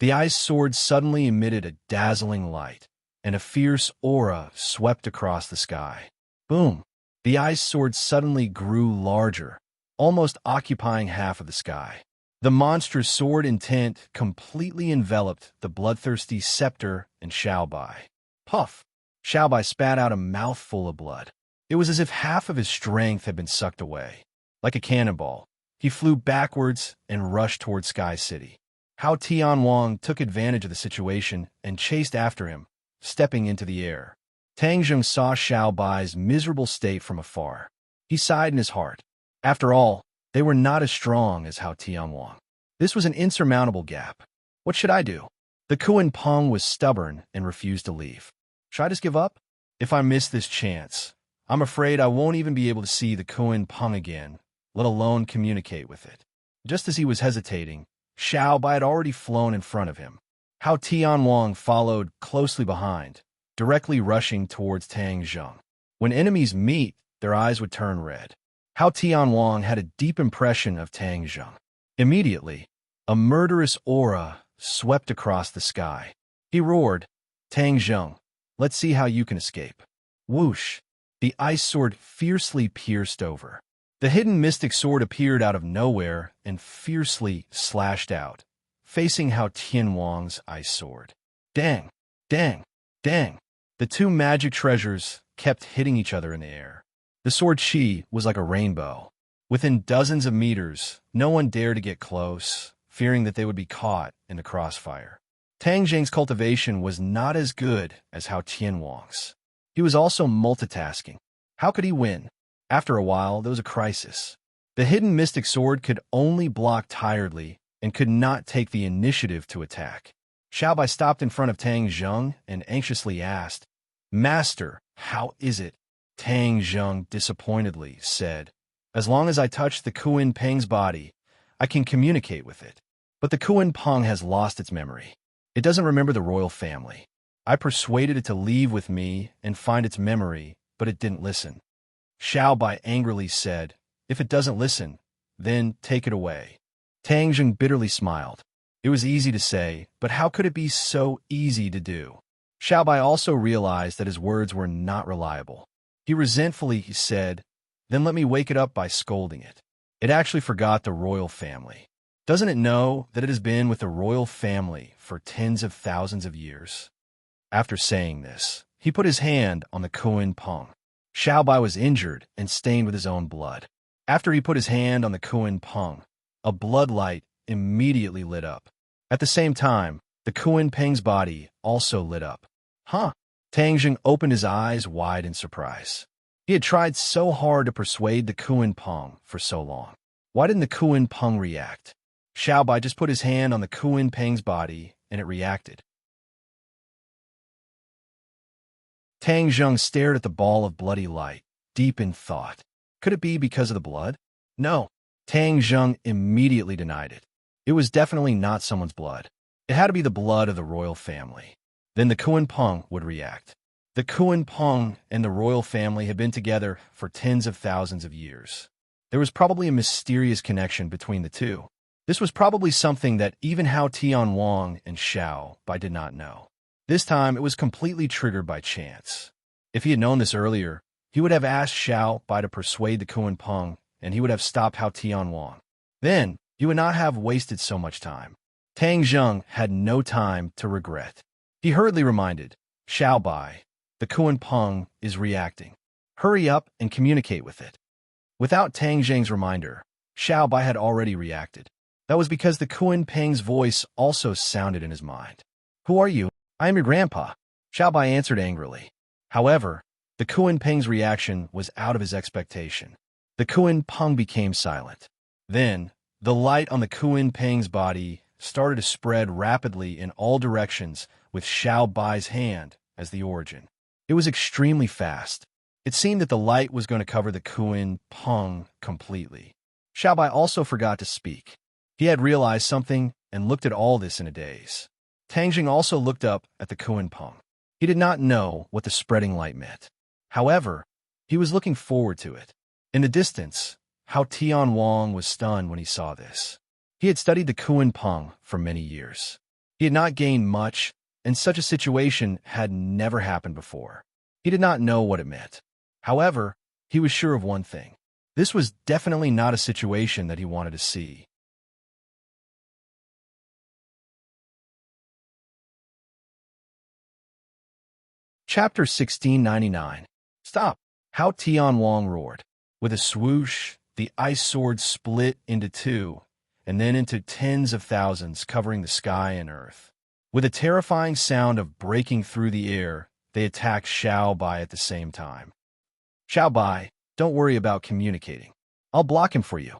A: The ice sword suddenly emitted a dazzling light, and a fierce aura swept across the sky. Boom! The ice sword suddenly grew larger, almost occupying half of the sky. The monstrous sword intent completely enveloped the bloodthirsty scepter and Xiao Bai. Puff! Xiao Bai spat out a mouthful of blood. It was as if half of his strength had been sucked away. Like a cannonball, he flew backwards and rushed toward Sky City. Hao Tianwang took advantage of the situation and chased after him, stepping into the air. Tang Zheng saw Xiao Bai's miserable state from afar. He sighed in his heart. After all, they were not as strong as Hao Tianwang. This was an insurmountable gap. What should I do? The Kuan Peng was stubborn and refused to leave. Should I just give up? If I miss this chance, I'm afraid I won't even be able to see the Kuan Peng again, let alone communicate with it. Just as he was hesitating, Xiao Bai had already flown in front of him. Hao Tianwang followed closely behind, directly rushing towards Tang Zheng. When enemies meet, their eyes would turn red. Hao Tianwang had a deep impression of Tang Zheng. Immediately, a murderous aura swept across the sky. He roared, Tang Zheng, let's see how you can escape. Whoosh! The ice sword fiercely pierced over. The hidden mystic sword appeared out of nowhere and fiercely slashed out, facing Hao Tianwang's ice sword. Dang! Dang! Dang! The two magic treasures kept hitting each other in the air. The sword chi was like a rainbow. Within dozens of meters, no one dared to get close, fearing that they would be caught in the crossfire. Tang Zheng's cultivation was not as good as Hao Tianwang's. He was also multitasking. How could he win? After a while, there was a crisis. The hidden mystic sword could only block tiredly and could not take the initiative to attack. Xiao Bai stopped in front of Tang Zheng and anxiously asked, Master, how is it? Tang Zheng disappointedly said, As long as I touch the Kuan Peng's body, I can communicate with it. But the Kuan Peng has lost its memory. It doesn't remember the royal family. I persuaded it to leave with me and find its memory, but it didn't listen. Xiao Bai angrily said, If it doesn't listen, then take it away. Tang Zheng bitterly smiled. It was easy to say, but how could it be so easy to do? Xiao Bai also realized that his words were not reliable. He resentfully said, Then let me wake it up by scolding it. It actually forgot the royal family. Doesn't it know that it has been with the royal family for tens of thousands of years? After saying this, he put his hand on the Kuan Peng. Xiao Bai was injured and stained with his own blood. After he put his hand on the Kuan Peng, a blood light immediately lit up. At the same time, the Kuan Peng's body also lit up. Huh? Tang Zheng opened his eyes wide in surprise. He had tried so hard to persuade the Kuan Peng for so long. Why didn't the Kuan Peng react? Xiaobai just put his hand on the Kuan Peng's body, and it reacted. Tang Zheng stared at the ball of bloody light, deep in thought. Could it be because of the blood? No. Tang Zheng immediately denied it. It was definitely not someone's blood. It had to be the blood of the royal family. Then the Kuan Peng would react. The Kuan Peng and the royal family had been together for tens of thousands of years. There was probably a mysterious connection between the two. This was probably something that even Hao Tianwang and Xiao Bai did not know. This time, it was completely triggered by chance. If he had known this earlier, he would have asked Xiao Bai to persuade the Kuan Peng, and he would have stopped Hao Tianwang. Then, he would not have wasted so much time. Tang Zheng had no time to regret. He hurriedly reminded, Xiao Bai, the Kuan Peng is reacting. Hurry up and communicate with it. Without Tang Zheng's reminder, Xiao Bai had already reacted. That was because the Kuan Peng's voice also sounded in his mind. Who are you? I am your grandpa. Xiao Bai answered angrily. However, the Kuan Peng's reaction was out of his expectation. The Kuan Peng became silent. Then, the light on the Kuan Peng's body started to spread rapidly in all directions with Xiao Bai's hand as the origin. It was extremely fast. It seemed that the light was going to cover the Kuan Peng completely. Xiao Bai also forgot to speak. He had realized something and looked at all this in a daze. Tang Jing also looked up at the Kuan Peng. He did not know what the spreading light meant. However, he was looking forward to it. In the distance, Hao Tianwang was stunned when he saw this. He had studied the Kuan Peng for many years. He had not gained much, and such a situation had never happened before. He did not know what it meant. However, he was sure of one thing. This was definitely not a situation that he wanted to see. Chapter 1699. Stop! Hao Tianwang roared. With a swoosh, the ice sword split into two, and then into tens of thousands, covering the sky and earth. With a terrifying sound of breaking through the air, they attacked Xiao Bai at the same time. Xiao Bai, don't worry about communicating. I'll block him for you.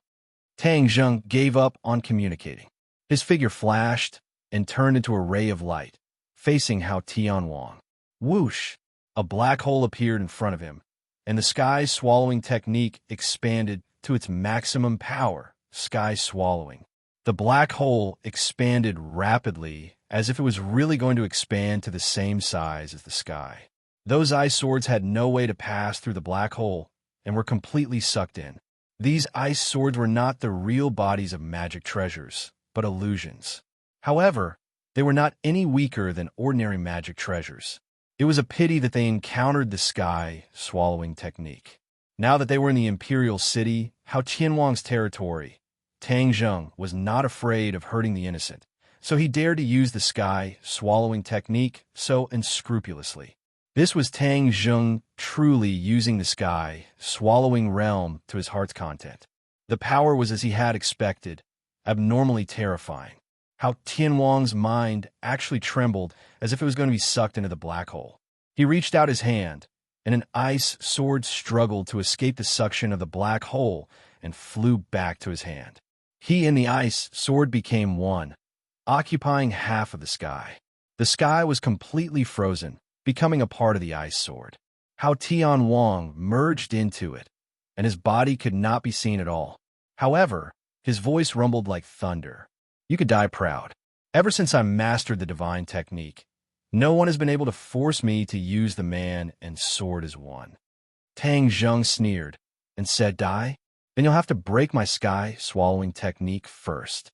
A: Tang Zheng gave up on communicating. His figure flashed and turned into a ray of light, facing Hao Tianwang. Whoosh! A black hole appeared in front of him, and the sky swallowing technique expanded to its maximum power, sky swallowing. The black hole expanded rapidly, as if it was really going to expand to the same size as the sky. Those ice swords had no way to pass through the black hole and were completely sucked in. These ice swords were not the real bodies of magic treasures, but illusions. However, they were not any weaker than ordinary magic treasures. It was a pity that they encountered the sky-swallowing technique. Now that they were in the imperial city, Hao Tianwang's territory, Tang Zheng was not afraid of hurting the innocent, so he dared to use the sky-swallowing technique so unscrupulously. This was Tang Zheng truly using the sky-swallowing realm to his heart's content. The power was as he had expected, abnormally terrifying. Hao Tianwang's mind actually trembled as if it was going to be sucked into the black hole. He reached out his hand, and an ice sword struggled to escape the suction of the black hole and flew back to his hand. He and the ice sword became one, occupying half of the sky. The sky was completely frozen, becoming a part of the ice sword. Hao Tianwang merged into it, and his body could not be seen at all. However, his voice rumbled like thunder. You could die proud. Ever since I mastered the divine technique, no one has been able to force me to use the man and sword as one. Tang Zheng sneered and said, Die? Then you'll have to break my sky-swallowing technique first.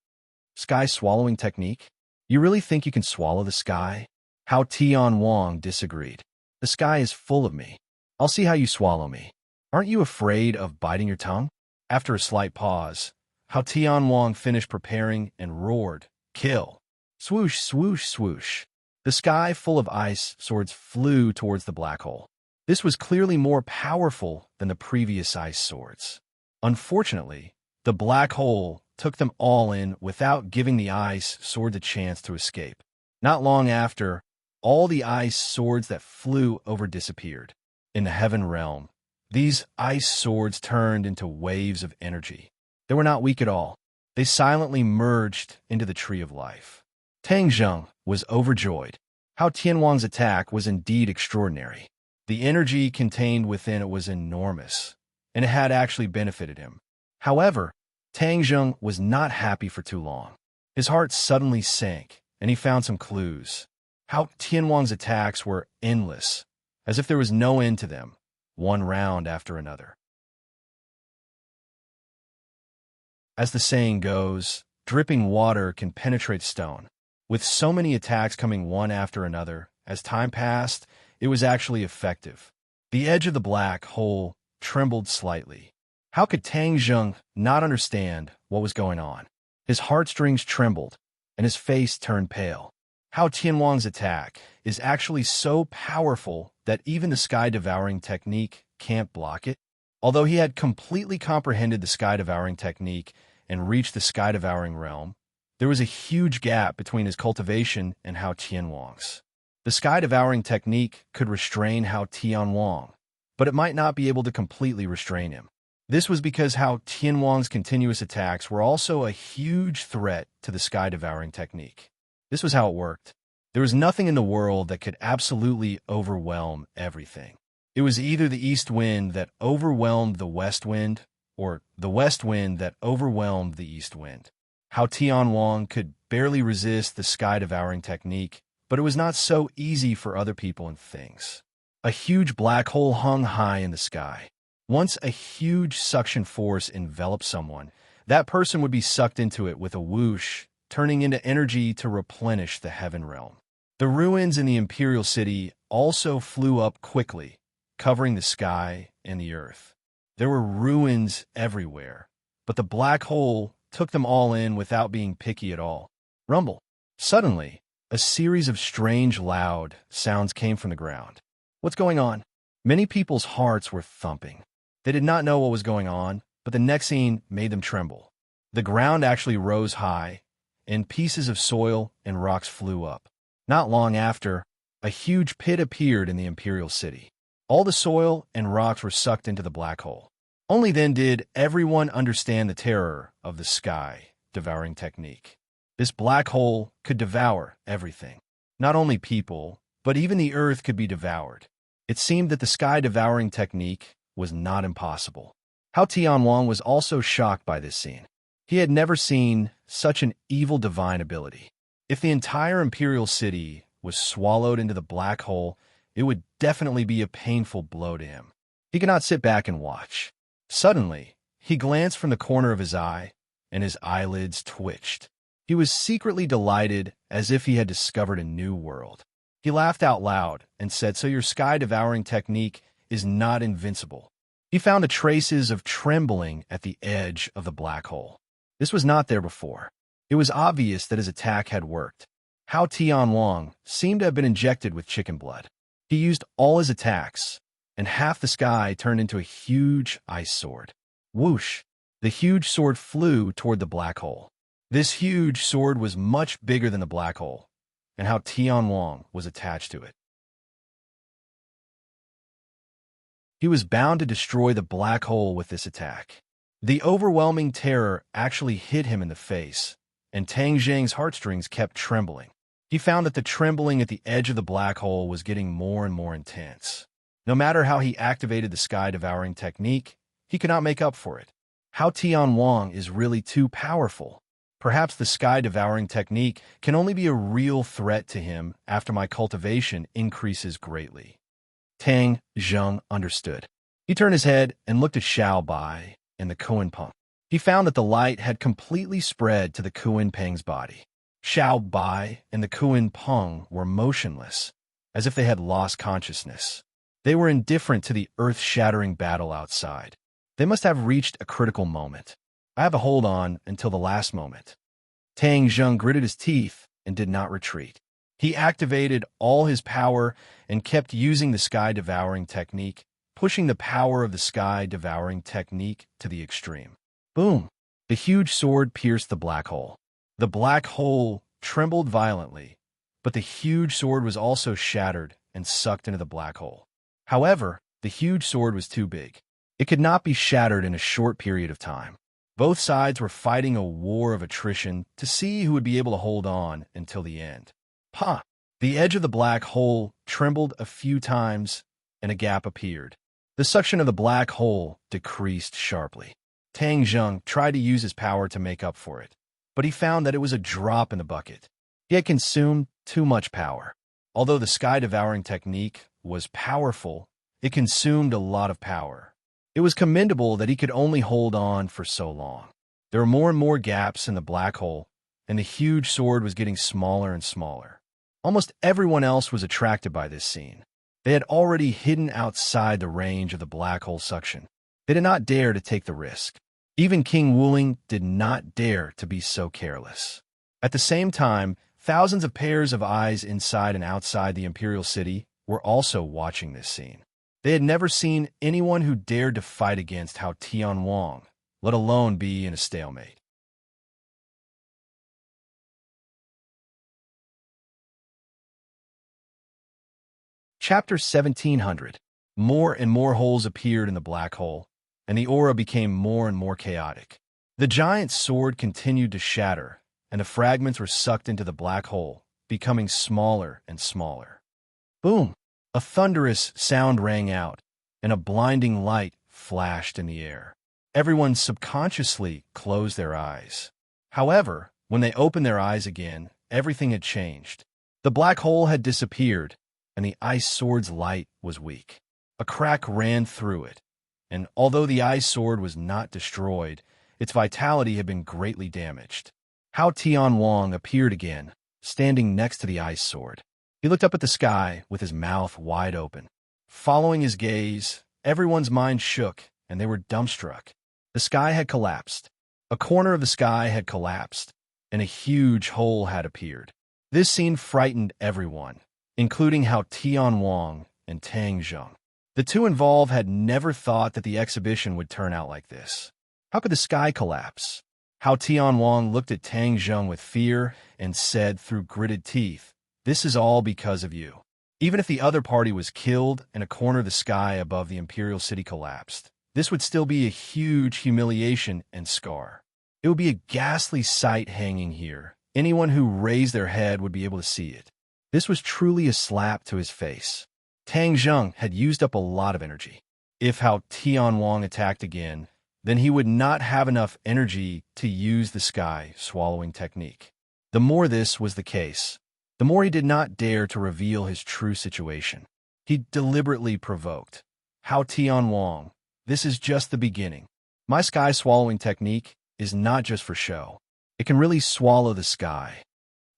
A: Sky-swallowing technique? You really think you can swallow the sky? Hao Tianwang disagreed. The sky is full of me. I'll see how you swallow me. Aren't you afraid of biting your tongue? After a slight pause, Hao Tianwang finished preparing and roared, Kill! Swoosh, swoosh, swoosh. The sky full of ice swords flew towards the black hole. This was clearly more powerful than the previous ice swords. Unfortunately, the black hole took them all in without giving the ice sword the chance to escape. Not long after, all the ice swords that flew over disappeared. In the heaven realm, these ice swords turned into waves of energy. They were not weak at all. They silently merged into the Tree of Life. Tang Zheng was overjoyed. Hao Tianwang's attack was indeed extraordinary. The energy contained within it was enormous, and it had actually benefited him. However, Tang Zheng was not happy for too long. His heart suddenly sank, and he found some clues. Hao Tianwang's attacks were endless, as if there was no end to them, one round after another. As the saying goes, dripping water can penetrate stone. With so many attacks coming one after another, as time passed, it was actually effective. The edge of the black hole trembled slightly. How could Tang Zheng not understand what was going on? His heartstrings trembled, and his face turned pale. Hao Tianwang's attack is actually so powerful that even the sky-devouring technique can't block it. Although he had completely comprehended the sky-devouring technique and reached the sky-devouring realm, there was a huge gap between his cultivation and Hao Tianwang's. The sky-devouring technique could restrain Hao Tianwang, but it might not be able to completely restrain him. This was because Hao Tianwang's continuous attacks were also a huge threat to the sky-devouring technique. This was how it worked. There was nothing in the world that could absolutely overwhelm everything. It was either the east wind that overwhelmed the west wind, or the west wind that overwhelmed the east wind. Hao Tianwang could barely resist the sky-devouring technique, but it was not so easy for other people and things. A huge black hole hung high in the sky. Once a huge suction force enveloped someone, that person would be sucked into it with a whoosh, turning into energy to replenish the heaven realm. The ruins in the imperial city also flew up quickly, covering the sky and the earth. There were ruins everywhere, but the black hole took them all in without being picky at all. Rumble. Suddenly, a series of strange, loud sounds came from the ground. What's going on? Many people's hearts were thumping. They did not know what was going on, but the next scene made them tremble. The ground actually rose high, and pieces of soil and rocks flew up. Not long after, a huge pit appeared in the imperial city. All the soil and rocks were sucked into the black hole. Only then did everyone understand the terror of the sky-devouring technique. This black hole could devour everything. Not only people, but even the earth could be devoured. It seemed that the sky-devouring technique was not impossible. Hao Tianwang was also shocked by this scene. He had never seen such an evil divine ability. If the entire imperial city was swallowed into the black hole, it would definitely be a painful blow to him. He could not sit back and watch. Suddenly, he glanced from the corner of his eye, and his eyelids twitched. He was secretly delighted, as if he had discovered a new world. He laughed out loud and said, "So your sky-devouring technique is not invincible." He found the traces of trembling at the edge of the black hole. This was not there before. It was obvious that his attack had worked. Hao Tianwang seemed to have been injected with chicken blood. He used all his attacks, and half the sky turned into a huge ice sword. Whoosh! The huge sword flew toward the black hole. This huge sword was much bigger than the black hole, and Hao Tianwang was attached to it. He was bound to destroy the black hole with this attack. The overwhelming terror actually hit him in the face, and Tang Zheng's heartstrings kept trembling. He found that the trembling at the edge of the black hole was getting more and more intense. No matter how he activated the sky-devouring technique, he could not make up for it. Hao Tianwang is really too powerful. Perhaps the sky-devouring technique can only be a real threat to him after my cultivation increases greatly. Tang Zheng understood. He turned his head and looked at Xiao Bai and the Kuan Peng. He found that the light had completely spread to the Kuan Peng's body. Xiao Bai and the Kuan Peng were motionless, as if they had lost consciousness. They were indifferent to the earth-shattering battle outside. They must have reached a critical moment. I have a hold on until the last moment. Tang Zheng gritted his teeth and did not retreat. He activated all his power and kept using the sky-devouring technique, pushing the power of the sky-devouring technique to the extreme. Boom! The huge sword pierced the black hole. The black hole trembled violently, but the huge sword was also shattered and sucked into the black hole. However, the huge sword was too big. It could not be shattered in a short period of time. Both sides were fighting a war of attrition to see who would be able to hold on until the end. Pa! The edge of the black hole trembled a few times, and a gap appeared. The suction of the black hole decreased sharply. Tang Zheng tried to use his power to make up for it, but he found that it was a drop in the bucket. He had consumed too much power. Although the sky-devouring technique was powerful, it consumed a lot of power. It was commendable that he could only hold on for so long. There were more and more gaps in the black hole, and the huge sword was getting smaller and smaller. Almost everyone else was attracted by this scene. They had already hidden outside the range of the black hole suction. They did not dare to take the risk. Even King Wuling did not dare to be so careless. At the same time, thousands of pairs of eyes inside and outside the Imperial City were also watching this scene. They had never seen anyone who dared to fight against Hao Tianwang, let alone be in a stalemate. Chapter 1700. More and more holes appeared in the black hole, and the aura became more and more chaotic. The giant sword continued to shatter, and the fragments were sucked into the black hole, becoming smaller and smaller. Boom! A thunderous sound rang out, and a blinding light flashed in the air. Everyone subconsciously closed their eyes. However, when they opened their eyes again, everything had changed. The black hole had disappeared, and the ice sword's light was weak. A crack ran through it, and although the ice sword was not destroyed, its vitality had been greatly damaged. Hao Tianwang appeared again, standing next to the ice sword. He looked up at the sky with his mouth wide open. Following his gaze, everyone's mind shook, and they were dumbstruck. The sky had collapsed. A corner of the sky had collapsed, and a huge hole had appeared. This scene frightened everyone, including Hao Tianwang and Tang Zheng. The two involved had never thought that the exhibition would turn out like this. How could the sky collapse? Hao Tianwang looked at Tang Zheng with fear and said through gritted teeth, "This is all because of you." Even if the other party was killed and a corner of the sky above the Imperial City collapsed, this would still be a huge humiliation and scar. It would be a ghastly sight hanging here. Anyone who raised their head would be able to see it. This was truly a slap to his face. Tang Zheng had used up a lot of energy. If Hao Tianwang attacked again, then he would not have enough energy to use the sky swallowing technique. The more this was the case, the more he did not dare to reveal his true situation. He deliberately provoked. Hao Tianwang, this is just the beginning. My sky swallowing technique is not just for show. It can really swallow the sky.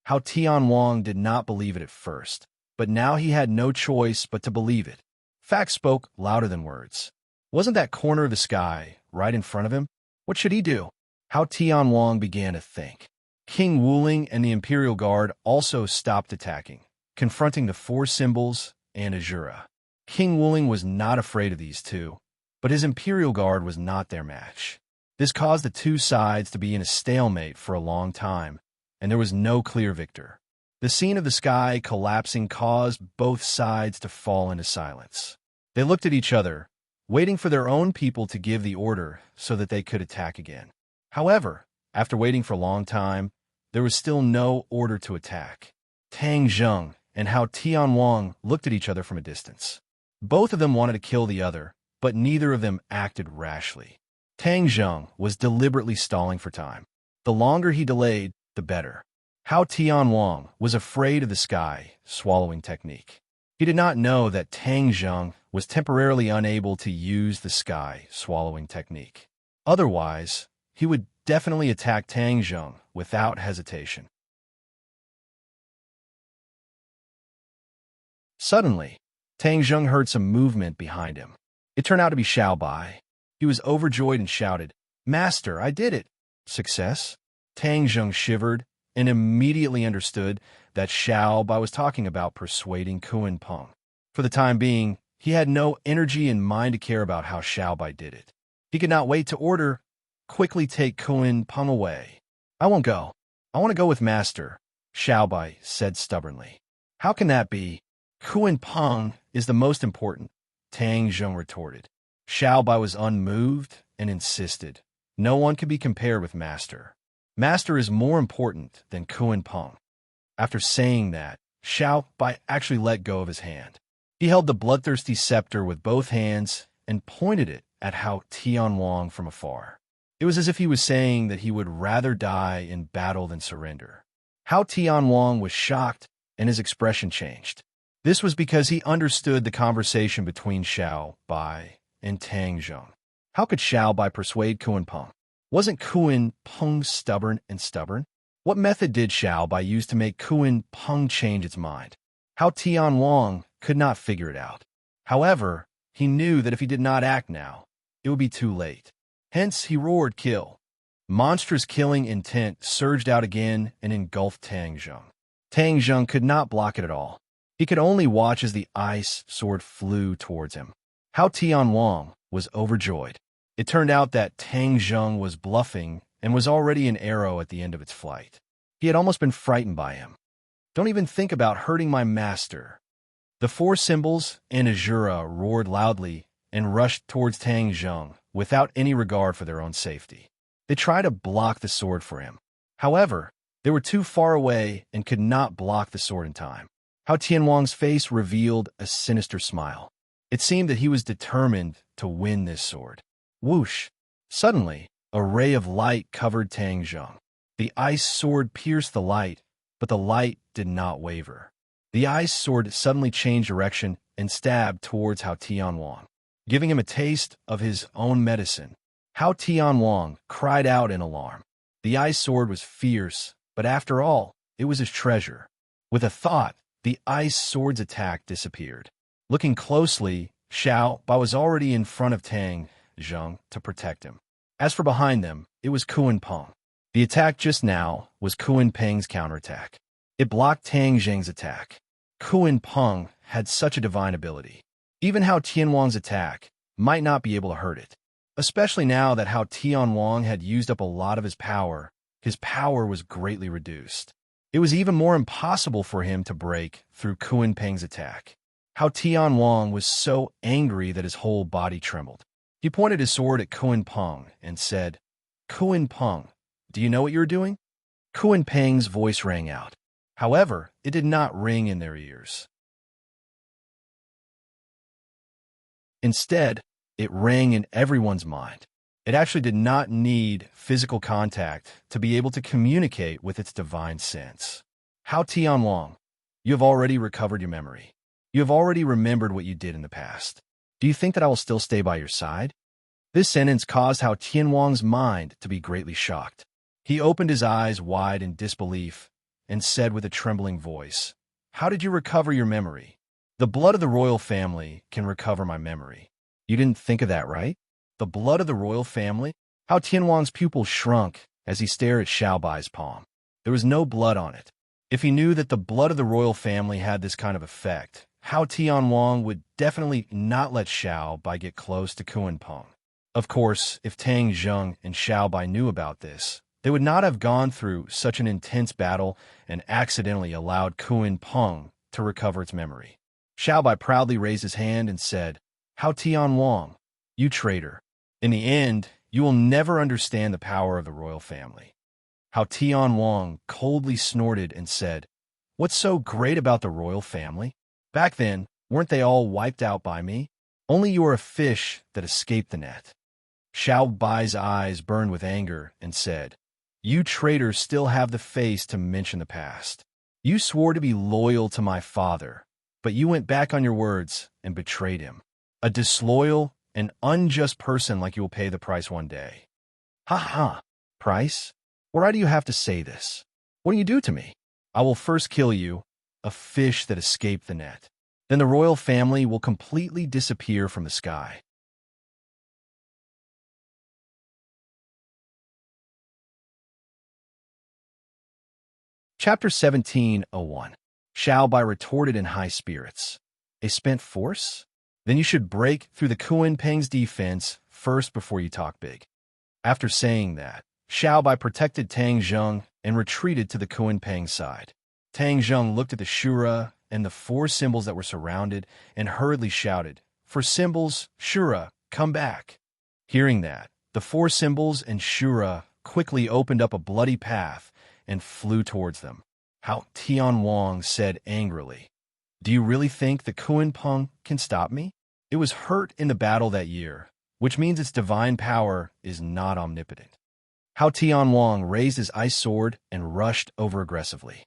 A: Hao Tianwang did not believe it at first, but now he had no choice but to believe it. Facts spoke louder than words. Wasn't that corner of the sky right in front of him? What should he do? Hao Tianwang began to think. King Wuling and the Imperial Guard also stopped attacking, confronting the four symbols and Azura. King Wuling was not afraid of these two, but his Imperial Guard was not their match. This caused the two sides to be in a stalemate for a long time, and there was no clear victor. The scene of the sky collapsing caused both sides to fall into silence. They looked at each other, waiting for their own people to give the order so that they could attack again. However, after waiting for a long time, there was still no order to attack. Tang Zheng and Hao Tianwang looked at each other from a distance. Both of them wanted to kill the other, but neither of them acted rashly. Tang Zheng was deliberately stalling for time. The longer he delayed, the better. Hao Tianwang was afraid of the sky swallowing technique. He did not know that Tang Zheng was temporarily unable to use the sky swallowing technique. Otherwise, he would definitely attack Tang Zheng without hesitation. Suddenly, Tang Zheng heard some movement behind him. It turned out to be Xiao Bai. He was overjoyed and shouted, "Master, I did it!" Success? Tang Zheng shivered and immediately understood that Xiao Bai was talking about persuading Kun Peng. For the time being, he had no energy and mind to care about how Xiao Bai did it. He could not wait to order, "Quickly take Kun Peng away." "I won't go. I want to go with Master," Xiao Bai said stubbornly. "How can that be? Kun Peng is the most important," Tang Zheng retorted. Xiao Bai was unmoved and insisted, No one can be compared with Master. Master is more important than Kuan Peng. After saying that, Xiao Bai actually let go of his hand. He held the bloodthirsty scepter with both hands and pointed it at Hao Tianwang from afar. It was as if he was saying that he would rather die in battle than surrender. Hao Tianwang was shocked, and his expression changed. This was because he understood the conversation between Xiao Bai and Tang Zheng. How could Xiao Bai persuade Kuan Peng? Wasn't Kuan Peng stubborn? What method did Xiao Bai use to make Kuan Peng change its mind? Hao Tianwang could not figure it out. However, he knew that if he did not act now, it would be too late. Hence, he roared, "Kill!" Monstrous killing intent surged out again and engulfed Tang Zheng. Tang Zheng could not block it at all. He could only watch as the ice sword flew towards him. Hao Tianwang was overjoyed. It turned out that Tang Zheng was bluffing and was already an arrow at the end of its flight. He had almost been frightened by him. "Don't even think about hurting my master." The four symbols and Azura roared loudly and rushed towards Tang Zheng without any regard for their own safety. They tried to block the sword for him. However, they were too far away and could not block the sword in time. Hao Tianwang's face revealed a sinister smile. It seemed that he was determined to win this sword. Whoosh! Suddenly, a ray of light covered Tang Zheng. The ice sword pierced the light, but the light did not waver. The ice sword suddenly changed direction and stabbed towards Hao Tianwang, giving him a taste of his own medicine. Hao Tianwang cried out in alarm. The ice sword was fierce, but after all, it was his treasure. With a thought, the ice sword's attack disappeared. Looking closely, Xiao Bai was already in front of Tang Zheng to protect him. As for behind them, it was Kuan Peng. The attack just now was Kuan Peng's counterattack. It blocked Tang Zheng's attack. Kuan Peng had such a divine ability. Even Hao Tianwang's attack might not be able to hurt it. Especially now that Hao Tianwang had used up a lot of his power was greatly reduced. It was even more impossible for him to break through Kuan Peng's attack. Hao Tianwang was so angry that his whole body trembled. He pointed his sword at Kuan Peng and said, "Kuan Peng, do you know what you're doing?" Kuan Peng's voice rang out. However, it did not ring in their ears. Instead, it rang in everyone's mind. It actually did not need physical contact to be able to communicate with its divine sense. Hao Tianwang, you have already recovered your memory. You have already remembered what you did in the past. Do you think that I will still stay by your side? This sentence caused Hao Tianwang's mind to be greatly shocked. He opened his eyes wide in disbelief and said with a trembling voice, "How did you recover your memory?" "The blood of the royal family can recover my memory." You didn't think of that, right? The blood of the royal family? Hao Tianwang's pupils shrunk as he stared at Xiao Bai's palm. There was no blood on it. If he knew that the blood of the royal family had this kind of effect, Hao Tianwang would definitely not let Xiao Bai get close to Kuan Peng. Of course, if Tang Zheng and Xiao Bai knew about this, they would not have gone through such an intense battle and accidentally allowed Kuan Peng to recover its memory. Xiao Bai proudly raised his hand and said, "Hao Tianwang, you traitor. In the end, you will never understand the power of the royal family." Hao Tianwang coldly snorted and said, "What's so great about the royal family? Back then, weren't they all wiped out by me? Only you are a fish that escaped the net." Xiao Bai's eyes burned with anger and said, "You traitors still have the face to mention the past. You swore to be loyal to my father, but you went back on your words and betrayed him. A disloyal and unjust person like you will pay the price one day." "Ha ha! Price? Why do you have to say this? What do you do to me? I will first kill you, a fish that escaped the net. Then the royal family will completely disappear from the sky." Chapter 17:01. Xiao Bai retorted in high spirits. "A spent force? Then you should break through the Kuan Peng's defense first before you talk big." After saying that, Xiao Bai protected Tang Zheng and retreated to the Kuan Peng side. Tang Zheng looked at the Shura and the four symbols that were surrounded and hurriedly shouted, "For symbols, Shura, come back." Hearing that, The four symbols and Shura quickly opened up a bloody path and flew towards them. Hao Tianwang said angrily, "Do you really think the Kuan Peng can stop me? It was hurt in the battle that year, which means its divine power is not omnipotent." Hao Tianwang raised his ice sword and rushed over aggressively.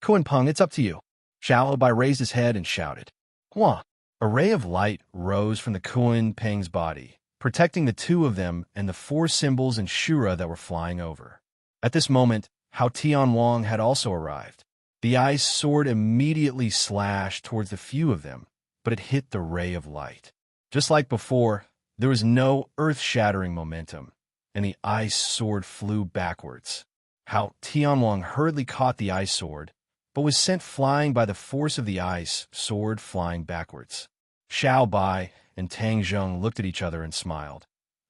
A: "Kuan Peng, it's up to you." Xiao Bai raised his head and shouted. Hua! A ray of light rose from the Kuan Peng's body, protecting the two of them and the four symbols and Shura that were flying over. At this moment, Hao Tianwang had also arrived. The ice sword immediately slashed towards the few of them, but it hit the ray of light. Just like before, there was no earth-shattering momentum, and the ice sword flew backwards. Hao Tianwang hurriedly caught the ice sword, but was sent flying by the force of the ice sword flying backwards. Xiao Bai and Tang Zheng looked at each other and smiled.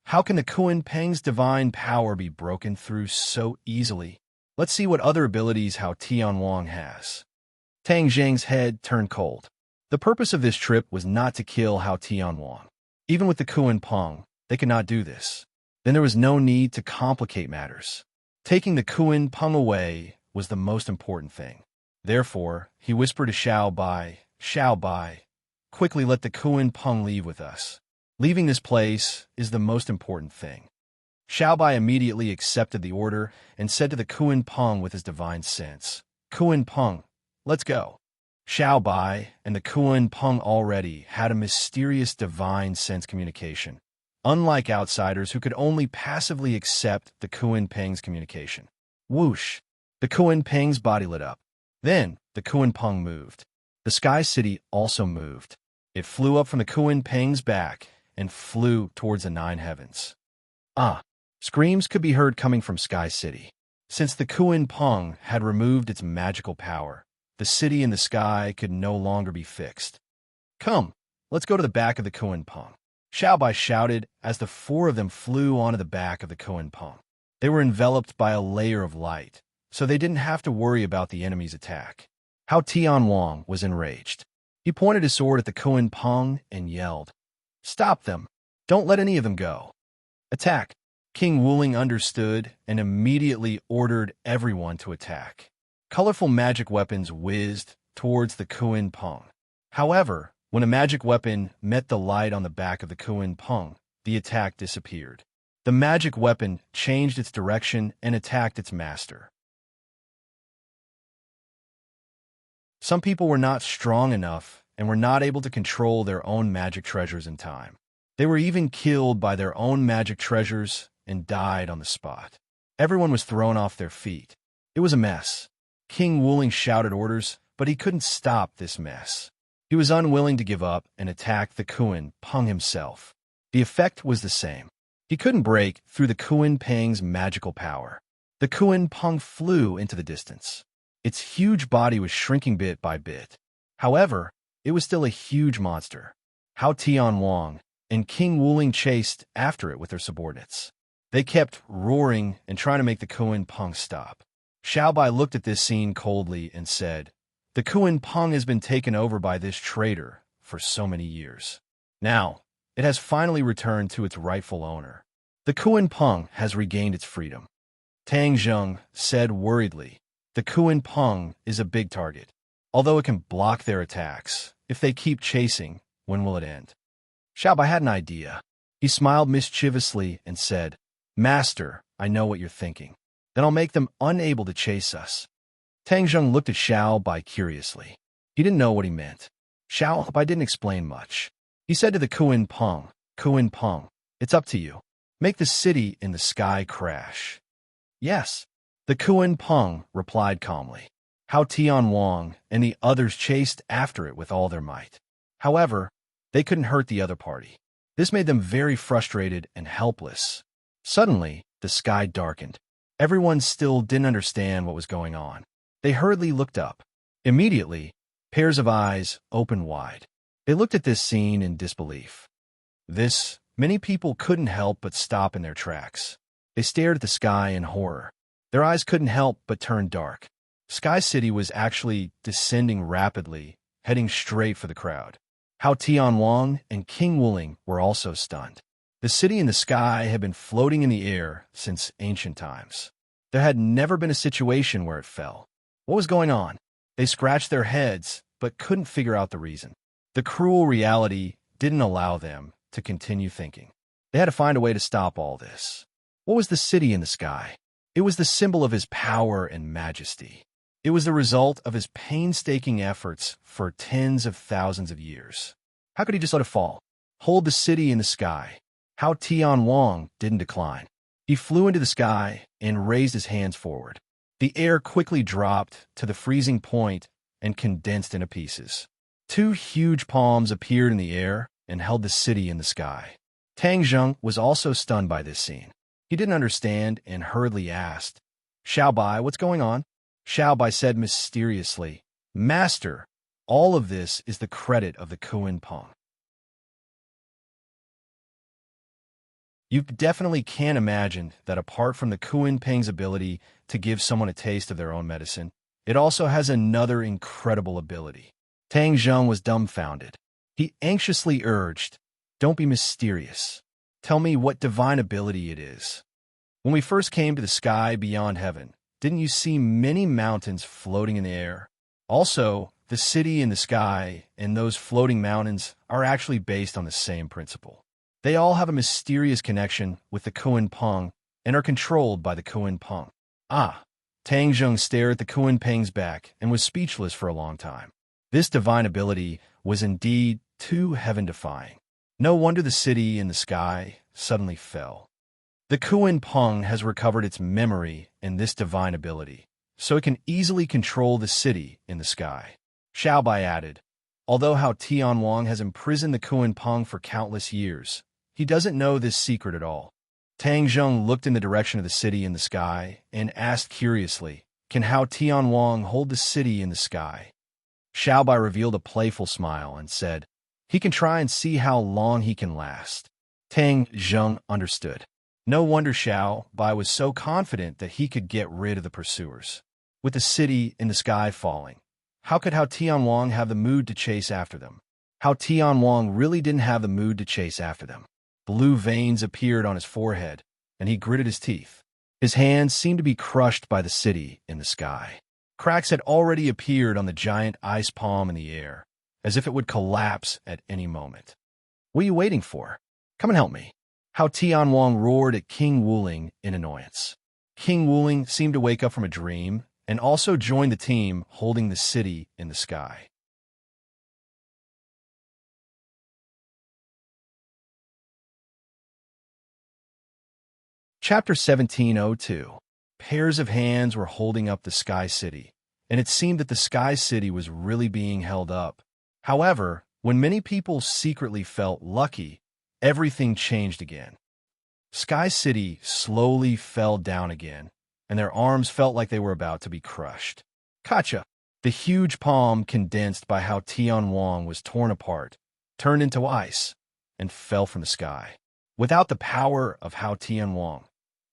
A: How can the Kuan Peng's divine power be broken through so easily? Let's see what other abilities Hao Tianwang has. Tang Zheng's head turned cold. The purpose of this trip was not to kill Hao Tianwang. Even with the Kuan Peng, they could not do this. Then there was no need to complicate matters. Taking the Kuan Peng away was the most important thing. Therefore, he whispered to Xiao Bai, quickly let the Kuan Peng leave with us. Leaving this place is the most important thing. Xiao Bai immediately accepted the order and said to the Kuan Peng with his divine sense, "Kuan Peng, let's go." Xiao Bai and the Kuan Peng already had a mysterious divine sense communication, unlike outsiders who could only passively accept the Kuan Peng's communication. Whoosh! The Kuan Peng's body lit up. Then, the Kuan Peng moved. The Sky City also moved. It flew up from the Kuan Peng's back and flew towards the nine heavens. Screams could be heard coming from Sky City. Since the Kuan Peng had removed its magical power, the city in the sky could no longer be fixed. "Come, let's go to the back of the Kuan Peng," Xiao Bai shouted as the four of them flew onto the back of the Kuan Peng. They were enveloped by a layer of light, so they didn't have to worry about the enemy's attack. Hao Tianwang was enraged. He pointed his sword at the Kuan Peng and yelled, "Stop them! Don't let any of them go! Attack!" King Wuling understood and immediately ordered everyone to attack. Colorful magic weapons whizzed towards the Kuan Peng. However, when a magic weapon met the light on the back of the Kuan Peng, the attack disappeared. The magic weapon changed its direction and attacked its master. Some people were not strong enough and were not able to control their own magic treasures in time. They were even killed by their own magic treasures and died on the spot. Everyone was thrown off their feet. It was a mess. King Wuling shouted orders, but he couldn't stop this mess. He was unwilling to give up and attack the Kuan Peng himself. The effect was the same. He couldn't break through the Kuan Peng's magical power. The Kuan Peng flew into the distance. Its huge body was shrinking bit by bit. However, it was still a huge monster. Hao Tianwang and King Wuling chased after it with their subordinates. They kept roaring and trying to make the Kuan Peng stop. Xiao Bai looked at this scene coldly and said, "The Kuan Peng has been taken over by this traitor for so many years. Now, it has finally returned to its rightful owner. The Kuan Peng has regained its freedom." Tang Zheng said worriedly, "The Kuan Peng is a big target. Although it can block their attacks, if they keep chasing, when will it end?" Xiao Bai had an idea. He smiled mischievously and said, "Master, I know what you're thinking. Then I'll make them unable to chase us." Tang Zheng looked at Xiao Bai curiously. He didn't know what he meant. Xiao Bai didn't explain much. He said to the Kuan Peng, "Kuan Peng, it's up to you. Make the city in the sky crash." "Yes." The Kuan Peng replied calmly. Hao Tianwang and the others chased after it with all their might. However, they couldn't hurt the other party. This made them very frustrated and helpless. Suddenly, the sky darkened. Everyone still didn't understand what was going on. They hurriedly looked up. Immediately, pairs of eyes opened wide. They looked at this scene in disbelief. Many people couldn't help but stop in their tracks. They stared at the sky in horror. Their eyes couldn't help but turn dark. Sky City was actually descending rapidly, heading straight for the crowd. Hao Tianwang and King Wuling were also stunned. The city in the sky had been floating in the air since ancient times. There had never been a situation where it fell. What was going on? They scratched their heads, but couldn't figure out the reason. The cruel reality didn't allow them to continue thinking. They had to find a way to stop all this. What was the city in the sky? It was the symbol of his power and majesty. It was the result of his painstaking efforts for tens of thousands of years. How could he just let it fall? Hold the city in the sky. How Tian Wang didn't decline. He flew into the sky and raised his hands forward. The air quickly dropped to the freezing point and condensed into pieces. Two huge palms appeared in the air and held the city in the sky. Tang Zheng was also stunned by this scene. He didn't understand and hurriedly asked, "Xiao Bai, what's going on?" Xiao Bai said mysteriously, "Master, all of this is the credit of the Kuan Peng." You definitely can't imagine that apart from the Kuan Peng's ability to give someone a taste of their own medicine, it also has another incredible ability. Tang Zheng was dumbfounded. He anxiously urged, "Don't be mysterious. Tell me what divine ability it is." When we first came to the sky beyond heaven, didn't you see many mountains floating in the air? Also, the city in the sky and those floating mountains are actually based on the same principle. They all have a mysterious connection with the Kuan Peng and are controlled by the Kuan Peng. Ah! Tang Zheng stared at the Kuan Peng's back and was speechless for a long time. This divine ability was indeed too heaven-defying. No wonder the city in the sky suddenly fell. The Kuan Peng has recovered its memory in this divine ability, so it can easily control the city in the sky. Xiao Bai added, although Hao Tian Wang has imprisoned the Kuan Peng for countless years, he doesn't know this secret at all. Tang Zheng looked in the direction of the city in the sky and asked curiously, "Can Hao Tian Wang hold the city in the sky?" Xiao Bai revealed a playful smile and said, "He can try and see how long he can last." Tang Zheng understood. No wonder Xiao Bai was so confident that he could get rid of the pursuers. With the city in the sky falling, how could Hao Tian Wang have the mood to chase after them? Hao Tian Wang really didn't have the mood to chase after them. Blue veins appeared on his forehead, and he gritted his teeth. His hands seemed to be crushed by the city in the sky. Cracks had already appeared on the giant ice palm in the air, as if it would collapse at any moment. "What are you waiting for? Come and help me." Hao Tian Wang roared at King Wuling in annoyance. King Wuling seemed to wake up from a dream and also joined the team holding the city in the sky. Chapter 1702. Pairs of hands were holding up the Sky City, and it seemed that the Sky City was really being held up. However, when many people secretly felt lucky, everything changed again. Sky City slowly fell down again, and their arms felt like they were about to be crushed. Kacha! The huge palm condensed by Hao Tian Wang was torn apart, turned into ice, and fell from the sky. Without the power of Hao Tian Wang,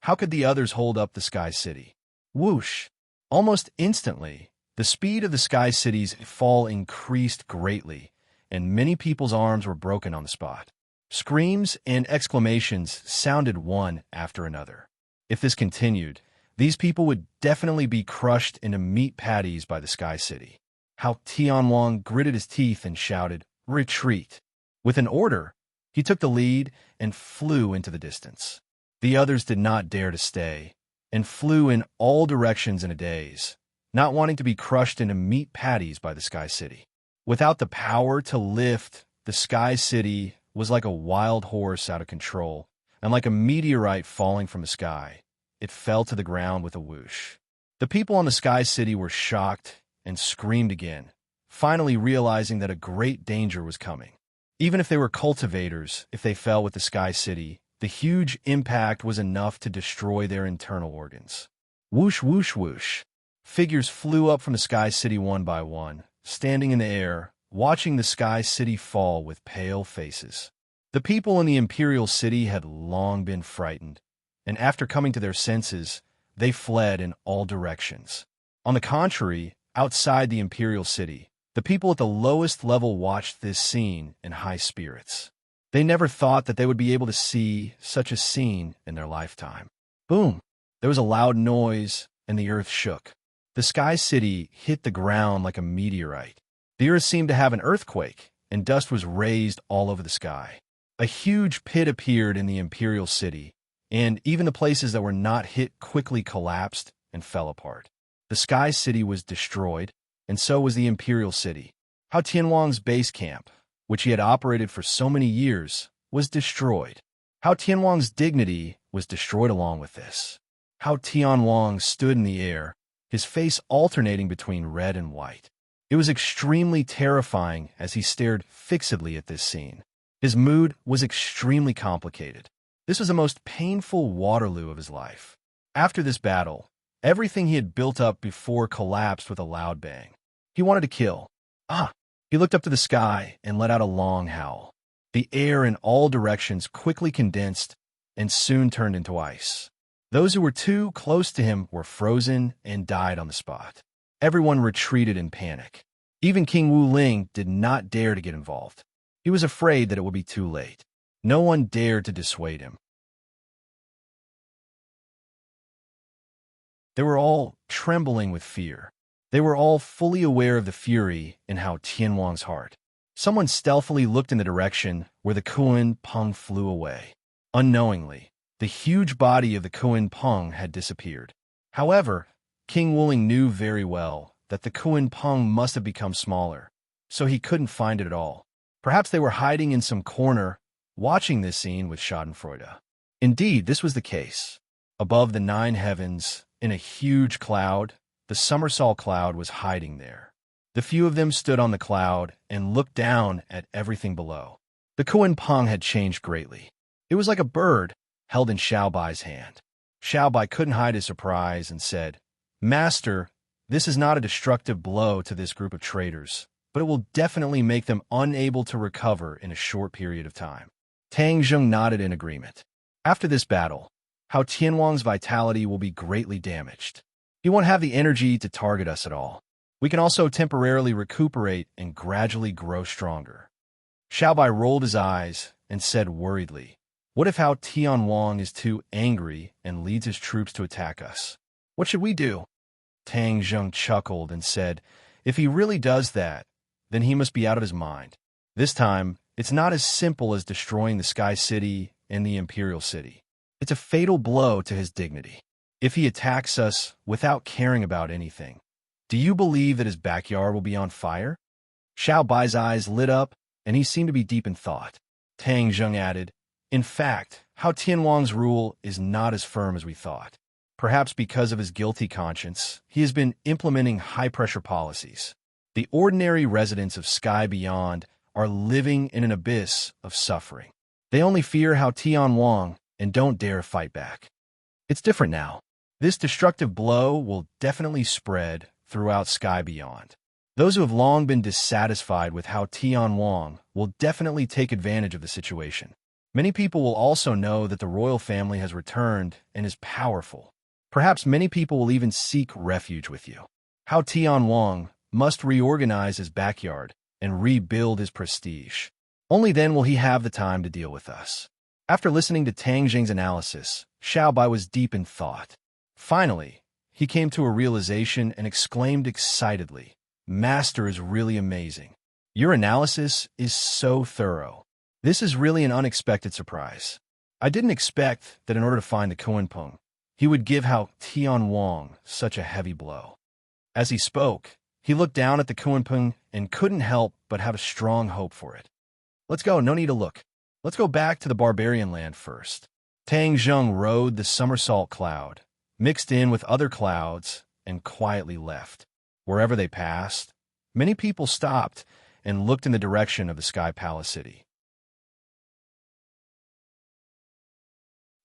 A: how could the others hold up the Sky City? Whoosh! Almost instantly, the speed of the Sky City's fall increased greatly, and many people's arms were broken on the spot. Screams and exclamations sounded one after another. If this continued, these people would definitely be crushed into meat patties by the Sky City. Hao Tian Wang gritted his teeth and shouted, "Retreat!" With an order, he took the lead and flew into the distance. The others did not dare to stay, and flew in all directions in a daze, not wanting to be crushed into meat patties by the Sky City. Without the power to lift, the Sky City was like a wild horse out of control, and like a meteorite falling from the sky, it fell to the ground with a whoosh. The people on the Sky City were shocked and screamed again, finally realizing that a great danger was coming. Even if they were cultivators, if they fell with the Sky City, the huge impact was enough to destroy their internal organs. Whoosh, whoosh, whoosh. Figures flew up from the Sky City one by one, standing in the air, watching the Sky City fall with pale faces. The people in the Imperial City had long been frightened, and after coming to their senses, they fled in all directions. On the contrary, outside the Imperial City, the people at the lowest level watched this scene in high spirits. They never thought that they would be able to see such a scene in their lifetime. Boom! There was a loud noise, and the earth shook. The Sky City hit the ground like a meteorite. The earth seemed to have an earthquake, and dust was raised all over the sky. A huge pit appeared in the Imperial City, and even the places that were not hit quickly collapsed and fell apart. The Sky City was destroyed, and so was the Imperial City. Hao Tianhuang's base camp, which he had operated for so many years, was destroyed. Hao Tianhuang's dignity was destroyed along with this. Hao Tianhuang stood in the air, his face alternating between red and white. It was extremely terrifying as he stared fixedly at this scene. His mood was extremely complicated. This was the most painful Waterloo of his life. After this battle, everything he had built up before collapsed with a loud bang. He wanted to kill. He looked up to the sky and let out a long howl. The air in all directions quickly condensed and soon turned into ice. Those who were too close to him were frozen and died on the spot. Everyone retreated in panic. Even King Wu Ling did not dare to get involved. He was afraid that it would be too late. No one dared to dissuade him. They were all trembling with fear. They were all fully aware of the fury in Hao Tianhuang's heart. Someone stealthily looked in the direction where the Kuan Peng flew away. Unknowingly, the huge body of the Kuan Peng had disappeared. However, King Wuling knew very well that the Kuan Peng must have become smaller, so he couldn't find it at all. Perhaps they were hiding in some corner, watching this scene with schadenfreude. Indeed, this was the case. Above the 9 heavens, in a huge cloud, the Summersalt cloud was hiding there. The few of them stood on the cloud and looked down at everything below. The Kuan Peng had changed greatly. It was like a bird held in Xiao Bai's hand. Xiao Bai couldn't hide his surprise and said, "Master, this is not a destructive blow to this group of traitors, but it will definitely make them unable to recover in a short period of time." Tang Zheng nodded in agreement. After this battle, Hao Tianhuang's vitality will be greatly damaged. He won't have the energy to target us at all. We can also temporarily recuperate and gradually grow stronger. Xiao Bai rolled his eyes and said worriedly, "What if Hao Tianhuang is too angry and leads his troops to attack us? What should we do?" Tang Zheng chuckled and said, "If he really does that, then he must be out of his mind. This time, it's not as simple as destroying the Sky City and the Imperial City. It's a fatal blow to his dignity. If he attacks us without caring about anything, do you believe that his backyard will be on fire?" Xiao Bai's eyes lit up, and he seemed to be deep in thought. Tang Zheng added, "In fact, Hao Tianhuang's rule is not as firm as we thought. Perhaps because of his guilty conscience, he has been implementing high-pressure policies. The ordinary residents of Sky Beyond are living in an abyss of suffering. They only fear Hao Tianhuang and don't dare fight back. It's different now. This destructive blow will definitely spread throughout Sky Beyond. Those who have long been dissatisfied with Hao Tianhuang will definitely take advantage of the situation. Many people will also know that the royal family has returned and is powerful. Perhaps many people will even seek refuge with you. Hao Tianhuang must reorganize his backyard and rebuild his prestige. Only then will he have the time to deal with us." After listening to Tang Zheng's analysis, Xiao Bai was deep in thought. Finally, he came to a realization and exclaimed excitedly, "Master is really amazing. Your analysis is so thorough. This is really an unexpected surprise. I didn't expect that in order to find the Kuan Peng, he would give Hao Tianhuang such a heavy blow." As he spoke, he looked down at the Kuan Peng and couldn't help but have a strong hope for it. "Let's go, no need to look. Let's go back to the barbarian land first." Tang Zheng rode the Summersalt cloud, mixed in with other clouds, and quietly left. Wherever they passed, many people stopped and looked in the direction of the Sky Palace City.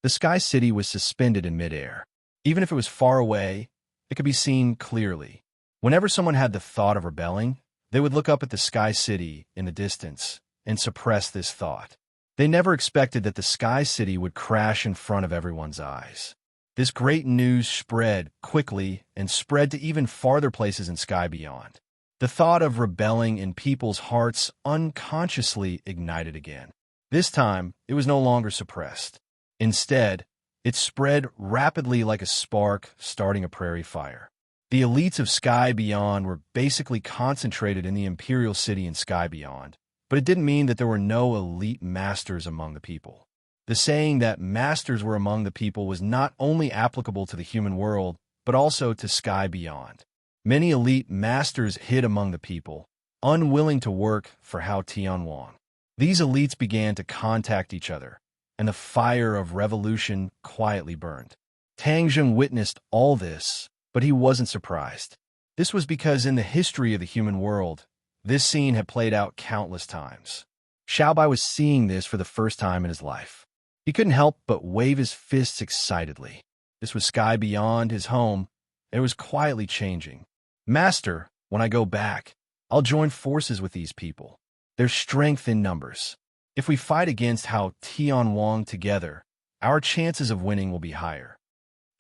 A: The Sky City was suspended in midair. Even if it was far away, it could be seen clearly. Whenever someone had the thought of rebelling, they would look up at the Sky City in the distance and suppress this thought. They never expected that the Sky City would crash in front of everyone's eyes. This great news spread quickly and spread to even farther places in Sky Beyond. The thought of rebelling in people's hearts unconsciously ignited again. This time, it was no longer suppressed. Instead, it spread rapidly like a spark starting a prairie fire. The elites of Sky Beyond were basically concentrated in the Imperial City in Sky Beyond, but it didn't mean that there were no elite masters among the people. The saying that masters were among the people was not only applicable to the human world, but also to Sky Beyond. Many elite masters hid among the people, unwilling to work for Hao Tianwang. These elites began to contact each other, and the fire of revolution quietly burned. Tang Zheng witnessed all this, but he wasn't surprised. This was because in the history of the human world, this scene had played out countless times. Xiaobai was seeing this for the first time in his life. He couldn't help but wave his fists excitedly. This was Sky Beyond, his home, and it was quietly changing. Master, when I go back, I'll join forces with these people. There's strength in numbers. If we fight against Hao Tianwang together, our chances of winning will be higher.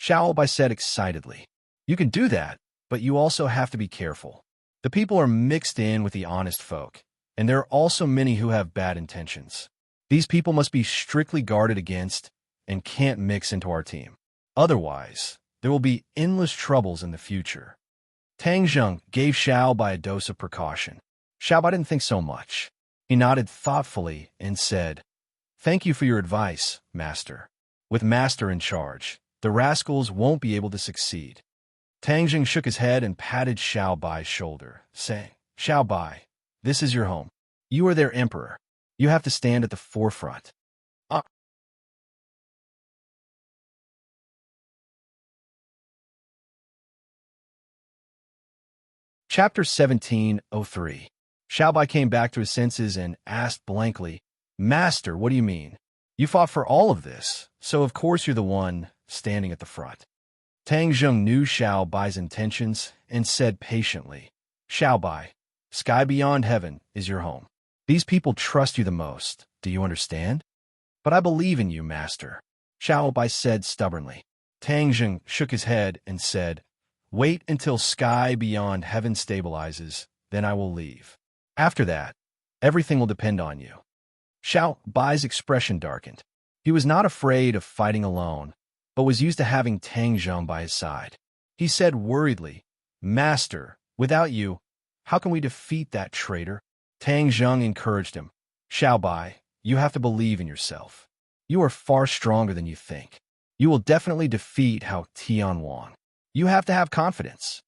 A: Xiaobai said excitedly. You can do that, but you also have to be careful. The people are mixed in with the honest folk, and there are also many who have bad intentions. These people must be strictly guarded against and can't mix into our team. Otherwise, there will be endless troubles in the future. Tang Zheng gave Xiaobai a dose of precaution. Xiaobai didn't think so much. He nodded thoughtfully and said, Thank you for your advice, Master. With Master in charge, the rascals won't be able to succeed. Tang Zheng shook his head and patted Xiaobai's shoulder, saying, Xiaobai, this is your home. You are their emperor. You have to stand at the forefront. Chapter 17:03. Xiaobai came back to his senses and asked blankly, Master, what do you mean? You fought for all of this, so of course you're the one standing at the front. Tang Zheng knew Xiaobai's intentions and said patiently, Xiaobai, Sky Beyond Heaven is your home. These people trust you the most. Do you understand? But I believe in you, Master, Xiaobai said stubbornly. Tang Zheng shook his head and said, Wait until Sky Beyond Heaven stabilizes, then I will leave. After that, everything will depend on you. Xiaobai's expression darkened. He was not afraid of fighting alone, but was used to having Tang Zheng by his side. He said worriedly, Master, without you, how can we defeat that traitor? Tang Zheng encouraged him. Xiaobai, you have to believe in yourself. You are far stronger than you think. You will definitely defeat Hao Tianwang. You have to have confidence.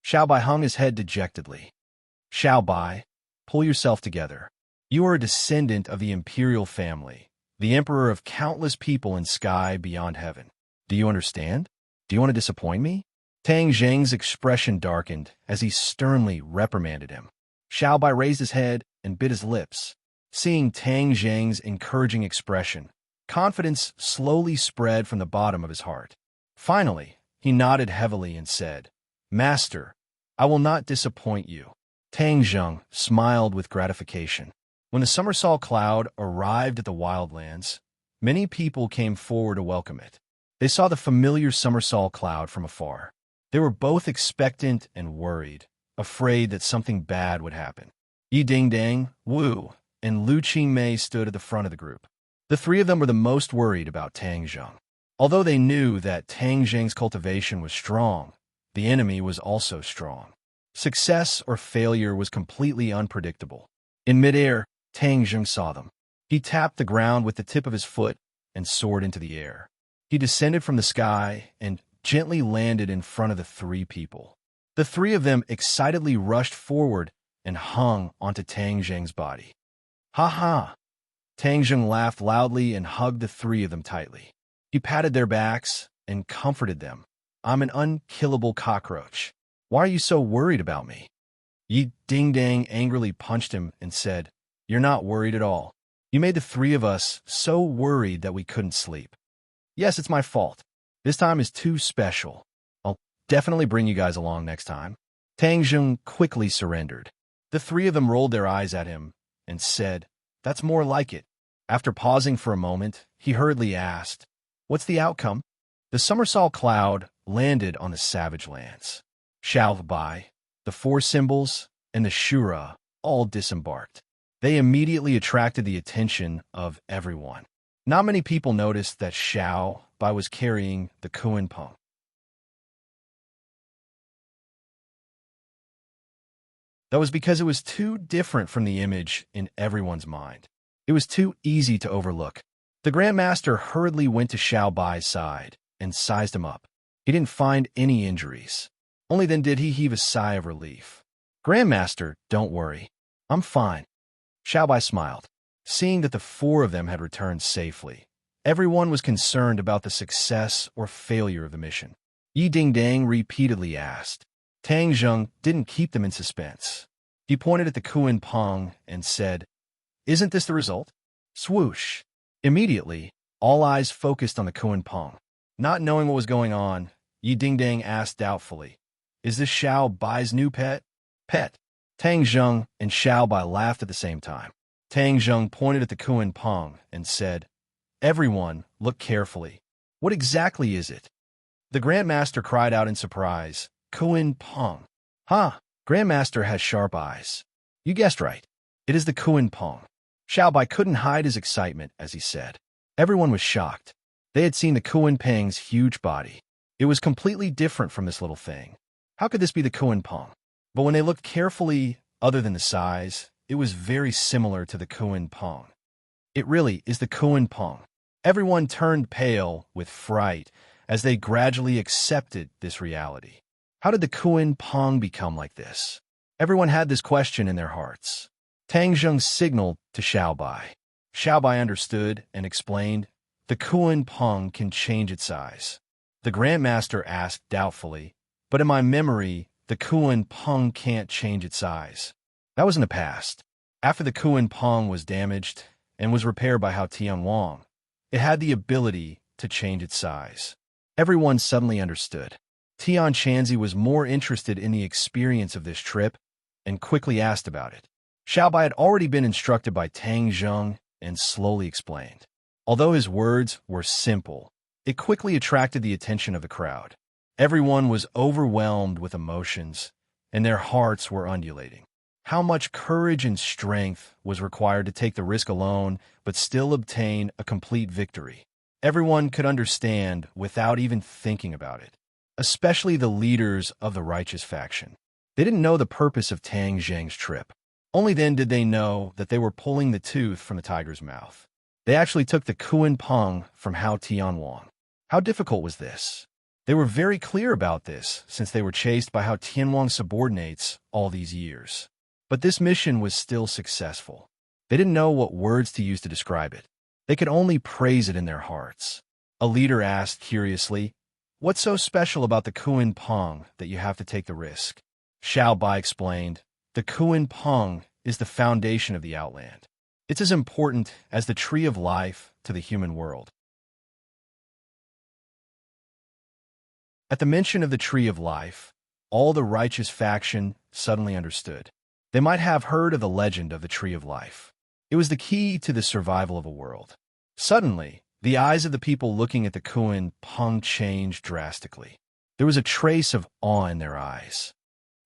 A: Xiaobai hung his head dejectedly. Xiaobai, pull yourself together. You are a descendant of the imperial family, the emperor of countless people in Sky Beyond Heaven. Do you understand? Do you want to disappoint me? Tang Zheng's expression darkened as he sternly reprimanded him. Xiaobai raised his head and bit his lips. Seeing Tang Zheng's encouraging expression, confidence slowly spread from the bottom of his heart. Finally, he nodded heavily and said, Master, I will not disappoint you. Tang Zheng smiled with gratification. When the Summersalt Cloud arrived at the Wildlands, many people came forward to welcome it. They saw the familiar Summersalt Cloud from afar. They were both expectant and worried, afraid that something bad would happen. Yi Dingdang, Wu, and Lu Qingmei stood at the front of the group. The three of them were the most worried about Tang Zheng. Although they knew that Tang Zheng's cultivation was strong, the enemy was also strong. Success or failure was completely unpredictable. In midair, Tang Zheng saw them. He tapped the ground with the tip of his foot and soared into the air. He descended from the sky and gently landed in front of the three people. The three of them excitedly rushed forward and hung onto Tang Zheng's body. Ha ha! Tang Zheng laughed loudly and hugged the three of them tightly. He patted their backs and comforted them. I'm an unkillable cockroach. Why are you so worried about me? Yi Dingdang angrily punched him and said, You're not worried at all. You made the three of us so worried that we couldn't sleep. Yes, it's my fault. This time is too special. I'll definitely bring you guys along next time. Tang Zheng quickly surrendered. The three of them rolled their eyes at him and said, That's more like it. After pausing for a moment, he hurriedly asked, What's the outcome? The Summersalt Cloud landed on the Savage Lands. Xiaobai, the Four Symbols, and the Shura all disembarked. They immediately attracted the attention of everyone. Not many people noticed that Xiao Bai was carrying the Kuan Peng. That was because it was too different from the image in everyone's mind. It was too easy to overlook. The Grandmaster hurriedly went to Xiao Bai's side and sized him up. He didn't find any injuries. Only then did he heave a sigh of relief. Grandmaster, don't worry. I'm fine. Xiao Bai smiled, seeing that the four of them had returned safely. Everyone was concerned about the success or failure of the mission. Yi Dingdang repeatedly asked. Tang Zheng didn't keep them in suspense. He pointed at the Kuan Peng and said, Isn't this the result? Swoosh. Immediately, all eyes focused on the Kuan Peng. Not knowing what was going on, Yi Dingdang asked doubtfully, Is this Xiao Bai's new pet? Pet. Tang Zheng and Xiao Bai laughed at the same time. Tang Zheng pointed at the Kuan Peng and said, Everyone, look carefully. What exactly is it? The Grandmaster cried out in surprise, Kuan Peng. Huh, Grandmaster has sharp eyes. You guessed right. It is the Kuan Peng. Xiao Bai couldn't hide his excitement as he said. Everyone was shocked. They had seen the Kuan Peng's huge body. It was completely different from this little thing. How could this be the Kuan Peng? But when they looked carefully, other than the size, it was very similar to the Kuan Peng. It really is the Kuan Peng. Everyone turned pale with fright as they gradually accepted this reality. How did the Kuan Peng become like this? Everyone had this question in their hearts. Tang Zheng signaled to Xiao Bai. Xiao Bai understood and explained, The Kuan Peng can change its size. The Grandmaster asked doubtfully, But in my memory, the Kuan Peng can't change its size. That was in the past. After the Kuan Peng was damaged and was repaired by Hao Tianwang, it had the ability to change its size. Everyone suddenly understood. Tian Chanzi was more interested in the experience of this trip and quickly asked about it. Xiao Bai had already been instructed by Tang Zheng and slowly explained. Although his words were simple, it quickly attracted the attention of the crowd. Everyone was overwhelmed with emotions, and their hearts were undulating. How much courage and strength was required to take the risk alone, but still obtain a complete victory? Everyone could understand without even thinking about it, especially the leaders of the righteous faction. They didn't know the purpose of Tang Zheng's trip. Only then did they know that they were pulling the tooth from the tiger's mouth. They actually took the Kuan Peng from Hao Tianwang. How difficult was this? They were very clear about this since they were chased by Hao Tianwang's subordinates all these years. But this mission was still successful. They didn't know what words to use to describe it. They could only praise it in their hearts. A leader asked curiously, What's so special about the Kuan Peng that you have to take the risk? Xiao Bai explained, The Kuan Peng is the foundation of the Outland. It's as important as the Tree of Life to the human world. At the mention of the Tree of Life, all the righteous faction suddenly understood. They might have heard of the legend of the Tree of Life. It was the key to the survival of a world. Suddenly, the eyes of the people looking at the Kuan Peng changed drastically. There was a trace of awe in their eyes.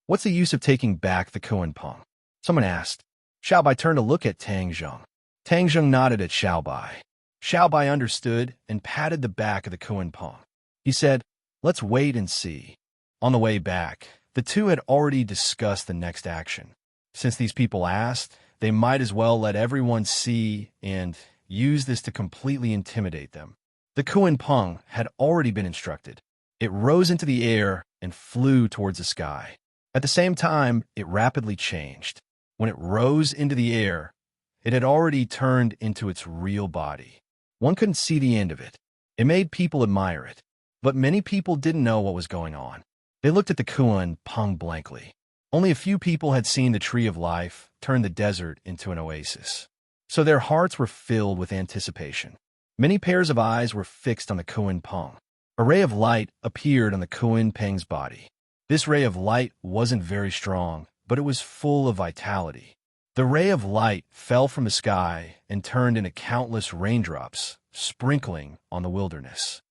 A: What's the use of taking back the Kuan Peng? Someone asked. Xiao Bai turned to look at Tang Zheng. Tang Zheng nodded at Xiao Bai. Xiao Bai understood and patted the back of the Kuan Peng. He said, Let's wait and see. On the way back, the two had already discussed the next action. Since these people asked, they might as well let everyone see and use this to completely intimidate them. The Kuan Peng had already been instructed. It rose into the air and flew towards the sky. At the same time, it rapidly changed. When it rose into the air, it had already turned into its real body. One couldn't see the end of it. It made people admire it. But many people didn't know what was going on. They looked at the Kuan Peng blankly. Only a few people had seen the Tree of Life turn the desert into an oasis. So their hearts were filled with anticipation. Many pairs of eyes were fixed on the Kuan Peng. A ray of light appeared on the Kuan Peng's body. This ray of light wasn't very strong, but it was full of vitality. The ray of light fell from the sky and turned into countless raindrops, sprinkling on the wilderness.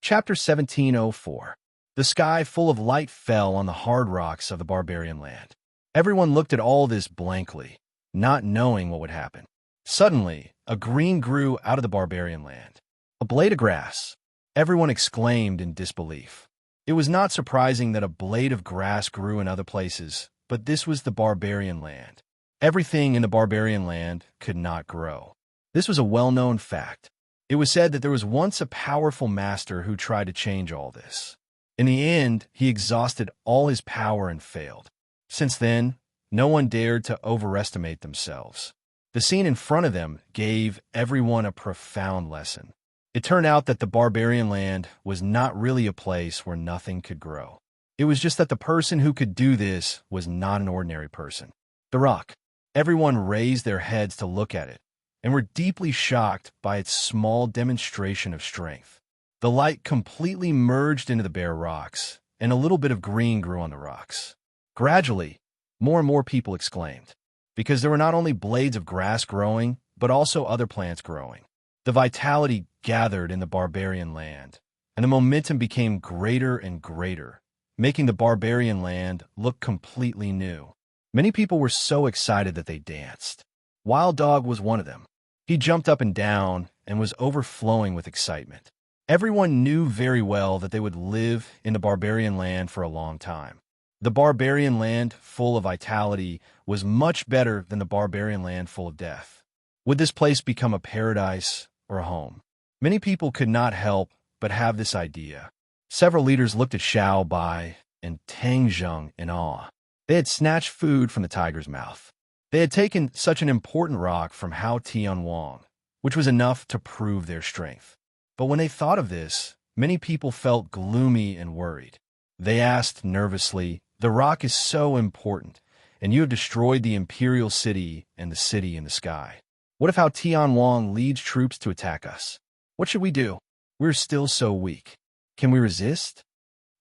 A: Chapter 1704. The sky full of light fell on the hard rocks of the barbarian land. Everyone looked at all this blankly, not knowing what would happen. Suddenly, a green grew out of the barbarian land. A blade of grass. Everyone exclaimed in disbelief. It was not surprising that a blade of grass grew in other places, but this was the barbarian land. Everything in the barbarian land could not grow. This was a well-known fact. It was said that there was once a powerful master who tried to change all this. In the end, he exhausted all his power and failed. Since then, no one dared to overestimate themselves. The scene in front of them gave everyone a profound lesson. It turned out that the barbarian land was not really a place where nothing could grow. It was just that the person who could do this was not an ordinary person. The rock. Everyone raised their heads to look at it, and were deeply shocked by its small demonstration of strength. The light completely merged into the bare rocks, and a little bit of green grew on the rocks. Gradually, more and more people exclaimed, because there were not only blades of grass growing, but also other plants growing. The vitality gathered in the barbarian land, and the momentum became greater and greater, making the barbarian land look completely new. Many people were so excited that they danced. Wild Dog was one of them. He jumped up and down and was overflowing with excitement. Everyone knew very well that they would live in the barbarian land for a long time. The barbarian land full of vitality was much better than the barbarian land full of death. Would this place become a paradise or a home? Many people could not help but have this idea. Several leaders looked at Xiao Bai and Tang Zheng in awe. They had snatched food from the tiger's mouth. They had taken such an important rock from Hao Tian Wang, which was enough to prove their strength. But when they thought of this, many people felt gloomy and worried. They asked nervously, "The rock is so important, and you have destroyed the imperial city and the city in the sky. What if Hao Tian Wang leads troops to attack us? What should we do? We're still so weak. Can we resist?"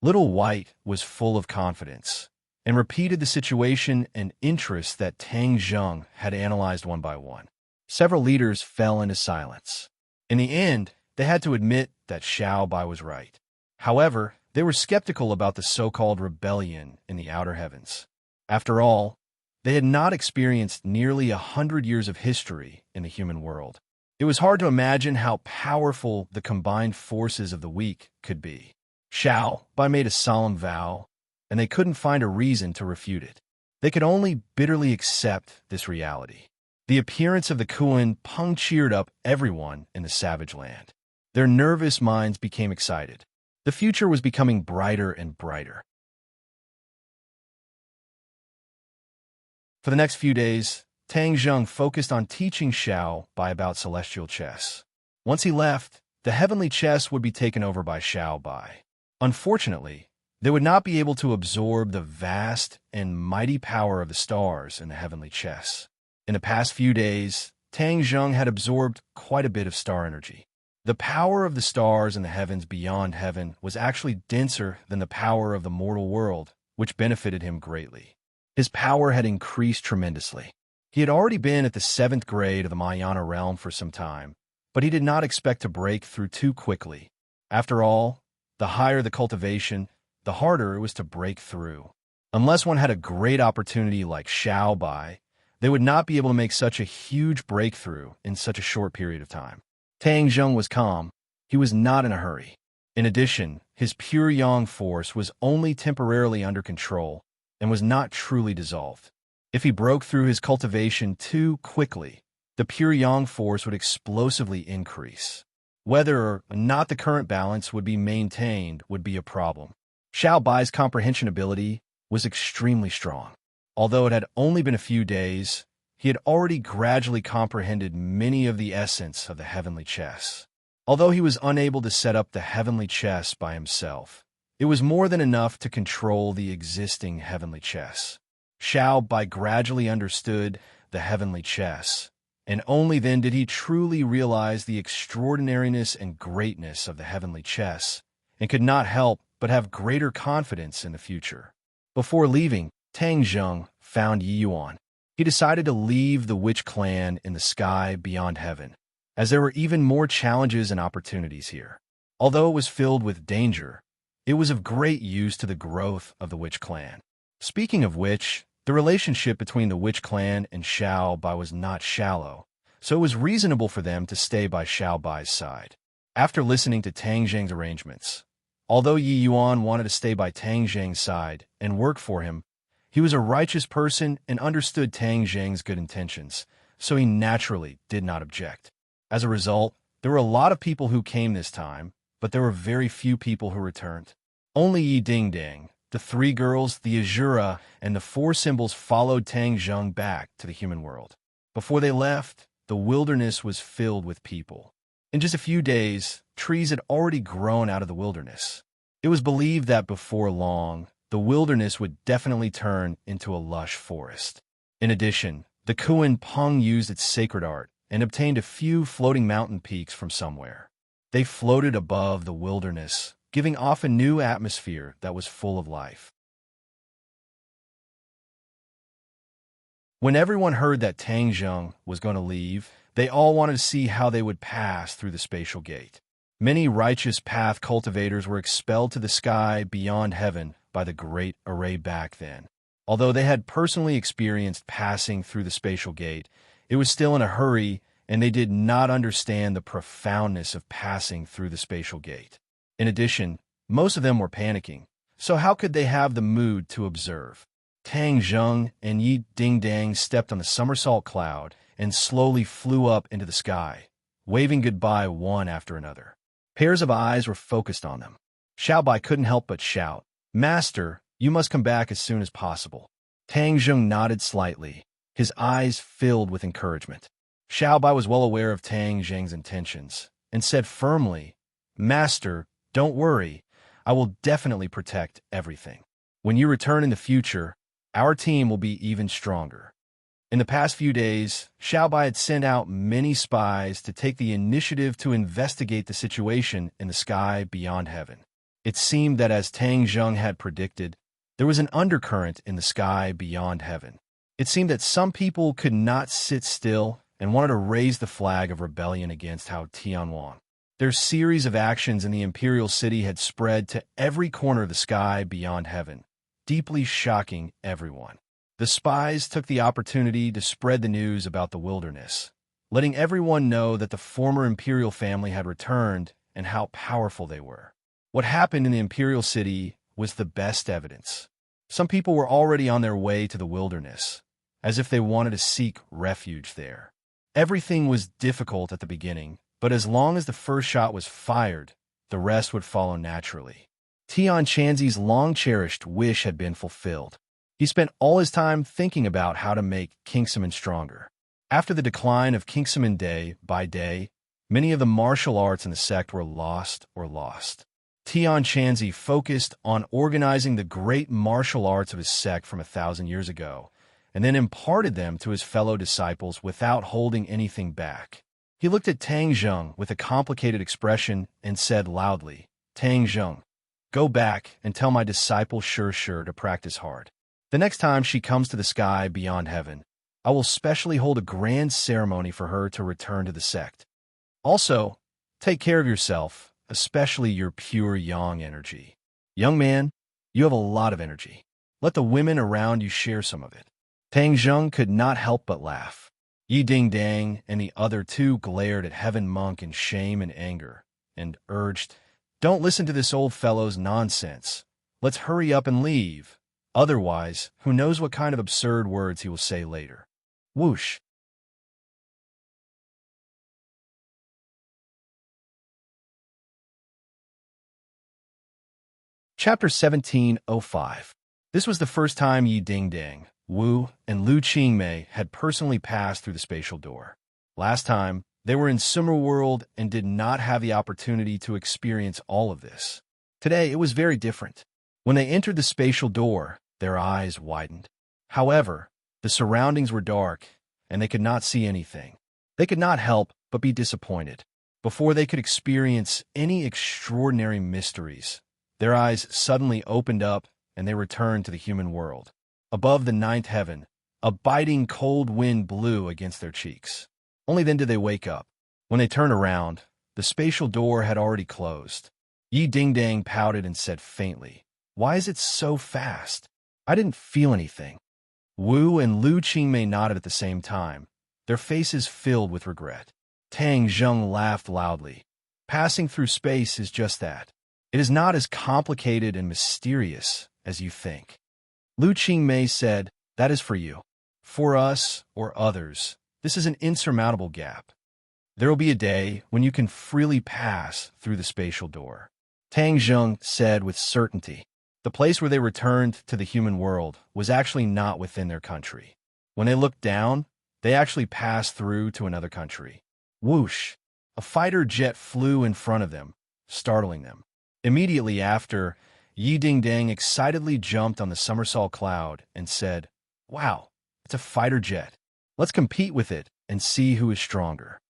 A: Little White was full of confidence and repeated the situation and interest that Tang Zheng had analyzed one by one. Several leaders fell into silence. In the end, they had to admit that Xiao Bai was right. However, they were skeptical about the so-called rebellion in the outer heavens. After all, they had not experienced nearly 100 years of history in the human world. It was hard to imagine how powerful the combined forces of the weak could be. Xiao Bai made a solemn vow, and they couldn't find a reason to refute it. They could only bitterly accept this reality. The appearance of the Kuan Peng cheered up everyone in the savage land. Their nervous minds became excited. The future was becoming brighter and brighter. For the next few days, Tang Zheng focused on teaching Xiao Bai about celestial chess. Once he left, the heavenly chess would be taken over by Xiao Bai. Unfortunately, they would not be able to absorb the vast and mighty power of the stars in the heavenly chess. In the past few days, Tang Zheng had absorbed quite a bit of star energy. The power of the stars in the heavens beyond heaven was actually denser than the power of the mortal world, which benefited him greatly. His power had increased tremendously. He had already been at the 7th grade of the Mayana realm for some time, but he did not expect to break through too quickly. After all, the higher the cultivation, the harder it was to break through. Unless one had a great opportunity like Xiao Bai, they would not be able to make such a huge breakthrough in such a short period of time. Tang Zheng was calm. He was not in a hurry. In addition, his pure yang force was only temporarily under control and was not truly dissolved. If he broke through his cultivation too quickly, the pure yang force would explosively increase. Whether or not the current balance would be maintained would be a problem. Xiao Bai's comprehension ability was extremely strong. Although it had only been a few days, he had already gradually comprehended many of the essence of the heavenly chess. Although he was unable to set up the heavenly chess by himself, it was more than enough to control the existing heavenly chess. Xiao Bai gradually understood the heavenly chess, and only then did he truly realize the extraordinariness and greatness of the heavenly chess, and could not help but have greater confidence in the future. Before leaving, Tang Zheng found Yi Yuan. He decided to leave the witch clan in the sky beyond heaven, as there were even more challenges and opportunities here. Although it was filled with danger, it was of great use to the growth of the witch clan. Speaking of which, the relationship between the witch clan and Xiao Bai was not shallow, so it was reasonable for them to stay by Xiao Bai's side. After listening to Tang Zheng's arrangements, although Yi Yuan wanted to stay by Tang Zheng's side and work for him, he was a righteous person and understood Tang Zheng's good intentions, so he naturally did not object. As a result, there were a lot of people who came this time, but there were very few people who returned. Only Yi Dingdang, the three girls, the Azura, and the four symbols followed Tang Zheng back to the human world. Before they left, the wilderness was filled with people. In just a few days, trees had already grown out of the wilderness. It was believed that before long, the wilderness would definitely turn into a lush forest. In addition, the Kuan Peng used its sacred art and obtained a few floating mountain peaks from somewhere. They floated above the wilderness, giving off a new atmosphere that was full of life. When everyone heard that Tang Zheng was going to leave, they all wanted to see how they would pass through the spatial gate. Many righteous path cultivators were expelled to the sky beyond heaven by the great array back then. Although they had personally experienced passing through the spatial gate, it was still in a hurry, and they did not understand the profoundness of passing through the spatial gate. In addition, most of them were panicking, so how could they have the mood to observe? Tang Zheng and Yi Dingdang stepped on the somersault cloud and slowly flew up into the sky, waving goodbye one after another. Pairs of eyes were focused on them. Xiao Bai couldn't help but shout, "Master, you must come back as soon as possible." Tang Zheng nodded slightly, his eyes filled with encouragement. Xiao Bai was well aware of Tang Zheng's intentions and said firmly, "Master, don't worry. I will definitely protect everything. When you return in the future, our team will be even stronger." In the past few days, Xiao Bai had sent out many spies to take the initiative to investigate the situation in the sky beyond heaven. It seemed that as Tang Zheng had predicted, there was an undercurrent in the sky beyond heaven. It seemed that some people could not sit still and wanted to raise the flag of rebellion against Hao Tianwan. Their series of actions in the imperial city had spread to every corner of the sky beyond heaven, deeply shocking everyone. The spies took the opportunity to spread the news about the wilderness, letting everyone know that the former imperial family had returned and how powerful they were. What happened in the imperial city was the best evidence. Some people were already on their way to the wilderness, as if they wanted to seek refuge there. Everything was difficult at the beginning, but as long as the first shot was fired, the rest would follow naturally. Tian Chanzi's long-cherished wish had been fulfilled. He spent all his time thinking about how to make Kingsaman stronger. After the decline of Kingsaman day by day, many of the martial arts in the sect were lost. Tian Chanzi focused on organizing the great martial arts of his sect from 1,000 years ago, and then imparted them to his fellow disciples without holding anything back. He looked at Tang Zheng with a complicated expression and said loudly, "Tang Zheng, go back and tell my disciple Sure to practice hard. The next time she comes to the sky beyond heaven, I will specially hold a grand ceremony for her to return to the sect. Also, take care of yourself, especially your pure yang energy. Young man, you have a lot of energy. Let the women around you share some of it." Tang Zheng could not help but laugh. Yi Dingdang and the other two glared at Heaven Monk in shame and anger, and urged, "Don't listen to this old fellow's nonsense. Let's hurry up and leave. Otherwise, who knows what kind of absurd words he will say later." Whoosh! Chapter 1705. This was the first time Yi Dingdang, Wu, and Lu Qingmei had personally passed through the spatial door. Last time, they were in Summer World and did not have the opportunity to experience all of this. Today, it was very different. When they entered the spatial door, their eyes widened. However, the surroundings were dark, and they could not see anything. They could not help but be disappointed. Before they could experience any extraordinary mysteries, their eyes suddenly opened up and they returned to the human world. Above the ninth heaven, a biting cold wind blew against their cheeks. Only then did they wake up. When they turned around, The spatial door had already closed. Yi Dingdang pouted and said faintly, "Why is it so fast? I didn't feel anything." Wu and Lu Qingmei nodded at the same time, their faces filled with regret. Tang Zheng laughed loudly. "Passing through space is just that. It is not as complicated and mysterious as you think." Lu Qingmei said, "That is for you. For us, or others, this is an insurmountable gap. There will be a day when you can freely pass through the spatial door." Tang Zheng said with certainty. The place where they returned to the human world was actually not within their country. When they looked down, they actually passed through to another country. Whoosh! A fighter jet flew in front of them, startling them. Immediately after, Yi Dingdang excitedly jumped on the somersault cloud and said, "Wow, it's a fighter jet. Let's compete with it and see who is stronger."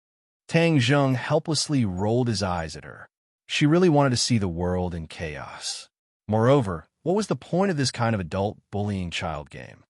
A: Tang Zheng helplessly rolled his eyes at her. She really wanted to see the world in chaos. Moreover, what was the point of this kind of adult bullying child game?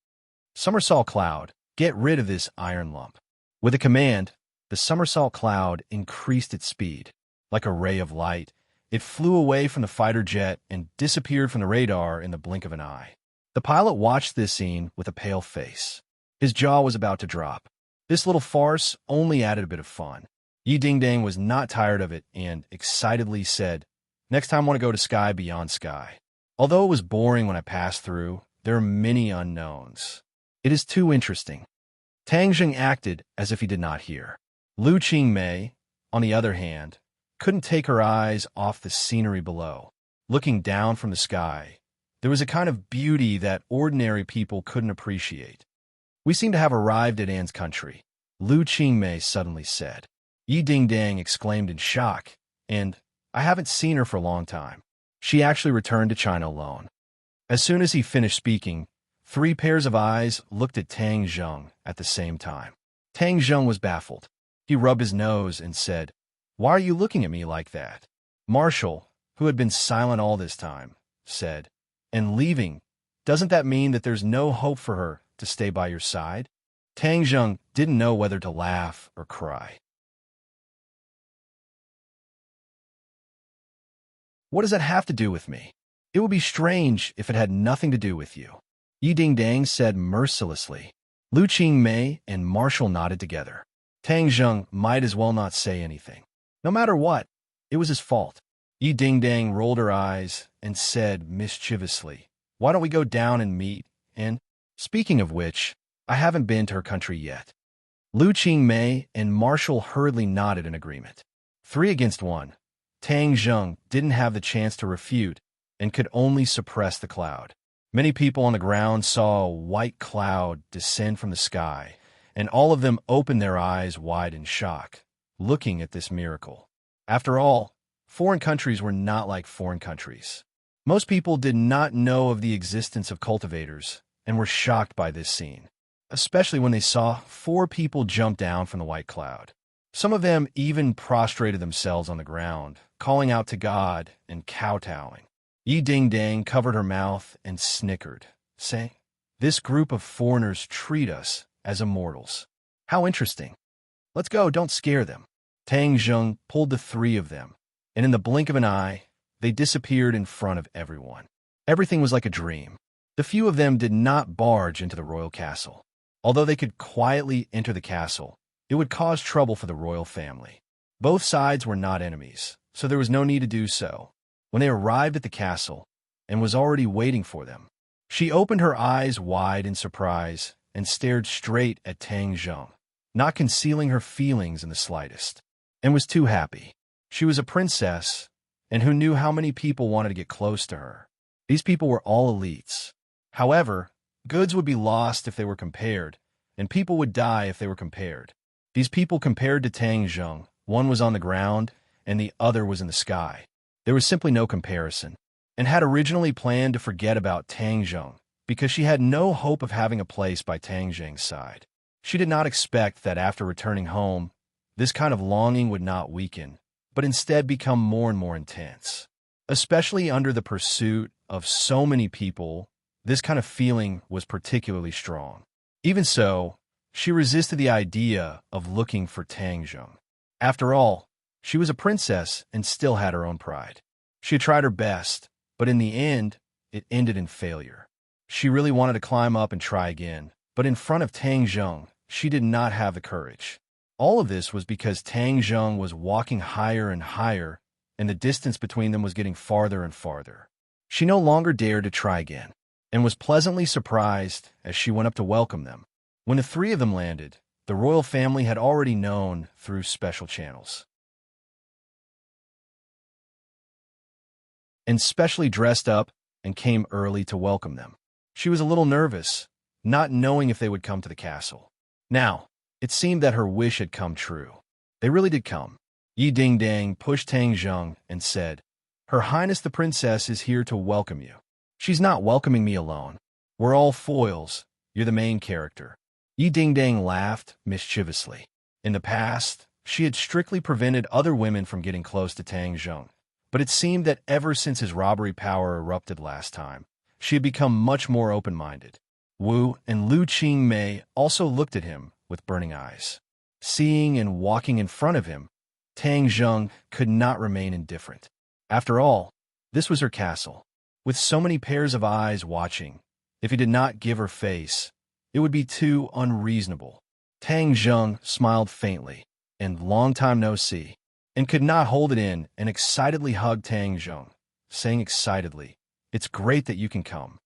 A: Somersault cloud, get rid of this iron lump. With a command, the somersault cloud increased its speed. Like a ray of light, it flew away from the fighter jet and disappeared from the radar in the blink of an eye. The pilot watched this scene with a pale face. His jaw was about to drop. This little farce only added a bit of fun. Yi Dingdang was not tired of it and excitedly said, "Next time I want to go to sky beyond sky. Although it was boring when I passed through, there are many unknowns. It is too interesting." Tang Zheng acted as if he did not hear. Lu Qingmei, on the other hand, couldn't take her eyes off the scenery below. Looking down from the sky, there was a kind of beauty that ordinary people couldn't appreciate. "We seem to have arrived at Anne's country," Lu Qingmei suddenly said. Yi Dingdang exclaimed in shock, and "I haven't seen her for a long time. She actually returned to China alone." As soon as he finished speaking, 3 pairs of eyes looked at Tang Zheng at the same time. Tang Zheng was baffled. He rubbed his nose and said, "Why are you looking at me like that?" Marshall, who had been silent all this time, said, "And leaving, doesn't that mean that there's no hope for her to stay by your side?" Tang Zheng didn't know whether to laugh or cry. "What does that have to do with me? It would be strange if it had nothing to do with you," Yi Dingdang said mercilessly. Lu Qingmei and Marshall nodded together. Tang Zheng might as well not say anything. No matter what, it was his fault. Yi Dingdang rolled her eyes and said mischievously, "Why don't we go down and meet? And, speaking of which, I haven't been to her country yet." Lu Qingmei and Marshall hurriedly nodded in agreement. 3 against 1. Tang Zheng didn't have the chance to refute and could only suppress the cloud. Many people on the ground saw a white cloud descend from the sky, and all of them opened their eyes wide in shock, looking at this miracle. After all, foreign countries were not like foreign countries. Most people did not know of the existence of cultivators and were shocked by this scene, especially when they saw 4 people jump down from the white cloud. Some of them even prostrated themselves on the ground, calling out to God and kowtowing. Yi Dingdang covered her mouth and snickered, saying, "This group of foreigners treat us as immortals. How interesting. Let's go, don't scare them." Tang Zheng pulled the 3 of them, and in the blink of an eye, they disappeared in front of everyone. Everything was like a dream. The few of them did not barge into the royal castle. Although they could quietly enter the castle, it would cause trouble for the royal family. Both sides were not enemies, so there was no need to do so. When they arrived at the castle, and was already waiting for them, she opened her eyes wide in surprise and stared straight at Tang Zheng, not concealing her feelings in the slightest, and was too happy. She was a princess, and who knew how many people wanted to get close to her. These people were all elites. However, goods would be lost if they were compared, and people would die if they were compared. These people compared to Tang Zheng, one was on the ground, and the other was in the sky. There was simply no comparison, and had originally planned to forget about Tang Zheng, because she had no hope of having a place by Tang Zheng's side. She did not expect that after returning home, this kind of longing would not weaken, but instead become more and more intense. Especially under the pursuit of so many people, this kind of feeling was particularly strong. Even so, she resisted the idea of looking for Tang Zheng. After all, She was a princess and still had her own pride. She had tried her best, but in the end, it ended in failure. She really wanted to climb up and try again, but in front of Tang Zheng, she did not have the courage. All of this was because Tang Zheng was walking higher and higher, and the distance between them was getting farther and farther. She no longer dared to try again, and was pleasantly surprised as she went up to welcome them. When the three of them landed, the royal family had already known through special channels, and specially dressed up and came early to welcome them. She was a little nervous, not knowing if they would come to the castle. Now, it seemed that her wish had come true. They really did come. Yi Dingdang pushed Tang Zheng and said, "Her Highness the Princess is here to welcome you. She's not welcoming me alone. We're all foils. You're the main character." Yi Dingdang laughed mischievously. In the past, she had strictly prevented other women from getting close to Tang Zheng, but it seemed that ever since his robbery power erupted last time, she had become much more open-minded. Wu and Lu Qingmei also looked at him with burning eyes. Seeing and walking in front of him, Tang Zheng could not remain indifferent. After all, this was her castle. With so many pairs of eyes watching, if he did not give her face, it would be too unreasonable. Tang Zheng smiled faintly, and long time no see, and could not hold it in and excitedly hugged Tang Zheng, saying excitedly, "It's great that you can come."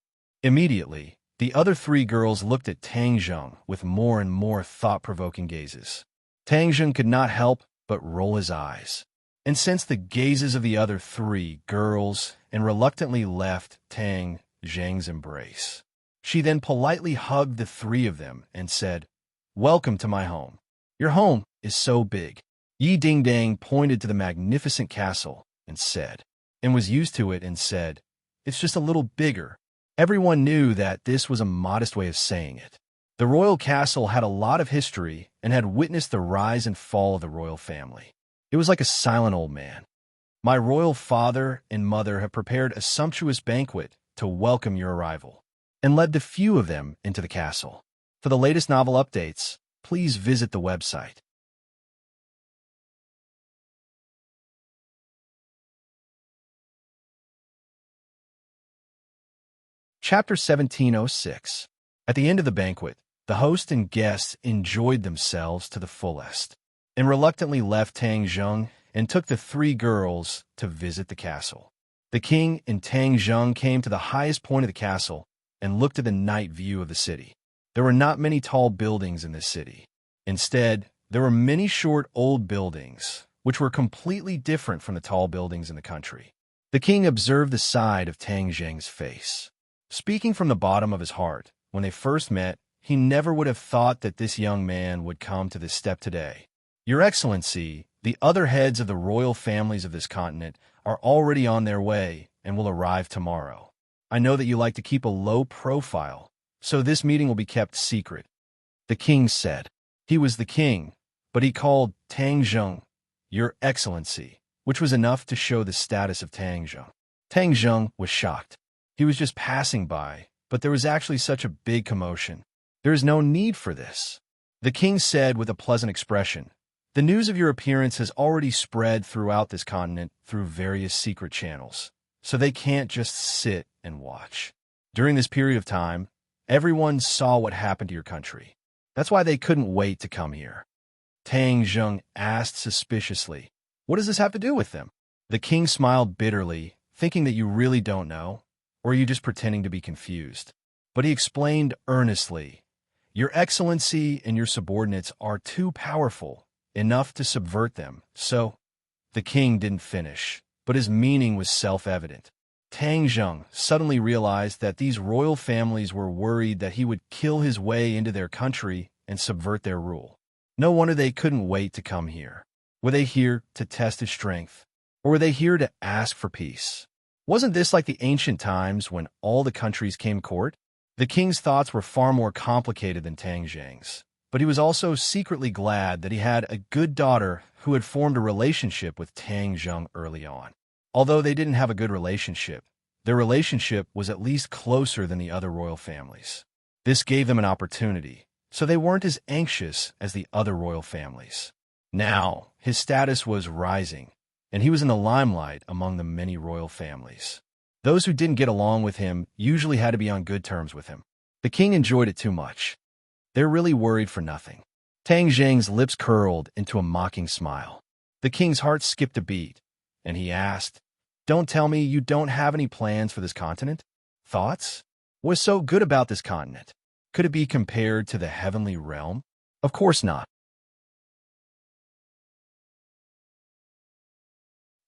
A: Immediately, the other three girls looked at Tang Zheng with more and more thought-provoking gazes. Tang Zheng could not help but roll his eyes, and sensed the gazes of the other three girls and reluctantly left Tang Zheng's embrace. She then politely hugged the three of them and said, "Welcome to my home. Your home is so big." Yi Dingdang pointed to the magnificent castle and said, and was used to it and said, "It's just a little bigger." Everyone knew that this was a modest way of saying it. The royal castle had a lot of history and had witnessed the rise and fall of the royal family. It was like a silent old man. "My royal father and mother have prepared a sumptuous banquet to welcome your arrival," and led the few of them into the castle. For the latest novel updates, please visit the website. Chapter 1706. At the end of the banquet, the host and guests enjoyed themselves to the fullest, and reluctantly left Tang Zheng and took the three girls to visit the castle. The king and Tang Zheng came to the highest point of the castle and looked at the night view of the city. There were not many tall buildings in this city. Instead, there were many short old buildings, which were completely different from the tall buildings in the country. The king observed the side of Tang Zheng's face. Speaking from the bottom of his heart, when they first met, he never would have thought that this young man would come to this step today. "Your Excellency, the other heads of the royal families of this continent are already on their way and will arrive tomorrow. I know that you like to keep a low profile, so this meeting will be kept secret," the king said. He was the king, but he called Tang Zheng "Your Excellency," which was enough to show the status of Tang Zheng. Tang Zheng was shocked. He was just passing by, but there was actually such a big commotion. "There is no need for this," the king said with a pleasant expression. "The news of your appearance has already spread throughout this continent through various secret channels, so they can't just sit and watch. During this period of time, everyone saw what happened to your country. That's why they couldn't wait to come here." Tang Zheng asked suspiciously, "What does this have to do with them?" The king smiled bitterly, thinking that you really don't know, or are you just pretending to be confused? But he explained earnestly, "Your Excellency and your subordinates are too powerful, enough to subvert them, so—" The king didn't finish, but his meaning was self-evident. Tang Zheng suddenly realized that these royal families were worried that he would kill his way into their country and subvert their rule. No wonder they couldn't wait to come here. Were they here to test his strength? Or were they here to ask for peace? Wasn't this like the ancient times when all the countries came court? The king's thoughts were far more complicated than Tang Zheng's, but he was also secretly glad that he had a good daughter who had formed a relationship with Tang Zheng early on. Although they didn't have a good relationship, their relationship was at least closer than the other royal families. This gave them an opportunity, so they weren't as anxious as the other royal families. Now, his status was rising, and he was in the limelight among the many royal families. Those who didn't get along with him usually had to be on good terms with him. The king enjoyed it too much. They're really worried for nothing. Tang Zheng's lips curled into a mocking smile. The king's heart skipped a beat, and he asked, "Don't tell me you don't have any plans for this continent? Thoughts? What's so good about this continent? Could it be compared to the heavenly realm? Of course not.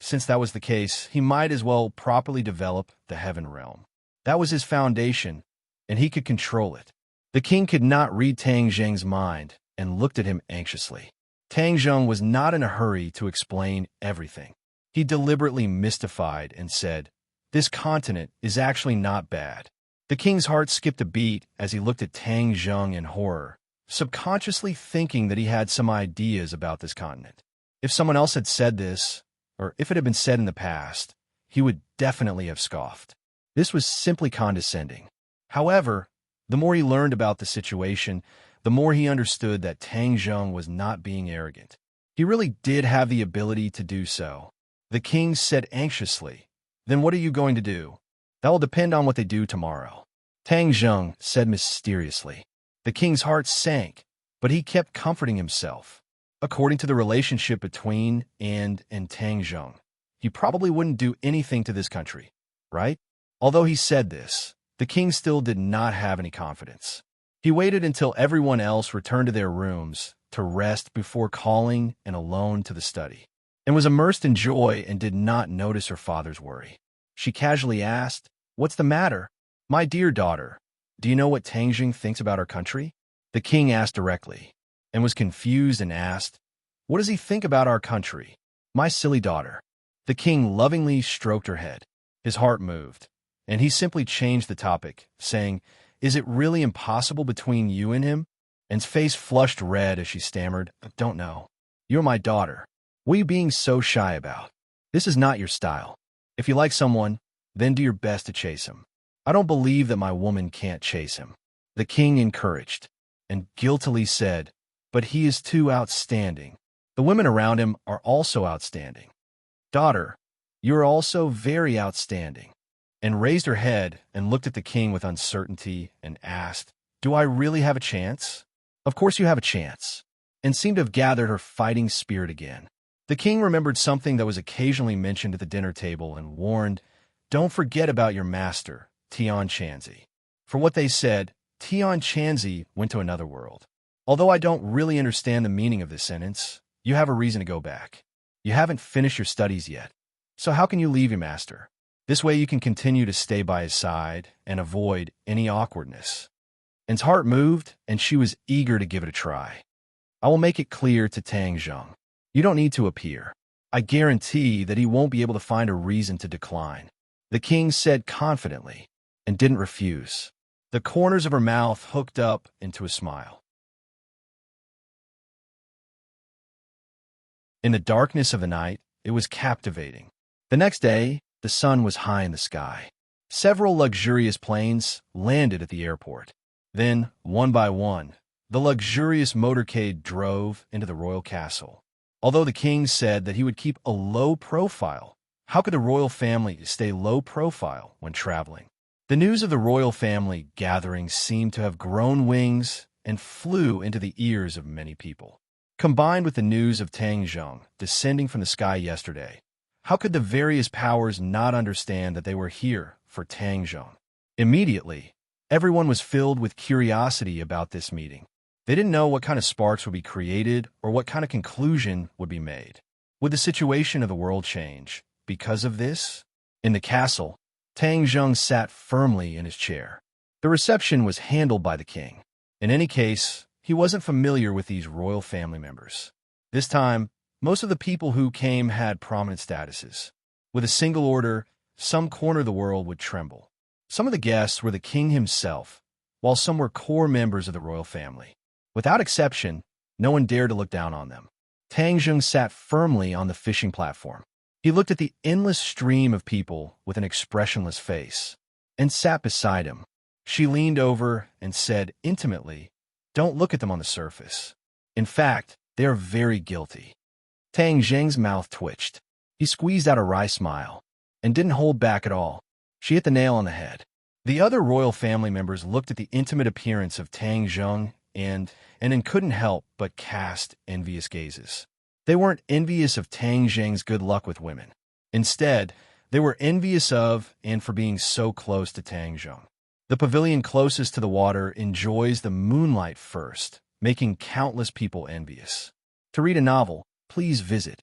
A: Since that was the case, he might as well properly develop the heaven realm. That was his foundation, and he could control it." The king could not read Tang Zheng's mind and looked at him anxiously. Tang Zheng was not in a hurry to explain everything. He deliberately mystified and said, "This continent is actually not bad." The king's heart skipped a beat as he looked at Tang Zheng in horror, subconsciously thinking that he had some ideas about this continent. If someone else had said this, or if it had been said in the past, he would definitely have scoffed. This was simply condescending. However, the more he learned about the situation, the more he understood that Tang Zheng was not being arrogant. He really did have the ability to do so. The king said anxiously, "Then what are you going to do?" "That will depend on what they do tomorrow," Tang Zheng said mysteriously. The king's heart sank, but he kept comforting himself. According to the relationship between and Tang Zheng, he probably wouldn't do anything to this country, right? Although he said this, the king still did not have any confidence. He waited until everyone else returned to their rooms to rest before calling and alone to the study, and was immersed in joy and did not notice her father's worry. She casually asked, "What's the matter? My dear daughter, do you know what Tang Zheng thinks about our country?" The king asked directly, and was confused and asked, "What does he think about our country?" "My silly daughter." The king lovingly stroked her head. His heart moved, and he simply changed the topic, saying, "Is it really impossible between you and him?" Anne's face flushed red as she stammered, "I don't know. You're my daughter. What are you being so shy about? This is not your style. If you like someone, then do your best to chase him. I don't believe that my woman can't chase him." The king encouraged, and guiltily said, "But he is too outstanding. The women around him are also outstanding." "Daughter, you are also very outstanding." And raised her head and looked at the king with uncertainty and asked, "Do I really have a chance?" "Of course you have a chance," and seemed to have gathered her fighting spirit again. The king remembered something that was occasionally mentioned at the dinner table and warned, "Don't forget about your master, Tian Chanzi." For what they said, Tian Chanzi went to another world. Although I don't really understand the meaning of this sentence, you have a reason to go back. You haven't finished your studies yet. So how can you leave your master? This way you can continue to stay by his side and avoid any awkwardness. Anne's heart moved, and she was eager to give it a try. "I will make it clear to Tang Zheng. You don't need to appear. I guarantee that he won't be able to find a reason to decline." The king said confidently, and didn't refuse. The corners of her mouth hooked up into a smile. In the darkness of the night, it was captivating. The next day, the sun was high in the sky. Several luxurious planes landed at the airport. Then, one by one, the luxurious motorcade drove into the royal castle. Although the king said that he would keep a low profile, how could the royal family stay low profile when traveling? The news of the royal family gathering seemed to have grown wings and flew into the ears of many people. Combined with the news of Tang Zheng descending from the sky yesterday, how could the various powers not understand that they were here for Tang Zheng? Immediately, everyone was filled with curiosity about this meeting. They didn't know what kind of sparks would be created or what kind of conclusion would be made. Would the situation of the world change because of this? In the castle, Tang Zheng sat firmly in his chair. The reception was handled by the king. In any case, he wasn't familiar with these royal family members. This time, most of the people who came had prominent statuses. With a single order, some corner of the world would tremble. Some of the guests were the king himself, while some were core members of the royal family. Without exception, no one dared to look down on them. Tang Zheng sat firmly on the fishing platform. He looked at the endless stream of people with an expressionless face, and sat beside him. She leaned over and said intimately, "Don't look at them on the surface. In fact, They are very guilty. Tang Zheng's mouth twitched. He squeezed out a wry smile and didn't hold back at all. She hit the nail on the head. The other royal family members looked at the intimate appearance of Tang Zheng and then couldn't help but cast envious gazes. They weren't envious of Tang Zheng's good luck with women. Instead, they were envious of and for being so close to Tang Zheng. The pavilion closest to the water enjoys the moonlight first, making countless people envious. To read a novel, please visit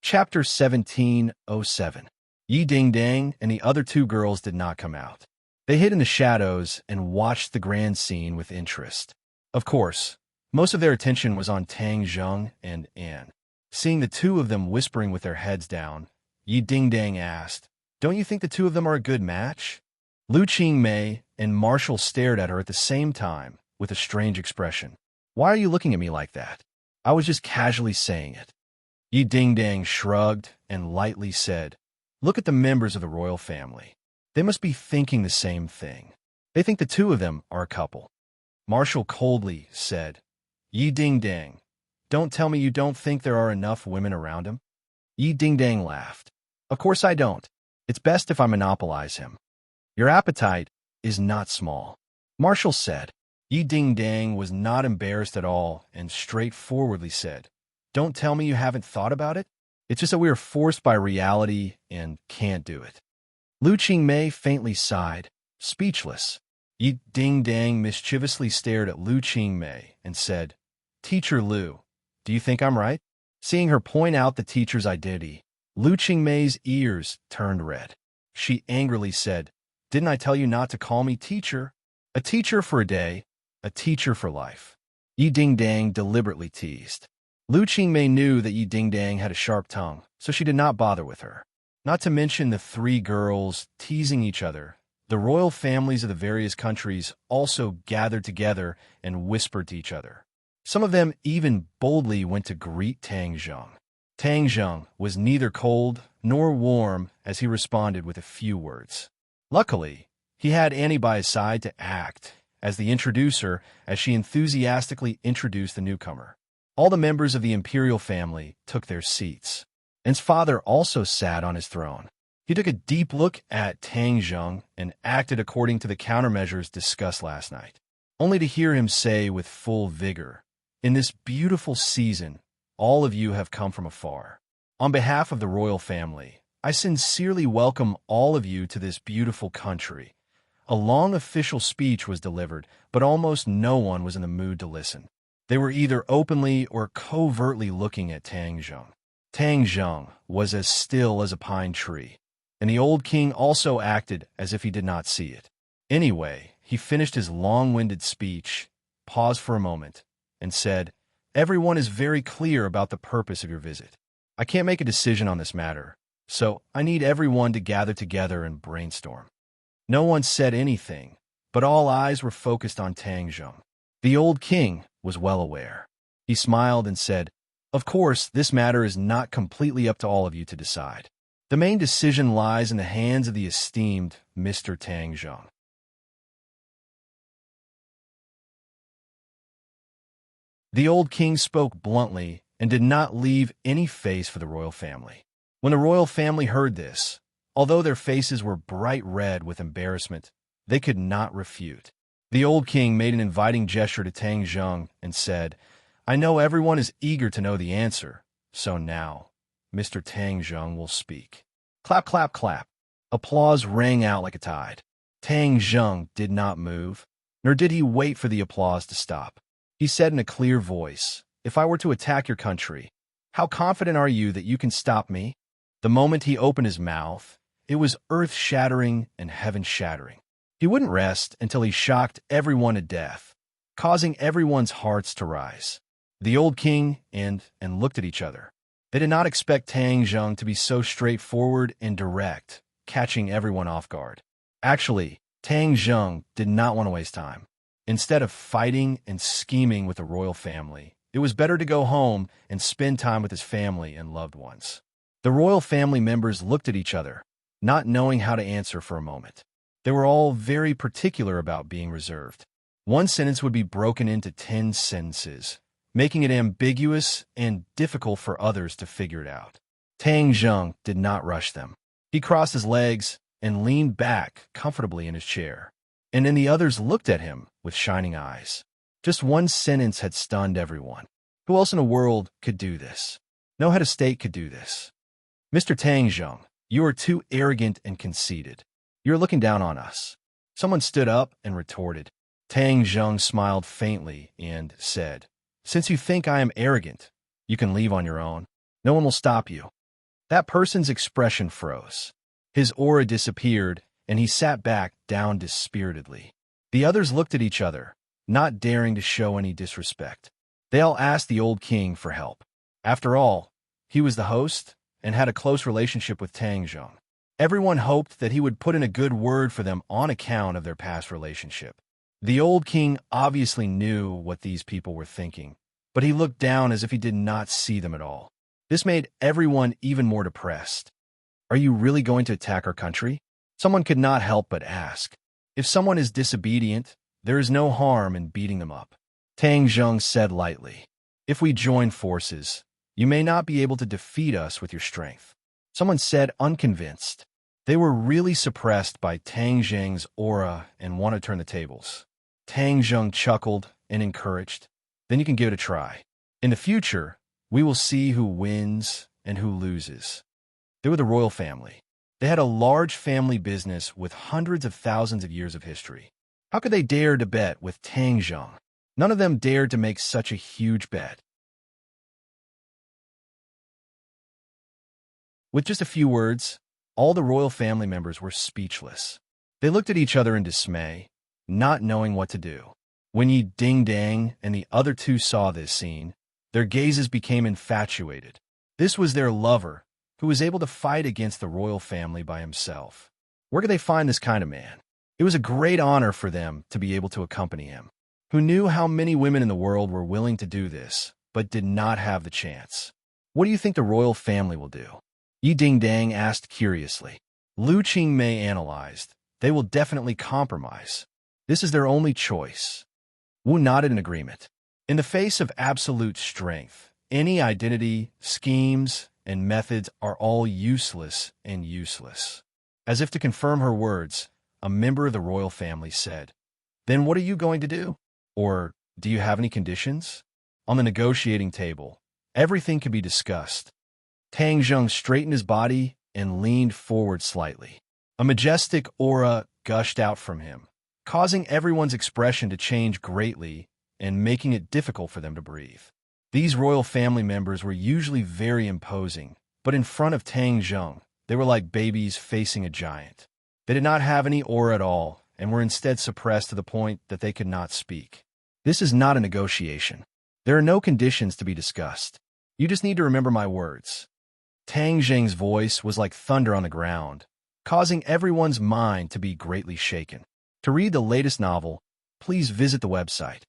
A: Chapter 1707. Yi Dingdang and the other two girls did not come out. They hid in the shadows and watched the grand scene with interest. Of course, most of their attention was on Tang Zheng and Anne. Seeing the two of them whispering with their heads down, Yi Dingdang asked, "Don't you think the two of them are a good match?" Lu Qingmei and Marshall stared at her at the same time with a strange expression. "Why are you looking at me like that? I was just casually saying it." Yi Dingdang shrugged and lightly said, "Look at the members of the royal family. They must be thinking the same thing. They think the two of them are a couple." Marshall coldly said, "Yi Dingdang, don't tell me you don't think there are enough women around him." Yi Dingdang laughed. "Of course I don't. It's best if I monopolize him." "Your appetite is not small," Marshall said. Yi Dingdang was not embarrassed at all and straightforwardly said, "Don't tell me you haven't thought about it. It's just that we are forced by reality and can't do it." Lu Qingmei faintly sighed, speechless. Yi Dingdang mischievously stared at Lu Qingmei and said, "Teacher Lu, do you think I'm right?" Seeing her point out the teacher's identity, Lu Qingmei's ears turned red. She angrily said, "Didn't I tell you not to call me teacher? A teacher for a day, a teacher for life." Yi Dingdang deliberately teased. Lu Qingmei knew that Yi Dingdang had a sharp tongue, so she did not bother with her. Not to mention the three girls teasing each other, the royal families of the various countries also gathered together and whispered to each other. Some of them even boldly went to greet Tang Zheng. Tang Zheng was neither cold nor warm as he responded with a few words. Luckily, he had Annie by his side to act as the introducer as she enthusiastically introduced the newcomer. All the members of the imperial family took their seats. Anne's father also sat on his throne. He took a deep look at Tang Zheng and acted according to the countermeasures discussed last night, only to hear him say with full vigor, "In this beautiful season, all of you have come from afar. On behalf of the royal family, I sincerely welcome all of you to this beautiful country." A long official speech was delivered, but almost no one was in the mood to listen. They were either openly or covertly looking at Tang Zheng. Tang Zheng was as still as a pine tree, and the old king also acted as if he did not see it. Anyway, he finished his long-winded speech, paused for a moment, and said, "Everyone is very clear about the purpose of your visit. I can't make a decision on this matter, so I need everyone to gather together and brainstorm." No one said anything, but all eyes were focused on Tang Zheng. The old king was well aware. He smiled and said, "Of course, this matter is not completely up to all of you to decide. The main decision lies in the hands of the esteemed Mr. Tang Zheng." The old king spoke bluntly and did not leave any face for the royal family. When the royal family heard this, although their faces were bright red with embarrassment, they could not refute. The old king made an inviting gesture to Tang Zheng and said, "I know everyone is eager to know the answer, so now Mr. Tang Zheng will speak." Clap, clap, clap. Applause rang out like a tide. Tang Zheng did not move, nor did he wait for the applause to stop. He said in a clear voice, "If I were to attack your country, how confident are you that you can stop me?" The moment he opened his mouth, it was earth-shattering and heaven-shattering. He wouldn't rest until he shocked everyone to death, causing everyone's hearts to rise. The old king and looked at each other. They did not expect Tang Zheng to be so straightforward and direct, catching everyone off guard. Actually, Tang Zheng did not want to waste time. Instead of fighting and scheming with the royal family, it was better to go home and spend time with his family and loved ones. The royal family members looked at each other. not knowing how to answer for a moment. They were all very particular about being reserved. One sentence would be broken into 10 sentences, making it ambiguous and difficult for others to figure it out. Tang Zheng did not rush them. He crossed his legs and leaned back comfortably in his chair. And then the others looked at him with shining eyes. Just one sentence had stunned everyone. Who else in the world could do this? No head of state could do this. Mr. Tang Zheng, you are too arrogant and conceited. You are looking down on us. Someone stood up and retorted. Tang Zheng smiled faintly and said, Since you think I am arrogant, you can leave on your own. No one will stop you. That person's expression froze. His aura disappeared, and he sat back down dispiritedly. The others looked at each other, not daring to show any disrespect. They all asked the old king for help. After all, he was the host and had a close relationship with Tang Zheng. Everyone hoped that he would put in a good word for them on account of their past relationship. The old king obviously knew what these people were thinking, but he looked down as if he did not see them at all. This made everyone even more depressed. Are you really going to attack our country? Someone could not help but ask. If someone is disobedient, there is no harm in beating them up. Tang Zheng said lightly, If we join forces, you may not be able to defeat us with your strength. Someone said unconvinced. They were really suppressed by Tang Zheng's aura and wanted to turn the tables. Tang Zheng chuckled and encouraged, Then you can give it a try. In the future, we will see who wins and who loses. They were the royal family. They had a large family business with hundreds of thousands of years of history. How could they dare to bet with Tang Zheng? None of them dared to make such a huge bet. With just a few words, all the royal family members were speechless. They looked at each other in dismay, not knowing what to do. When Yi Ding Dang and the other two saw this scene, their gazes became infatuated. This was their lover, who was able to fight against the royal family by himself. Where could they find this kind of man? It was a great honor for them to be able to accompany him. Who knew how many women in the world were willing to do this, but did not have the chance? What do you think the royal family will do? Yi Ding Dang asked curiously. Lu Qingmei analyzed. They will definitely compromise. This is their only choice. Wu nodded in agreement. In the face of absolute strength, any identity, schemes, and methods are all useless and useless. As if to confirm her words, a member of the royal family said, Then what are you going to do? Or, do you have any conditions? On the negotiating table, everything could be discussed. Tang Zheng straightened his body and leaned forward slightly. A majestic aura gushed out from him, causing everyone's expression to change greatly and making it difficult for them to breathe. These royal family members were usually very imposing, but in front of Tang Zheng, they were like babies facing a giant. They did not have any aura at all and were instead suppressed to the point that they could not speak. This is not a negotiation. There are no conditions to be discussed. You just need to remember my words. Tang Zheng's voice was like thunder on the ground, causing everyone's mind to be greatly shaken. To read the latest novel, please visit the website.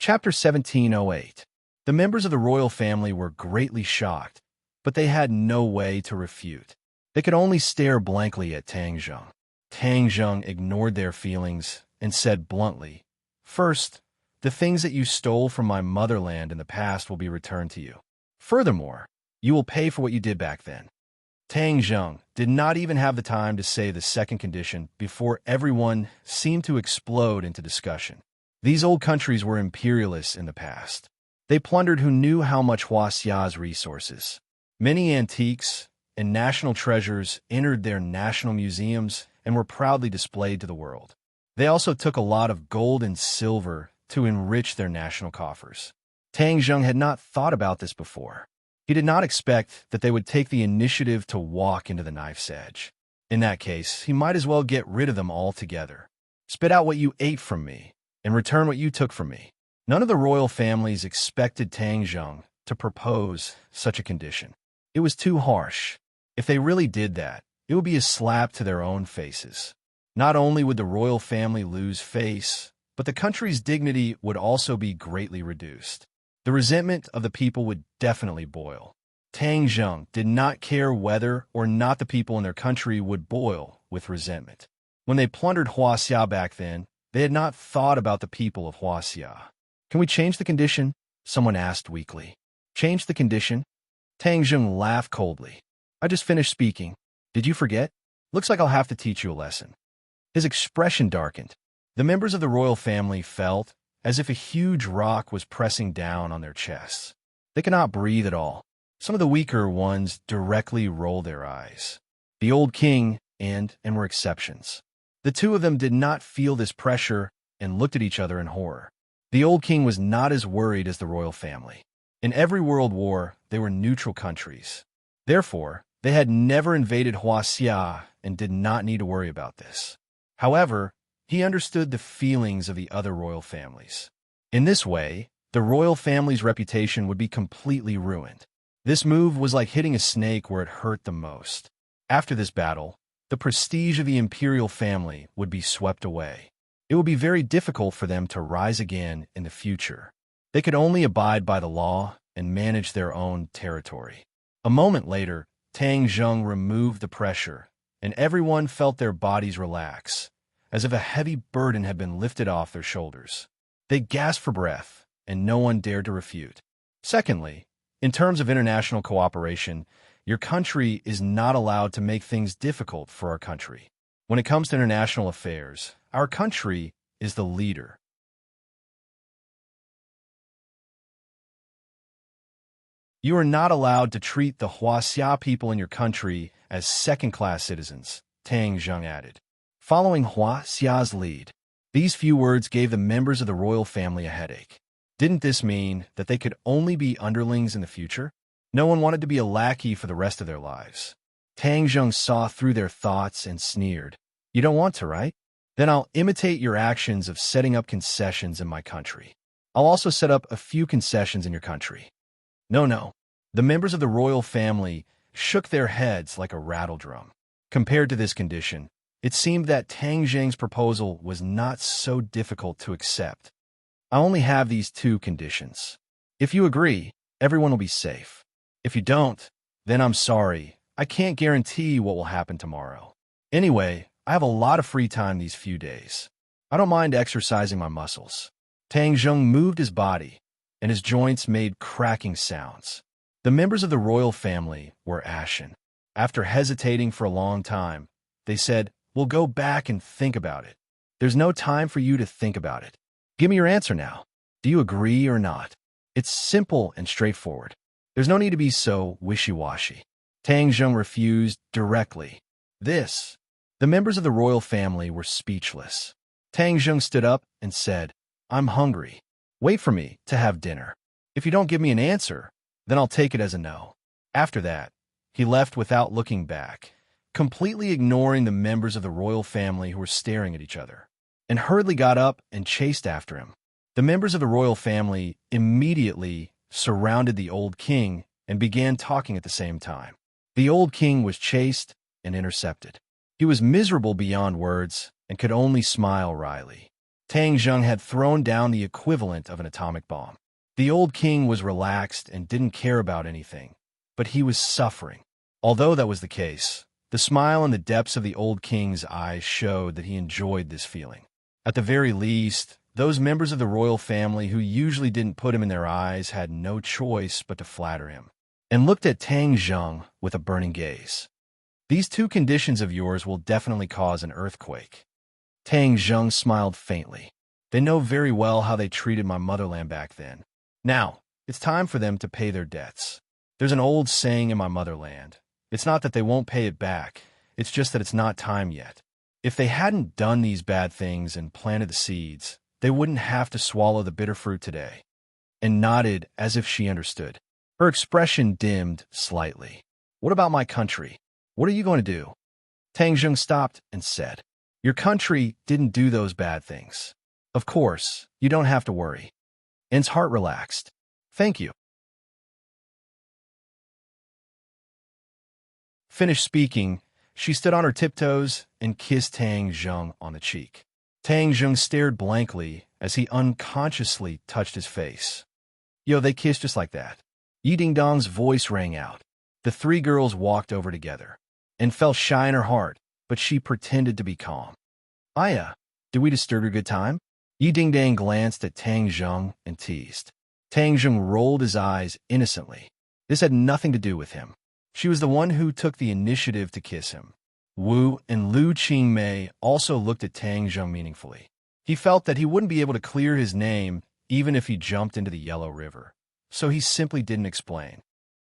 A: Chapter 1708. The members of the royal family were greatly shocked, but they had no way to refute. They could only stare blankly at Tang Zheng. Tang Zheng ignored their feelings and said bluntly, First, the things that you stole from my motherland in the past will be returned to you. Furthermore, you will pay for what you did back then. Tang Zheng did not even have the time to say the second condition before everyone seemed to explode into discussion. These old countries were imperialists in the past. They plundered who knew how much Huaxia's resources. Many antiques and national treasures entered their national museums and were proudly displayed to the world. They also took a lot of gold and silver to enrich their national coffers. Tang Zheng had not thought about this before. He did not expect that they would take the initiative to walk into the knife's edge. In that case, he might as well get rid of them altogether. Spit out what you ate from me, and return what you took from me. None of the royal families expected Tang Zheng to propose such a condition. It was too harsh. If they really did that, it would be a slap to their own faces. Not only would the royal family lose face, but the country's dignity would also be greatly reduced. The resentment of the people would definitely boil. Tang Zheng did not care whether or not the people in their country would boil with resentment. When they plundered Huaxia back then, they had not thought about the people of Huaxia. "Can we change the condition?" someone asked weakly. "Change the condition?" Tang Zheng laughed coldly. "I just finished speaking. Did you forget? Looks like I'll have to teach you a lesson." His expression darkened. The members of the royal family felt as if a huge rock was pressing down on their chests. They could not breathe at all. Some of the weaker ones directly rolled their eyes. The old king and were exceptions. The two of them did not feel this pressure and looked at each other in horror. The old king was not as worried as the royal family. In every world war, they were neutral countries. Therefore, they had never invaded Huaxia and did not need to worry about this. However, he understood the feelings of the other royal families. In this way, the royal family's reputation would be completely ruined. This move was like hitting a snake where it hurt the most. After this battle, the prestige of the imperial family would be swept away. It would be very difficult for them to rise again in the future. They could only abide by the law and manage their own territory. A moment later, Tang Zheng removed the pressure, and everyone felt their bodies relax, as if a heavy burden had been lifted off their shoulders. They gasped for breath, and no one dared to refute. Secondly, in terms of international cooperation, your country is not allowed to make things difficult for our country. When it comes to international affairs, our country is the leader. You are not allowed to treat the Huaxia people in your country as second-class citizens, Tang Zheng added. Following Huaxia's lead, these few words gave the members of the royal family a headache. Didn't this mean that they could only be underlings in the future? No one wanted to be a lackey for the rest of their lives. Tang Zheng saw through their thoughts and sneered. "You don't want to, right? Then I'll imitate your actions of setting up concessions in my country. I'll also set up a few concessions in your country." No. The members of the royal family shook their heads like a rattle drum. Compared to this condition, it seemed that Tang Zheng's proposal was not so difficult to accept. "I only have these two conditions. If you agree, everyone will be safe. If you don't, then I'm sorry. I can't guarantee what will happen tomorrow. Anyway, I have a lot of free time these few days. I don't mind exercising my muscles." Tang Zheng moved his body, and his joints made cracking sounds. The members of the royal family were ashen. After hesitating for a long time, they said, "We'll go back and think about it." "There's no time for you to think about it. Give me your answer now. Do you agree or not? It's simple and straightforward. There's no need to be so wishy-washy." Tang Zheng refused directly. The members of the royal family were speechless. Tang Zheng stood up and said, "I'm hungry. Wait for me to have dinner. If you don't give me an answer, then I'll take it as a no." After that, he left without looking back, completely ignoring the members of the royal family who were staring at each other, and hurriedly got up and chased after him. The members of the royal family immediately surrounded the old king and began talking at the same time. The old king was chased and intercepted. He was miserable beyond words and could only smile wryly. Tang Zheng had thrown down the equivalent of an atomic bomb. The old king was relaxed and didn't care about anything, but he was suffering. Although that was the case, the smile in the depths of the old king's eyes showed that he enjoyed this feeling. At the very least, those members of the royal family who usually didn't put him in their eyes had no choice but to flatter him, and looked at Tang Zheng with a burning gaze. "These two conditions of yours will definitely cause an earthquake." Tang Zheng smiled faintly. "They know very well how they treated my motherland back then. Now, it's time for them to pay their debts. There's an old saying in my motherland. It's not that they won't pay it back, it's just that it's not time yet. If they hadn't done these bad things and planted the seeds, they wouldn't have to swallow the bitter fruit today," and nodded as if she understood. Her expression dimmed slightly. "What about my country? What are you going to do?" Tang Zheng stopped and said, "Your country didn't do those bad things. Of course, you don't have to worry." Anne's heart relaxed. "Thank you." Finished speaking, she stood on her tiptoes and kissed Tang Zheng on the cheek. Tang Zheng stared blankly as he unconsciously touched his face. Yo, they kissed just like that. Yi Ding Dong's voice rang out. The three girls walked over together and felt shy in her heart, but she pretended to be calm. Aya, did we disturb your good time? Yi Ding Dang glanced at Tang Zheng and teased. Tang Zheng rolled his eyes innocently. This had nothing to do with him. She was the one who took the initiative to kiss him. Wu and Lu Qingmei also looked at Tang Zheng meaningfully. He felt that he wouldn't be able to clear his name even if he jumped into the Yellow River, so he simply didn't explain.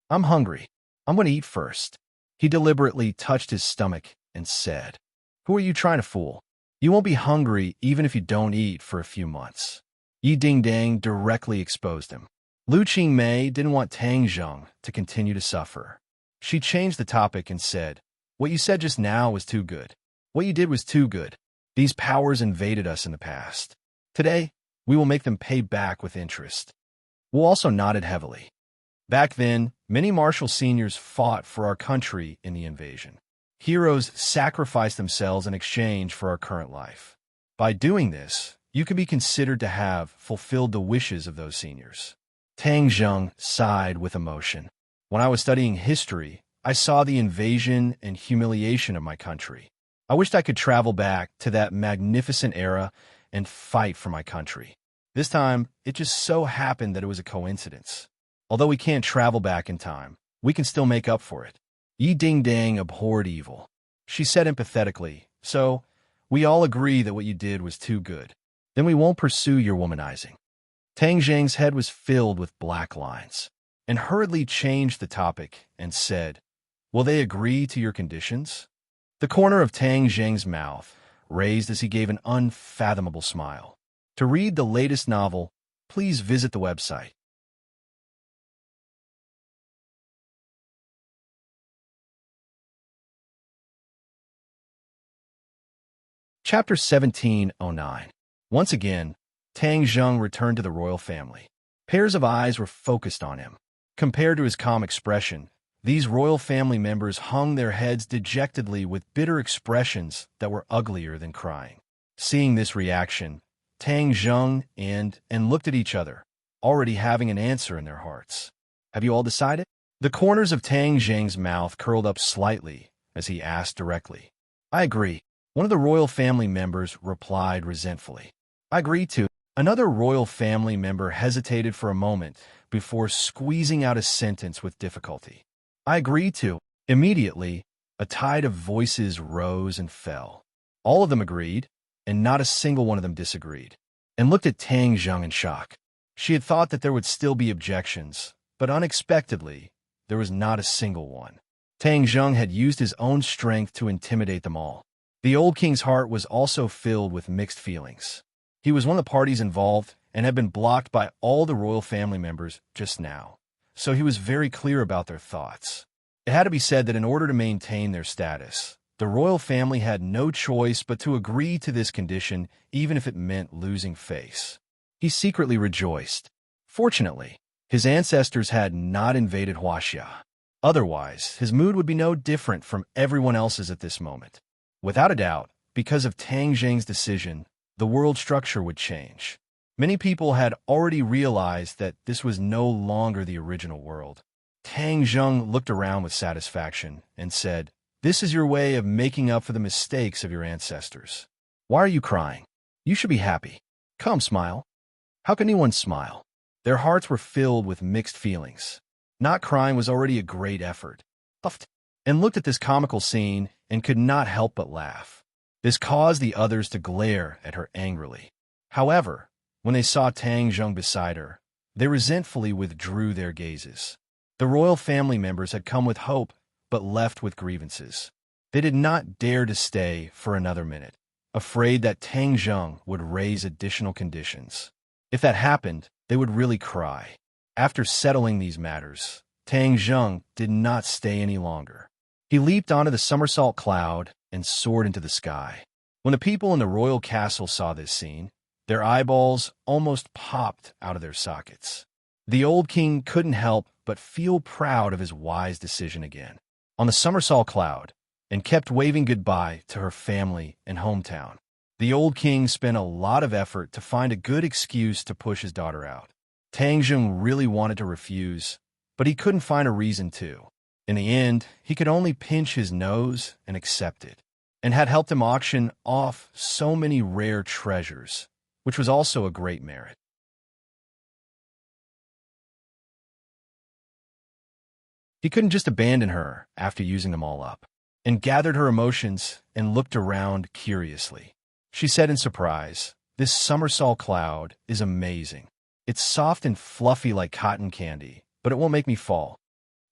A: I'm hungry. I'm going to eat first. He deliberately touched his stomach and said, Who are you trying to fool? You won't be hungry even if you don't eat for a few months. Yi Ding Dang directly exposed him. Lu Qingmei didn't want Tang Zheng to continue to suffer. She changed the topic and said, What you said just now was too good. What you did was too good. These powers invaded us in the past. Today, we will make them pay back with interest. Wu also nodded heavily. Back then, many martial seniors fought for our country in the invasion. Heroes sacrificed themselves in exchange for our current life. By doing this, you could be considered to have fulfilled the wishes of those seniors. Tang Zheng sighed with emotion. When I was studying history, I saw the invasion and humiliation of my country. I wished I could travel back to that magnificent era and fight for my country. This time, it just so happened that it was a coincidence. Although we can't travel back in time, we can still make up for it. Yi Ding Dang abhorred evil. She said empathetically, So, we all agree that what you did was too good. Then we won't pursue your womanizing. Tang Zheng's head was filled with black lines, and hurriedly changed the topic and said, Will they agree to your conditions? The corner of Tang Zheng's mouth raised as he gave an unfathomable smile. To read the latest novel, please visit the website. Chapter 1709. Once again, Tang Zheng returned to the royal family. Pairs of eyes were focused on him. Compared to his calm expression, these royal family members hung their heads dejectedly with bitter expressions that were uglier than crying. Seeing this reaction, Tang Zheng and looked at each other, already having an answer in their hearts. Have you all decided? The corners of Tang Zheng's mouth curled up slightly as he asked directly. I agree. One of the royal family members replied resentfully. I agree too. Another royal family member hesitated for a moment before squeezing out a sentence with difficulty. I agree too. Immediately, a tide of voices rose and fell. All of them agreed, and not a single one of them disagreed, and looked at Tang Zheng in shock. She had thought that there would still be objections, but unexpectedly, there was not a single one. Tang Zheng had used his own strength to intimidate them all. The old king's heart was also filled with mixed feelings. He was one of the parties involved and had been blocked by all the royal family members just now, so he was very clear about their thoughts. It had to be said that in order to maintain their status, the royal family had no choice but to agree to this condition, even if it meant losing face. He secretly rejoiced. Fortunately, his ancestors had not invaded Huaxia. Otherwise, his mood would be no different from everyone else's at this moment. Without a doubt, because of Tang Zheng's decision, the world structure would change. Many people had already realized that this was no longer the original world. Tang Zheng looked around with satisfaction and said, This is your way of making up for the mistakes of your ancestors. Why are you crying? You should be happy. Come, smile. How can anyone smile? Their hearts were filled with mixed feelings. Not crying was already a great effort. Puffed and looked at this comical scene and could not help but laugh. This caused the others to glare at her angrily. However, when they saw Tang Zheng beside her, they resentfully withdrew their gazes. The royal family members had come with hope, but left with grievances. They did not dare to stay for another minute, afraid that Tang Zheng would raise additional conditions. If that happened, they would really cry. After settling these matters, Tang Zheng did not stay any longer. He leaped onto the somersault cloud and soared into the sky. When the people in the royal castle saw this scene, their eyeballs almost popped out of their sockets. The old king couldn't help but feel proud of his wise decision again. On the somersault cloud, and kept waving goodbye to her family and hometown. The old king spent a lot of effort to find a good excuse to push his daughter out. Tang Zheng really wanted to refuse, but he couldn't find a reason to. In the end, he could only pinch his nose and accept it, and had helped him auction off so many rare treasures, which was also a great merit. He couldn't just abandon her after using them all up, and gathered her emotions and looked around curiously. She said in surprise, "This somersault cloud is amazing. It's soft and fluffy like cotton candy, but it won't make me fall."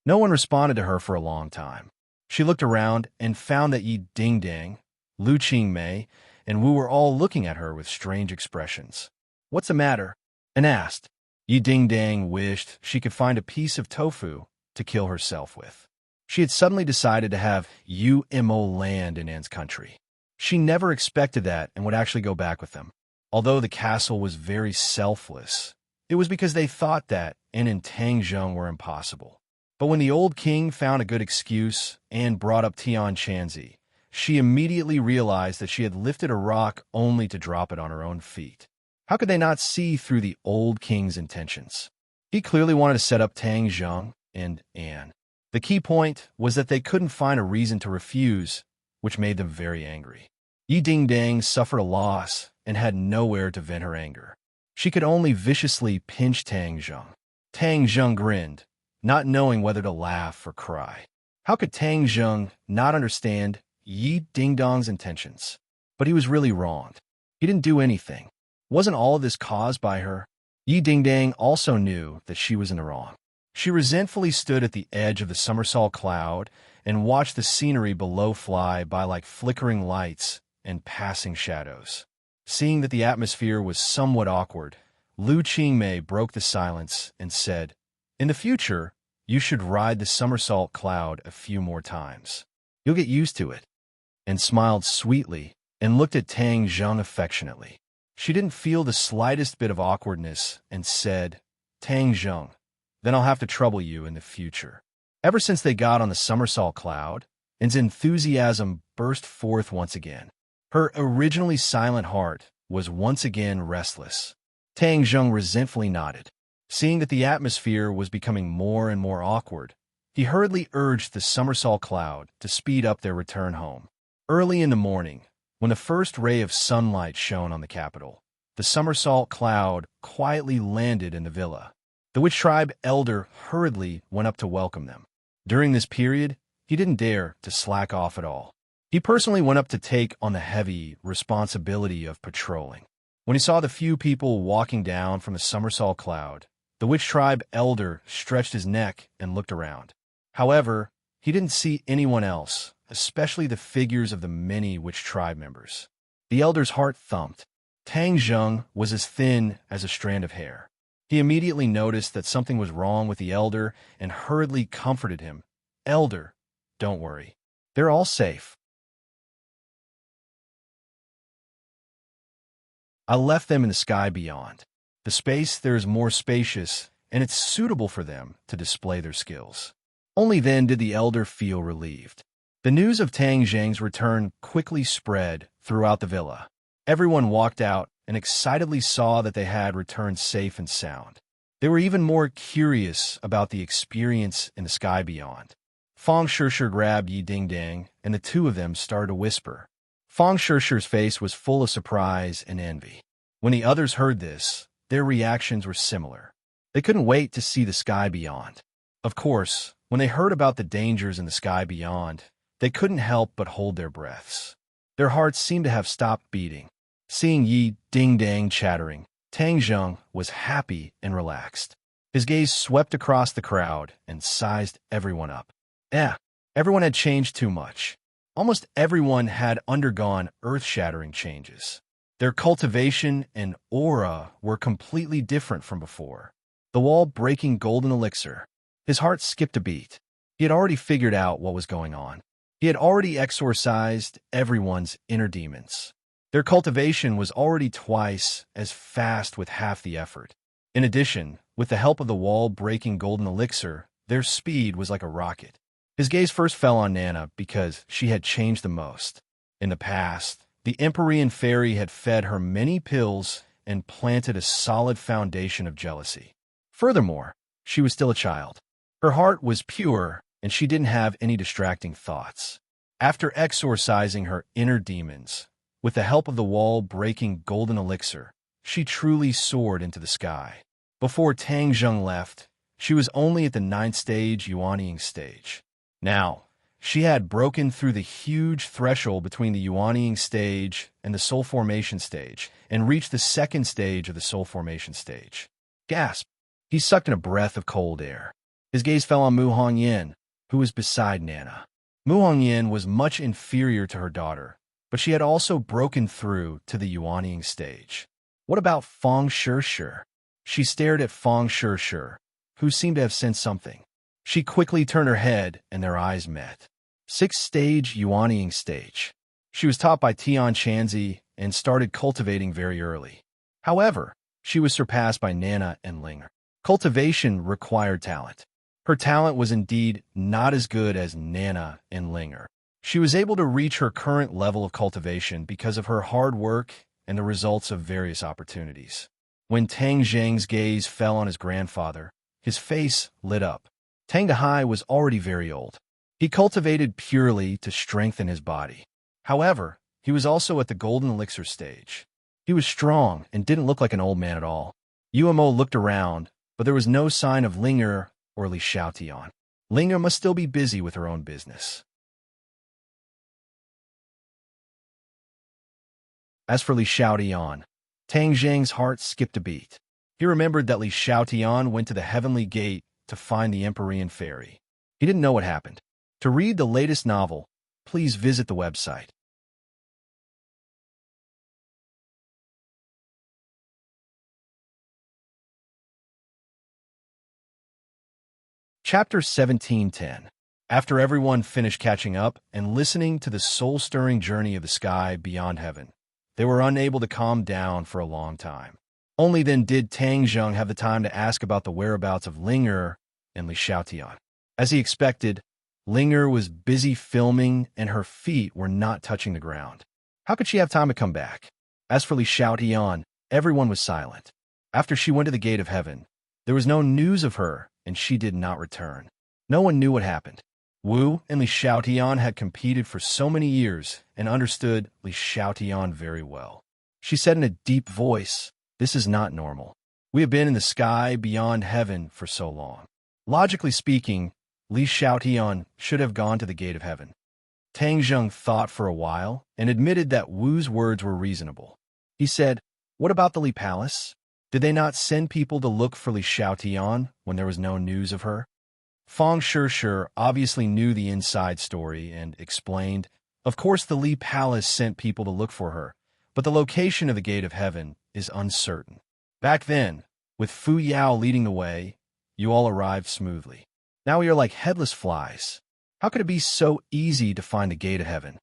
A: No one responded to her for a long time. She looked around and found that Yi Dingdang, Lu Qingmei, and Wu were all looking at her with strange expressions. "What's the matter?" and asked. Yi Dingdang wished she could find a piece of tofu to kill herself with. She had suddenly decided to have Mo land in Anne's country. She never expected that and would actually go back with them. Although the castle was very selfless, it was because they thought that Anne and Tang Zheng were impossible. But when the old king found a good excuse and brought up Tian Chanzi, she immediately realized that she had lifted a rock only to drop it on her own feet. How could they not see through the old king's intentions? He clearly wanted to set up Tang Zheng and Anne. The key point was that they couldn't find a reason to refuse, which made them very angry. Yi Dingdang suffered a loss and had nowhere to vent her anger. She could only viciously pinch Tang Zheng. Tang Zheng grinned, not knowing whether to laugh or cry. How could Tang Zheng not understand Yi Dingdong's intentions? But he was really wronged. He didn't do anything. Wasn't all of this caused by her? Yi Dingdang also knew that she was in the wrong. She resentfully stood at the edge of the somersault cloud and watched the scenery below fly by like flickering lights and passing shadows. Seeing that the atmosphere was somewhat awkward, Lu Qingmei broke the silence and said, "In the future, you should ride the somersault cloud a few more times. You'll get used to it," and smiled sweetly and looked at Tang Zheng affectionately. She didn't feel the slightest bit of awkwardness and said, "Tang Zheng, then I'll have to trouble you in the future." Ever since they got on the somersault cloud, Anne's enthusiasm burst forth once again. Her originally silent heart was once again restless. Tang Zheng resentfully nodded. Seeing that the atmosphere was becoming more and more awkward, he hurriedly urged the somersault cloud to speed up their return home. Early in the morning, when the first ray of sunlight shone on the capital, the somersault cloud quietly landed in the villa. The witch tribe elder hurriedly went up to welcome them. During this period, he didn't dare to slack off at all. He personally went up to take on the heavy responsibility of patrolling. When he saw the few people walking down from the somersault cloud, the witch tribe elder stretched his neck and looked around. However, he didn't see anyone else, especially the figures of the many witch tribe members. The elder's heart thumped. Tang Zheng was as thin as a strand of hair. He immediately noticed that something was wrong with the elder and hurriedly comforted him. "Elder, don't worry. They're all safe. I left them in the sky beyond. The space there is more spacious, and it's suitable for them to display their skills." Only then did the elder feel relieved. The news of Tang Zheng's return quickly spread throughout the villa. Everyone walked out and excitedly saw that they had returned safe and sound. They were even more curious about the experience in the sky beyond. Fang Shishir grabbed Yi Dingdang, and the two of them started to whisper. Fang Shishir's face was full of surprise and envy. When the others heard this, their reactions were similar. They couldn't wait to see the sky beyond. Of course, when they heard about the dangers in the sky beyond, they couldn't help but hold their breaths. Their hearts seemed to have stopped beating. Seeing Yi Dingdang chattering, Tang Zheng was happy and relaxed. His gaze swept across the crowd and sized everyone up. Everyone had changed too much. Almost everyone had undergone earth-shattering changes. Their cultivation and aura were completely different from before. The wall-breaking golden elixir. His heart skipped a beat. He had already figured out what was going on. He had already exorcised everyone's inner demons. Their cultivation was already twice as fast with half the effort. In addition, with the help of the wall-breaking golden elixir, their speed was like a rocket. His gaze first fell on Nana because she had changed the most. In the past, The Empyrean fairy had fed her many pills and planted a solid foundation of jealousy. Furthermore, she was still a child. Her heart was pure, and she didn't have any distracting thoughts. After exorcising her inner demons, with the help of the wall-breaking golden elixir, she truly soared into the sky. Before Tang Zheng left, she was only at the 9th stage Yuanying stage. Now, she had broken through the huge threshold between the Yuanying stage and the soul formation stage, and reached the 2nd stage of the soul formation stage. Gasp! He sucked in a breath of cold air. His gaze fell on Mu Hongyan, who was beside Nana. Mu Hongyan was much inferior to her daughter, but she had also broken through to the Yuanying stage. What about Feng Shishir? She stared at Feng Shishir, who seemed to have sensed something. She quickly turned her head, and their eyes met. 6th stage Yuanying stage. She was taught by Tian Chanzi and started cultivating very early. However, she was surpassed by Nana and Linger. Cultivation required talent. Her talent was indeed not as good as Nana and Linger. She was able to reach her current level of cultivation because of her hard work and the results of various opportunities. When Tang Zheng's gaze fell on his grandfather, his face lit up. Tang Dehai was already very old. He cultivated purely to strengthen his body. However, he was also at the golden elixir stage. He was strong and didn't look like an old man at all. Umo looked around, but there was no sign of Linger or Li Xiaotian. Linger must still be busy with her own business. As for Li Xiaotian, Tang Zheng's heart skipped a beat. He remembered that Li Xiaotian went to the heavenly gate to find the Empyrean fairy. He didn't know what happened. To read the latest novel, please visit the website. Chapter 1710. After everyone finished catching up and listening to the soul-stirring journey of the sky beyond heaven, they were unable to calm down for a long time. Only then did Tang Zheng have the time to ask about the whereabouts of Linger and Li Xiaotian. As he expected, Linger was busy filming and her feet were not touching the ground. How could she have time to come back? As for Li Xiaotian, everyone was silent. After she went to the gate of heaven, there was no news of her, and she did not return. No one knew what happened. Wu and Li Xiaotian had competed for so many years and understood Li Xiaotian very well. She said in a deep voice, "This is not normal. We have been in the sky beyond heaven for so long." Logically speaking, Li Xiaotian should have gone to the gate of heaven. Tang Zheng thought for a while and admitted that Wu's words were reasonable. He said, "What about the Li Palace? Did they not send people to look for Li Xiaotian when there was no news of her?" Feng Shishir obviously knew the inside story and explained, "Of course the Li Palace sent people to look for her, but the location of the gate of heaven is uncertain. Back then, with Fu Yao leading the way, you all arrived smoothly. Now we are like headless flies. How could it be so easy to find the gate of heaven?"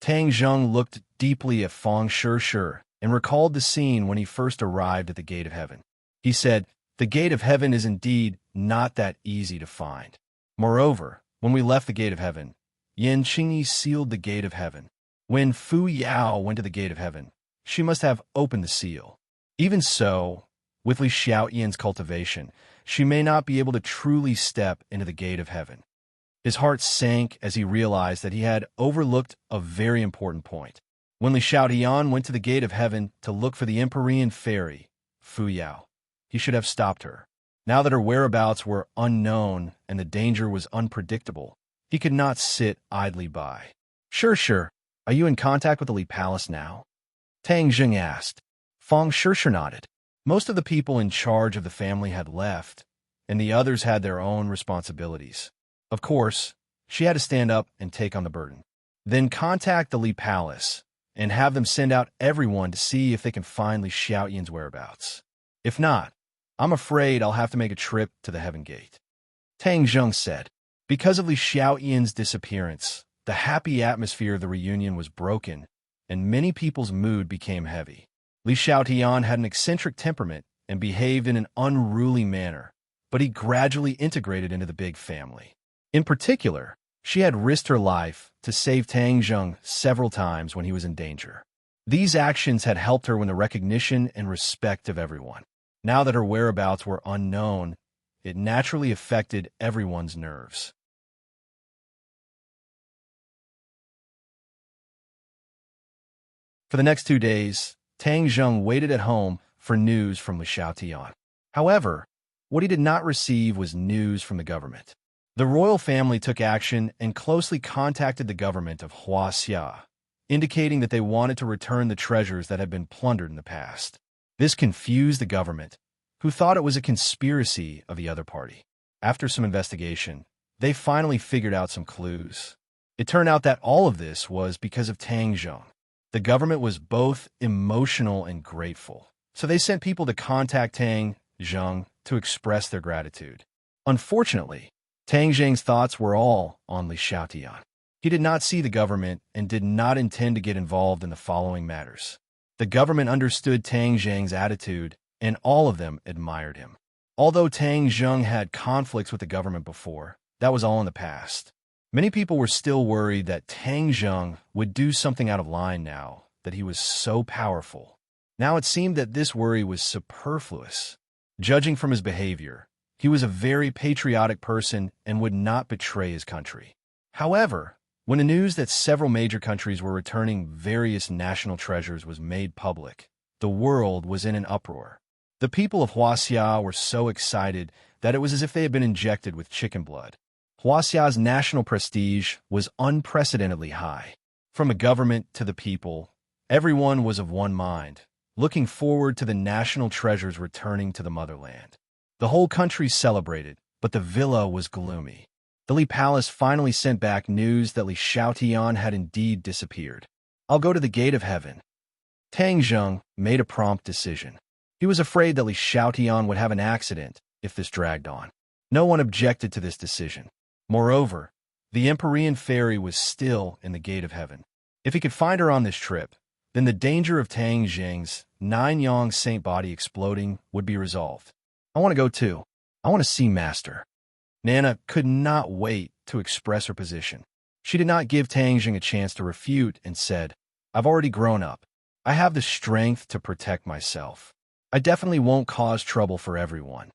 A: Tang Zheng looked deeply at Feng Shishir and recalled the scene when he first arrived at the gate of heaven. He said, "The gate of heaven is indeed not that easy to find. Moreover, when we left the gate of heaven, Yan Qingyi sealed the gate of heaven. When Fu Yao went to the gate of heaven, she must have opened the seal. Even so, with Li Xiaotian's cultivation, she may not be able to truly step into the gate of heaven." His heart sank as he realized that he had overlooked a very important point. When Li Xiaotian went to the gate of heaven to look for the Empyrean fairy, Fu Yao, he should have stopped her. Now that her whereabouts were unknown and the danger was unpredictable, he could not sit idly by. Sure. Are you in contact with the Li Palace now?" Tang Zheng asked. Feng Shishir nodded. Most of the people in charge of the family had left, and the others had their own responsibilities. Of course, she had to stand up and take on the burden. "Then contact the Li Palace and have them send out everyone to see if they can find Li Xiaotian's whereabouts. If not, I'm afraid I'll have to make a trip to the Heaven Gate." Tang Zheng said. Because of Li Xiaotian's disappearance, the happy atmosphere of the reunion was broken, and many people's mood became heavy. Li Xiaotian had an eccentric temperament and behaved in an unruly manner, but he gradually integrated into the big family. In particular, she had risked her life to save Tang Zheng several times when he was in danger. These actions had helped her win the recognition and respect of everyone. Now that her whereabouts were unknown, it naturally affected everyone's nerves. For the next 2 days, Tang Zheng waited at home for news from Li Xiaotian. However, what he did not receive was news from the government. The royal family took action and closely contacted the government of Huaxia, indicating that they wanted to return the treasures that had been plundered in the past. This confused the government, who thought it was a conspiracy of the other party. After some investigation, they finally figured out some clues. It turned out that all of this was because of Tang Zheng. The government was both emotional and grateful, so they sent people to contact Tang Zheng to express their gratitude. Unfortunately, Tang Zheng's thoughts were all on Li Xiaotian. He did not see the government and did not intend to get involved in the following matters. The government understood Tang Zheng's attitude, and all of them admired him. Although Tang Zheng had conflicts with the government before, that was all in the past. Many people were still worried that Tang Zheng would do something out of line now that he was so powerful. Now it seemed that this worry was superfluous. Judging from his behavior, he was a very patriotic person and would not betray his country. However, when the news that several major countries were returning various national treasures was made public, the world was in an uproar. The people of Huaxia were so excited that it was as if they had been injected with chicken blood. Huaxia's national prestige was unprecedentedly high. From the government to the people, everyone was of one mind, looking forward to the national treasures returning to the motherland. The whole country celebrated, but the villa was gloomy. The Li Palace finally sent back news that Li Xiaotian had indeed disappeared. "I'll go to the gate of heaven." Tang Zheng made a prompt decision. He was afraid that Li Xiaotian would have an accident if this dragged on. No one objected to this decision. Moreover, the Empyrean fairy was still in the gate of heaven. If he could find her on this trip, then the danger of Tang Zheng's nine-yang saint body exploding would be resolved. "I want to go too. I want to see Master." Nana could not wait to express her position. She did not give Tang Zheng a chance to refute and said, "I've already grown up. I have the strength to protect myself. I definitely won't cause trouble for everyone."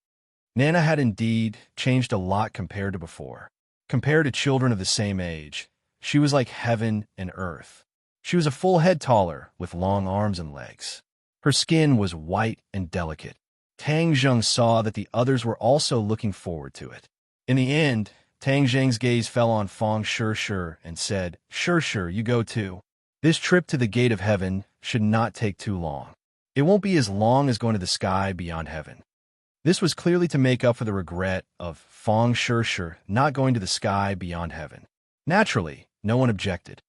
A: Nana had indeed changed a lot compared to before. Compared to children of the same age, she was like heaven and earth. She was a full head taller with long arms and legs. Her skin was white and delicate. Tang Zheng saw that the others were also looking forward to it. In the end, Tang Zheng's gaze fell on Feng Shishir and said, "Shishir, you go too. This trip to the gate of heaven should not take too long. It won't be as long as going to the sky beyond heaven." This was clearly to make up for the regret of Feng Shishir not going to the sky beyond heaven. Naturally, no one objected.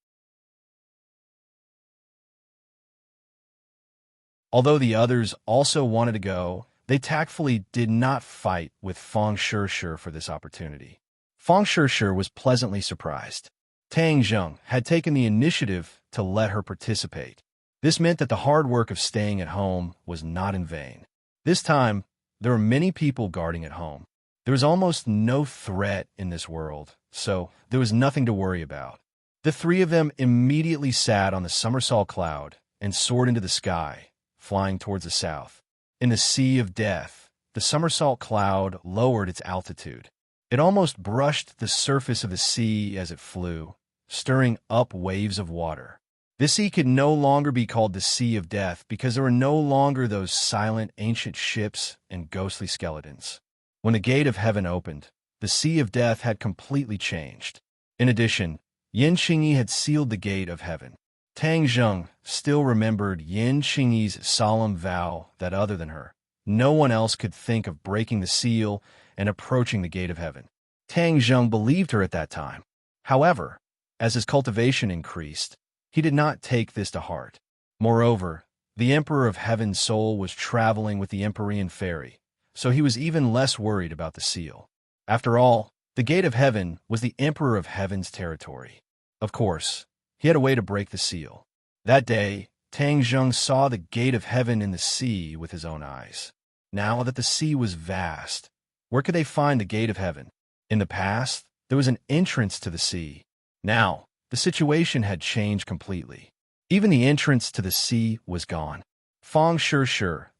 A: Although the others also wanted to go, they tactfully did not fight with Feng Shishir for this opportunity. Feng Shishir was pleasantly surprised. Tang Zheng had taken the initiative to let her participate. This meant that the hard work of staying at home was not in vain. This time, there were many people guarding at home. There was almost no threat in this world, so there was nothing to worry about. The three of them immediately sat on the somersault cloud and soared into the sky, flying towards the south. In the sea of death, the somersault cloud lowered its altitude. It almost brushed the surface of the sea as it flew, stirring up waves of water. This sea could no longer be called the Sea of Death because there were no longer those silent ancient ships and ghostly skeletons. When the gate of heaven opened, the Sea of Death had completely changed. In addition, Yin Qingyi had sealed the gate of heaven. Tang Zheng still remembered Yin Qingyi's solemn vow that other than her, no one else could think of breaking the seal and approaching the gate of heaven. Tang Zheng believed her at that time. However, as his cultivation increased, he did not take this to heart. Moreover, the Emperor of Heaven's soul was traveling with the Empyrean fairy, so he was even less worried about the seal. After all, the gate of heaven was the Emperor of Heaven's territory. Of course, he had a way to break the seal. That day, Tang Zheng saw the gate of heaven in the sea with his own eyes. Now that the sea was vast, where could they find the gate of heaven? In the past, there was an entrance to the sea. Now, the situation had changed completely. Even the entrance to the sea was gone. Fang Shih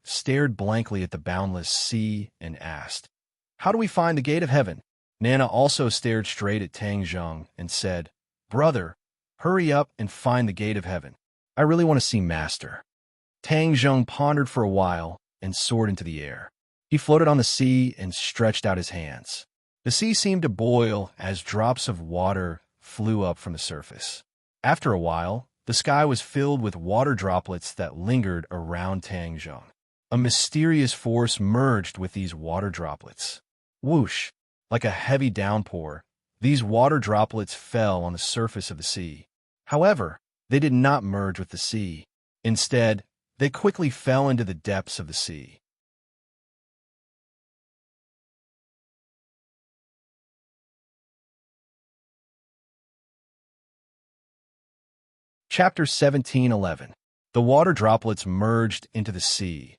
A: stared blankly at the boundless sea and asked, "How do we find the gate of heaven?" Nana also stared straight at Tang Zheng and said, "Brother, hurry up and find the gate of heaven. I really want to see Master." Tang Zheng pondered for a while and soared into the air. He floated on the sea and stretched out his hands. The sea seemed to boil as drops of water flew up from the surface. After a while, the sky was filled with water droplets that lingered around Tang Zheng. A mysterious force merged with these water droplets. Whoosh! Like a heavy downpour, these water droplets fell on the surface of the sea. However, they did not merge with the sea. Instead, they quickly fell into the depths of the sea. Chapter 17:11. The water droplets merged into the sea,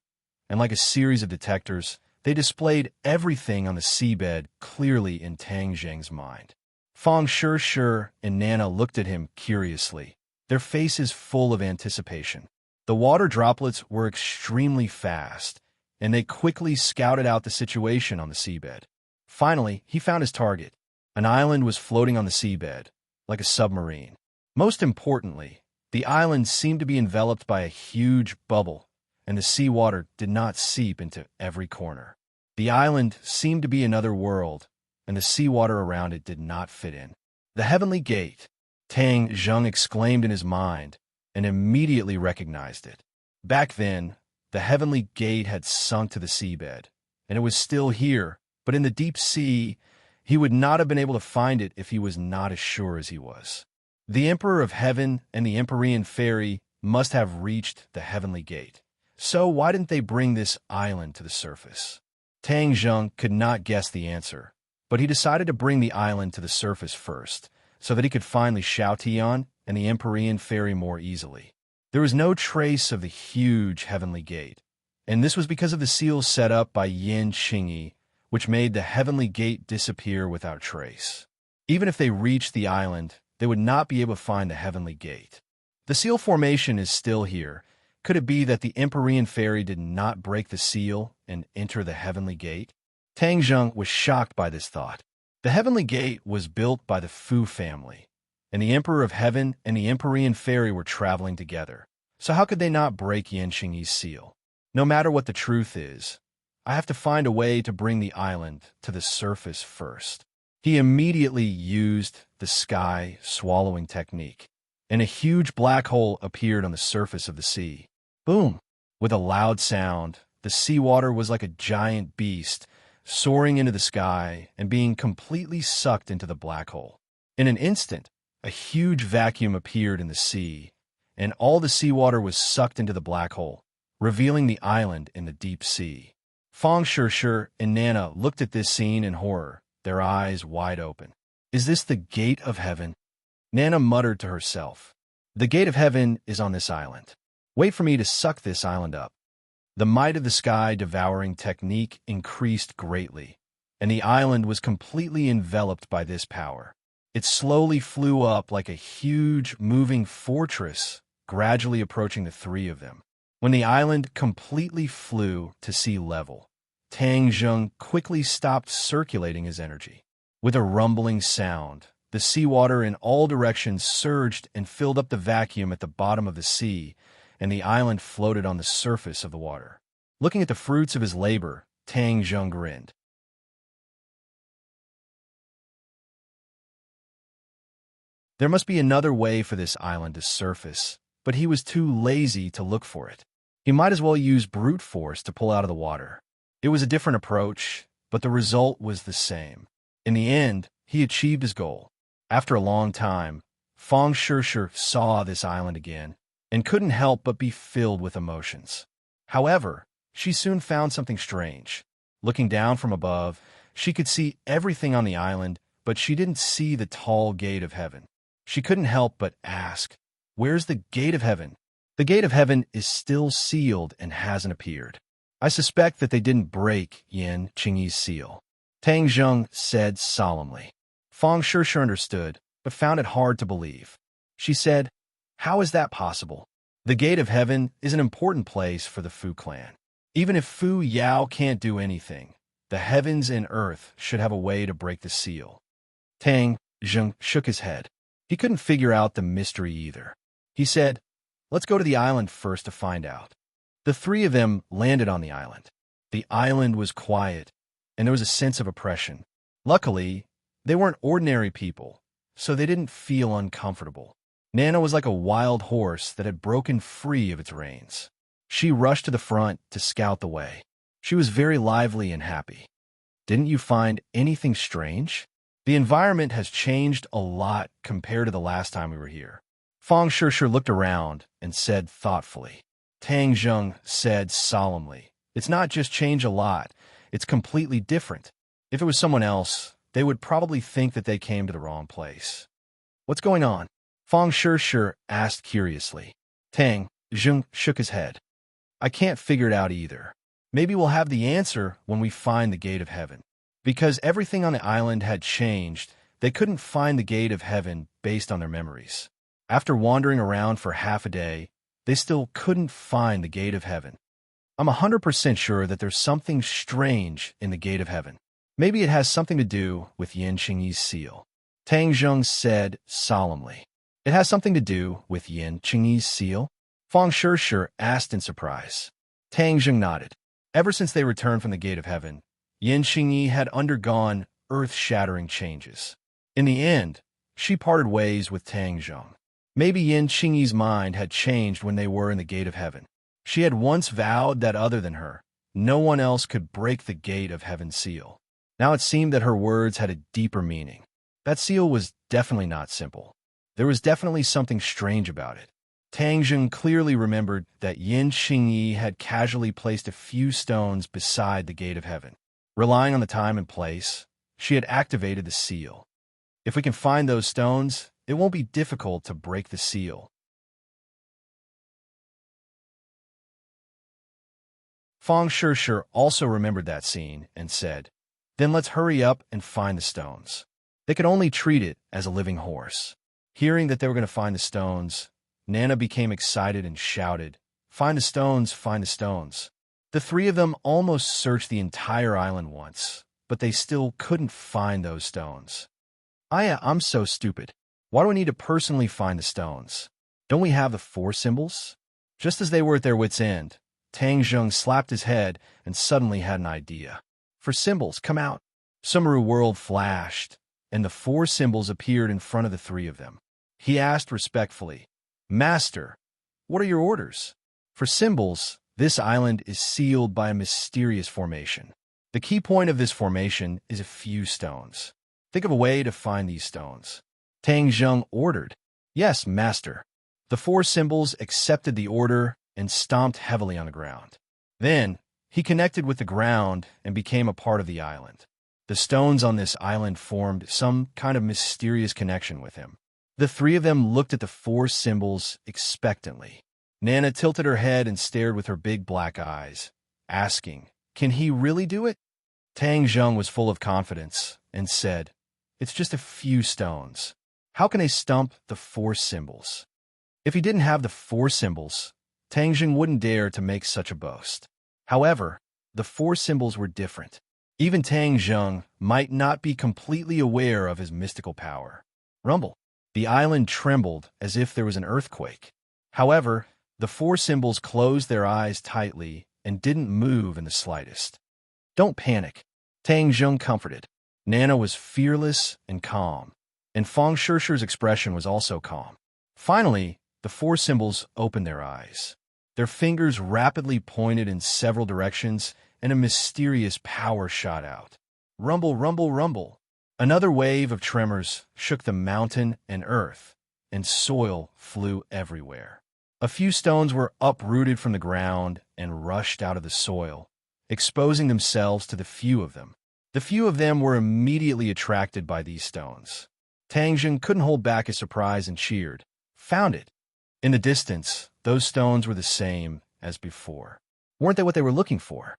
A: and like a series of detectors, they displayed everything on the seabed clearly in Tang Zheng's mind. Fang Shih and Nana looked at him curiously, their faces full of anticipation. The water droplets were extremely fast, and they quickly scouted out the situation on the seabed. Finally, he found his target. An island was floating on the seabed, like a submarine. Most importantly, the island seemed to be enveloped by a huge bubble, and the seawater did not seep into every corner. The island seemed to be another world, and the seawater around it did not fit in. "The Heavenly Gate," Tang Zheng exclaimed in his mind, and immediately recognized it. Back then, the Heavenly Gate had sunk to the seabed, and it was still here, but in the deep sea, he would not have been able to find it if he was not as sure as he was. The Emperor of Heaven and the Empyrean Fairy must have reached the Heavenly Gate. So why didn't they bring this island to the surface? Tang Zheng could not guess the answer, but he decided to bring the island to the surface first, so that he could find Li Xiaotian and the Empyrean Fairy more easily. There was no trace of the huge Heavenly Gate, and this was because of the seals set up by Yin Qingyi, which made the Heavenly Gate disappear without trace. Even if they reached the island, they would not be able to find the Heavenly Gate. The seal formation is still here. Could it be that the Empyrean Fairy did not break the seal and enter the Heavenly Gate? Tang Zheng was shocked by this thought. The Heavenly Gate was built by the Fu family, and the Emperor of Heaven and the Empyrean Fairy were traveling together. So how could they not break Yin Qingyi's seal? No matter what the truth is, I have to find a way to bring the island to the surface first. He immediately used the sky swallowing technique, and a huge black hole appeared on the surface of the sea. Boom! With a loud sound, the seawater was like a giant beast, soaring into the sky and being completely sucked into the black hole. In an instant, a huge vacuum appeared in the sea, and all the seawater was sucked into the black hole, revealing the island in the deep sea. Fang Shih and Nana looked at this scene in horror, their eyes wide open. "Is this the gate of heaven?" Nana muttered to herself. "The gate of heaven is on this island. Wait for me to suck this island up." The might of the sky-devouring technique increased greatly, and the island was completely enveloped by this power. It slowly flew up like a huge, moving fortress, gradually approaching the three of them. When the island completely flew to sea level, Tang Zheng quickly stopped circulating his energy. With a rumbling sound, the seawater in all directions surged and filled up the vacuum at the bottom of the sea, and the island floated on the surface of the water. Looking at the fruits of his labor, Tang Zheng grinned. There must be another way for this island to surface, but he was too lazy to look for it. He might as well use brute force to pull out of the water. It was a different approach, but the result was the same. In the end, he achieved his goal. After a long time, Fang Shih saw this island again and couldn't help but be filled with emotions. However, she soon found something strange. Looking down from above, she could see everything on the island, but she didn't see the tall gate of heaven. She couldn't help but ask, "Where's the gate of heaven?" The gate of heaven is still sealed and hasn't appeared. I suspect that they didn't break Yin Qingyi's seal, Tang Zheng said solemnly. Fang Shih understood, but found it hard to believe. She said, How is that possible? The Gate of Heaven is an important place for the Fu clan. Even if Fu Yao can't do anything, the heavens and earth should have a way to break the seal. Tang Zheng shook his head. He couldn't figure out the mystery either. He said, "Let's go to the island first to find out." The three of them landed on the island. The island was quiet, and there was a sense of oppression. Luckily, they weren't ordinary people, so they didn't feel uncomfortable. Nana was like a wild horse that had broken free of its reins. She rushed to the front to scout the way. She was very lively and happy. "Didn't you find anything strange? The environment has changed a lot compared to the last time we were here." Fang Shishir looked around and said thoughtfully. Tang Zheng said solemnly, "It's not just changed a lot, it's completely different. If it was someone else, they would probably think that they came to the wrong place." "What's going on?" Fang Shishir asked curiously. Tang Zheng shook his head. "I can't figure it out either. Maybe we'll have the answer when we find the Gate of Heaven." Because everything on the island had changed, they couldn't find the Gate of Heaven based on their memories. After wandering around for half a day, they still couldn't find the Gate of Heaven. "I'm 100% sure that there's something strange in the Gate of Heaven. Maybe it has something to do with Yan Qingyi's seal," Tang Zheng said solemnly. "It has something to do with Yan Qingyi's seal?" Fang Shishir asked in surprise. Tang Zheng nodded. Ever since they returned from the Gate of Heaven, Yan Qingyi had undergone earth-shattering changes. In the end, she parted ways with Tang Zheng. Maybe Yan Qingyi's mind had changed when they were in the Gate of Heaven. She had once vowed that other than her, no one else could break the Gate of Heaven's seal. Now it seemed that her words had a deeper meaning. That seal was definitely not simple. There was definitely something strange about it. Tang Zheng clearly remembered that Yan Qingyi had casually placed a few stones beside the Gate of Heaven. Relying on the time and place, she had activated the seal. If we can find those stones, it won't be difficult to break the seal. Fang Shishir also remembered that scene and said, "Then let's hurry up and find the stones." They could only treat it as a living horse. Hearing that they were going to find the stones, Nana became excited and shouted, "Find the stones, find the stones." The three of them almost searched the entire island once, but they still couldn't find those stones. I'm so stupid. Why do we need to personally find the stones? Don't we have the four symbols?" Just as they were at their wits' end, Tang Zheng slapped his head and suddenly had an idea. "For symbols, come out." Sumeru World flashed, and the four symbols appeared in front of the three of them. He asked respectfully, "Master, what are your orders?" For symbols, this island is sealed by a mysterious formation. The key point of this formation is a few stones. Think of a way to find these stones. Tang Zheng ordered. "Yes, master." The four symbols accepted the order and stomped heavily on the ground. Then, he connected with the ground and became a part of the island. The stones on this island formed some kind of mysterious connection with him. The three of them looked at the four symbols expectantly. Nana tilted her head and stared with her big black eyes, asking, "Can he really do it?" Tang Zheng was full of confidence and said, "It's just a few stones. How can they stump the four symbols?" If he didn't have the four symbols, Tang Zheng wouldn't dare to make such a boast. However, the four symbols were different. Even Tang Zheng might not be completely aware of his mystical power. Rumble. The island trembled as if there was an earthquake. However, the four symbols closed their eyes tightly and didn't move in the slightest. "Don't panic," Tang Zheng comforted. Nana was fearless and calm, and Fang Shishir's expression was also calm. Finally, the four symbols opened their eyes. Their fingers rapidly pointed in several directions, and a mysterious power shot out. Rumble, rumble, rumble. Another wave of tremors shook the mountain and earth, and soil flew everywhere. A few stones were uprooted from the ground and rushed out of the soil, exposing themselves to the few of them. The few of them were immediately attracted by these stones. Tang Zheng couldn't hold back his surprise and cheered, "Found it!" In the distance, those stones were the same as before. Weren't they what they were looking for?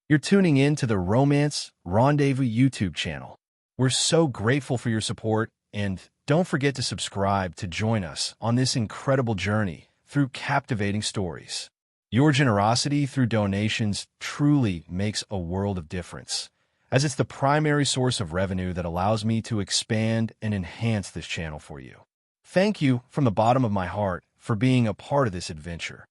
A: You're tuning in to the Romance Rendezvous YouTube channel. We're so grateful for your support And don't forget to subscribe to join us on this incredible journey through captivating stories. Your generosity through donations truly makes a world of difference, as it's the primary source of revenue that allows me to expand and enhance this channel for you. Thank you from the bottom of my heart for being a part of this adventure.